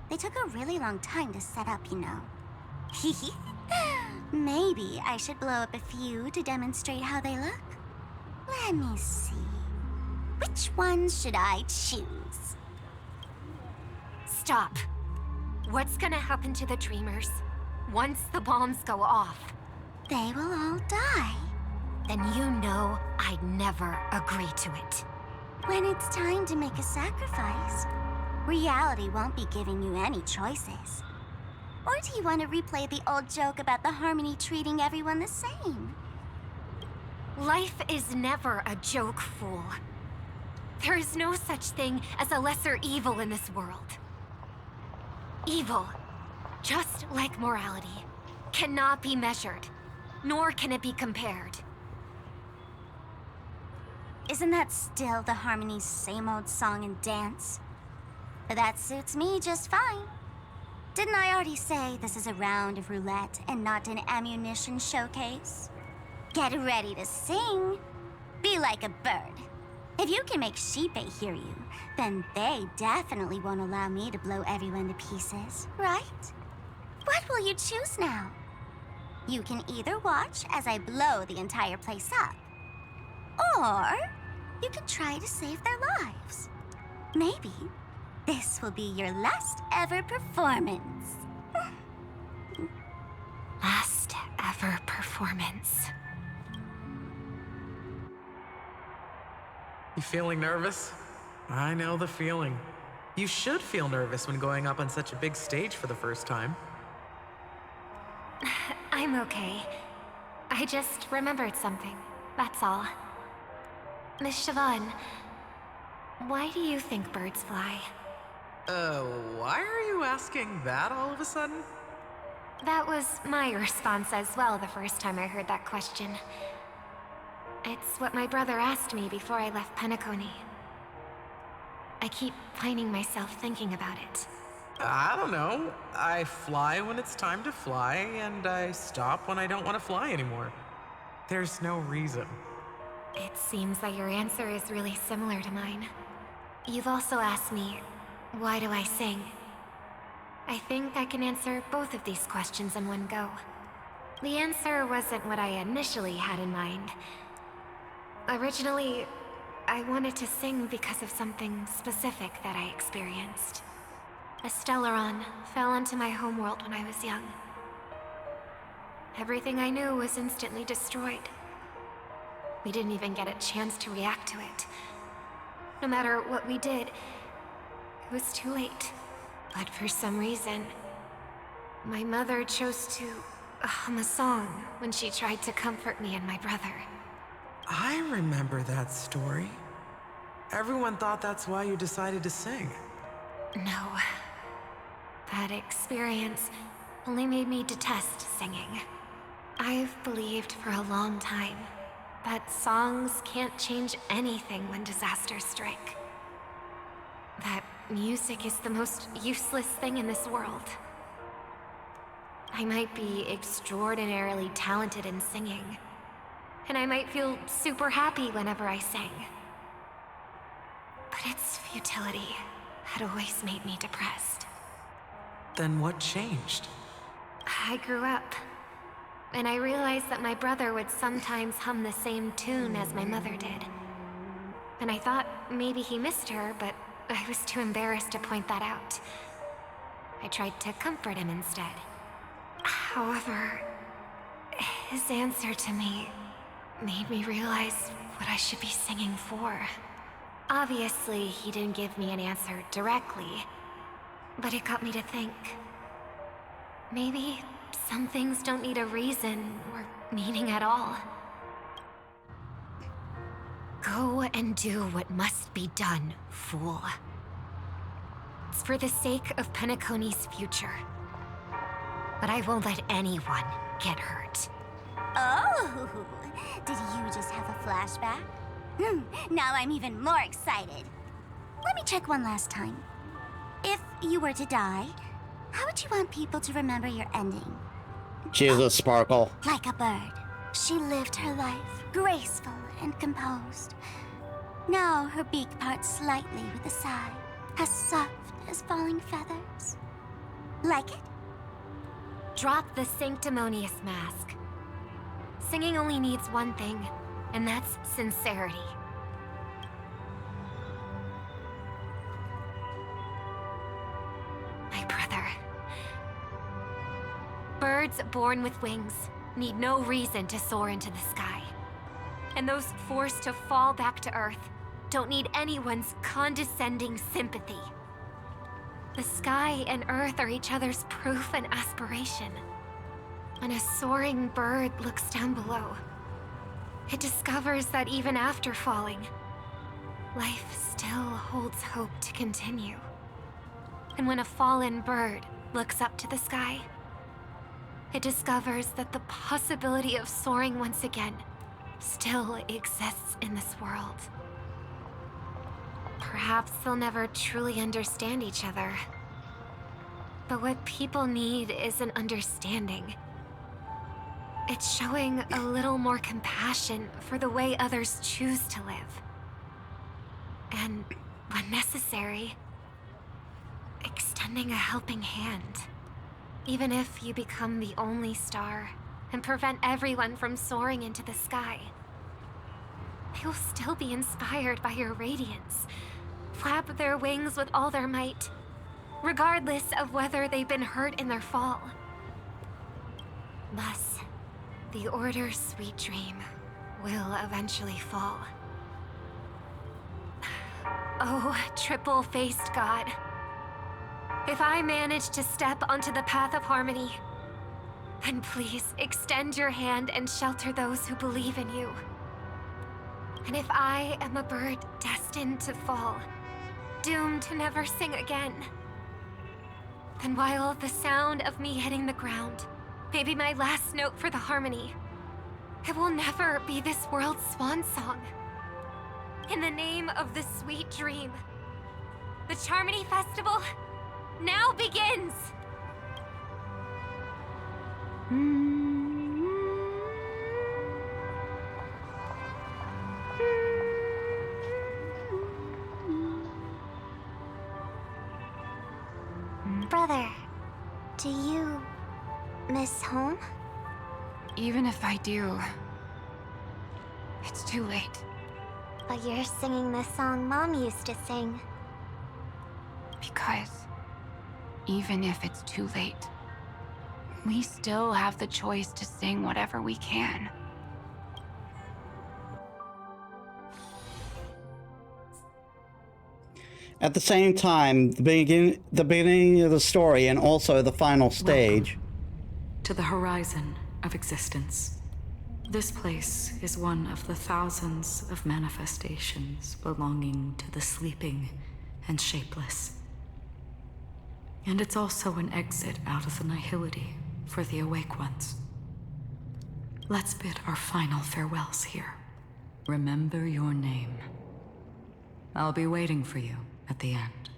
They took a really long time to set up, you know. Maybe I should blow up a few to demonstrate how they look. Let me see. Which ones should I choose? Stop. What's gonna happen to the Dreamers once the bombs go off? They will all die. Then you know I'd never agree to it. When it's time to make a sacrifice, Reality won't be giving you any choices. Or do you want to replay the old joke about the Harmony treating everyone the same? Life is never a joke, fool. There is no such thing as a lesser evil in this world. Evil, just like morality, cannot be measured, nor can it be compared. Isn't that still the Harmony's same old song and dance? That suits me just fine. Didn't I already say this is a round of roulette and not an ammunition showcase? Get ready to sing. Be like a bird. If you can make Sheepei hear you, then they definitely won't allow me to blow everyone to pieces, right? What will you choose now? You can either watch as I blow the entire place up, or you can try to save their lives. Maybe this will be your last ever performance. Last ever performance. You feeling nervous? I know the feeling. You should feel nervous when going up on such a big stage for the first time. I'm okay. I just remembered something, that's all. Miss Siobhan, why do you think birds fly? Why are you asking that all of a sudden? That was my response as well the first time I heard that question. It's what my brother asked me before I left Penacony. I keep finding myself thinking about it. I don't know. I fly when it's time to fly, and I stop when I don't want to fly anymore. There's no reason. It seems that your answer is really similar to mine. You've also asked me, why do I sing? I think I can answer both of these questions in one go. The answer wasn't what I initially had in mind. Originally, I wanted to sing because of something specific that I experienced. A Stellaron fell onto my homeworld when I was young. Everything I knew was instantly destroyed. We didn't even get a chance to react to it. No matter what we did, it was too late. But for some reason, my mother chose to hum a song when she tried to comfort me and my brother. I remember that story. Everyone thought that's why you decided to sing. No. That experience only made me detest singing. I've believed for a long time that songs can't change anything when disasters strike. That music is the most useless thing in this world. I might be extraordinarily talented in singing, and I might feel super happy whenever I sang. But its futility had always made me depressed. Then what changed? I grew up, and I realized that my brother would sometimes hum the same tune as my mother did. And I thought maybe he missed her, but I was too embarrassed to point that out. I tried to comfort him instead. However, his answer to me made me realize what I should be singing for. Obviously, he didn't give me an answer directly, but it got me to think. Maybe some things don't need a reason or meaning at all. Go and do what must be done, fool. It's for the sake of Penacony's future. But I won't let anyone get hurt. Oh, did you just have a flashback? Now I'm even more excited. Let me check one last time. If you were to die, how would you want people to remember your ending? Jesus, Sparkle. Like a bird. She lived her life, graceful and composed. Now her beak parts slightly with a sigh, as soft as falling feathers. Like it? Drop the sanctimonious mask. Singing only needs one thing, and that's sincerity. My brother. Birds born with wings need no reason to soar into the sky. And those forced to fall back to Earth don't need anyone's condescending sympathy. The sky and earth are each other's proof and aspiration. When a soaring bird looks down below, it discovers that even after falling, life still holds hope to continue. And when a fallen bird looks up to the sky, it discovers that the possibility of soaring once again still exists in this world. Perhaps they'll never truly understand each other. But what people need is an understanding. It's showing a little more compassion for the way others choose to live. And, when necessary, extending a helping hand. Even if you become the only star and prevent everyone from soaring into the sky, they will still be inspired by your radiance, flap their wings with all their might, regardless of whether they've been hurt in their fall. Thus, the Order's sweet dream will eventually fall. Oh, triple-faced God. If I manage to step onto the path of harmony, then please extend your hand and shelter those who believe in you. And if I am a bird destined to fall, doomed to never sing again, then while the sound of me hitting the ground may be my last note for the harmony, it will never be this world's swan song. In the name of the sweet dream, the Charmony Festival now begins! Brother, do you miss home? Even if I do, it's too late. But you're singing the song Mom used to sing. Because even if it's too late, we still have the choice to sing whatever we can. At the same time, the beginning of the story and also the final stage. Welcome to the horizon of existence. This place is one of the thousands of manifestations belonging to the sleeping and shapeless. And it's also an exit out of the nihility for the awake ones. Let's bid our final farewells here. Remember your name. I'll be waiting for you at the end.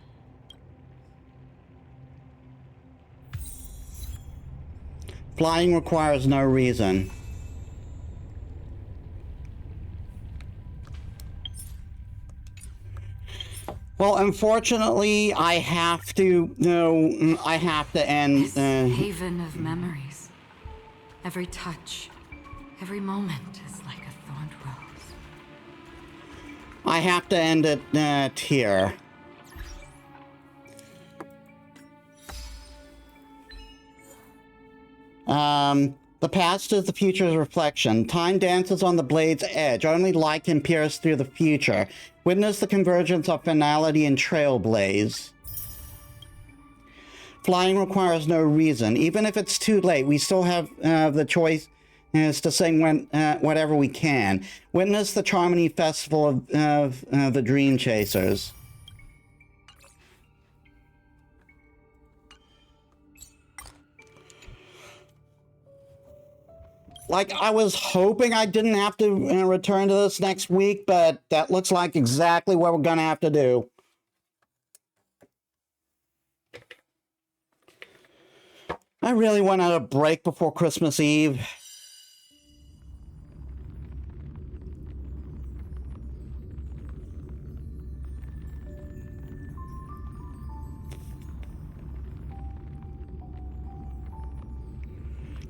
Flying requires no reason. Well, unfortunately, I have to end. This haven of memories. Every touch, every moment is like a thorned rose. I have to end it here. The past is the future's reflection. Time dances on the blade's edge. Only light can pierce through the future. Witness the convergence of finality and trailblaze. Flying requires no reason. Even if it's too late, we still have the choice to sing whatever we can. Witness the Charmony Festival of the Dream Chasers. Like, I was hoping I didn't have to return to this next week, but that looks like exactly what we're gonna have to do. I really wanted a break before Christmas Eve.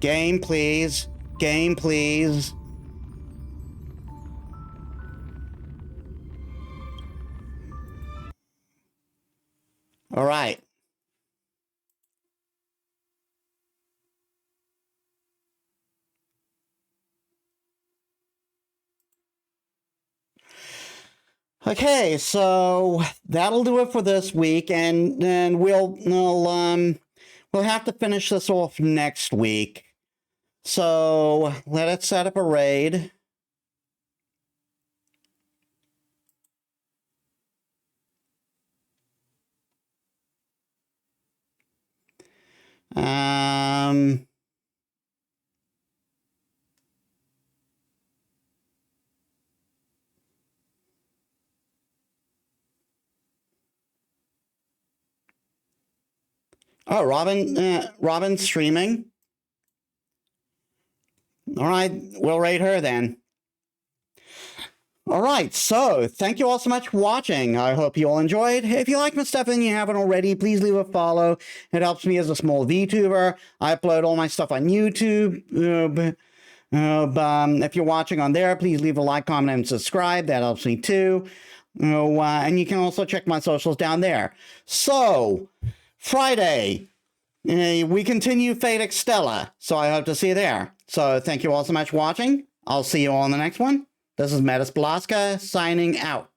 Game, please. Game, please. All right. Okay, so that'll do it for this week, and then we'll have to finish this off next week. So let's set up a raid. Oh, Robin's streaming. All right, we'll raid her then. All right, so thank you all so much for watching. I hope you all enjoyed. If you like my stuff and you haven't already, please leave a follow. It helps me as a small VTuber. I upload all my stuff on YouTube. If you're watching on there, please leave a like, comment, and subscribe. That helps me too. And you can also check my socials down there. So, Friday, we continue Fate Extella. So I hope to see you there. So thank you all so much for watching. I'll see you all in the next one. This is Metis Balaska signing out.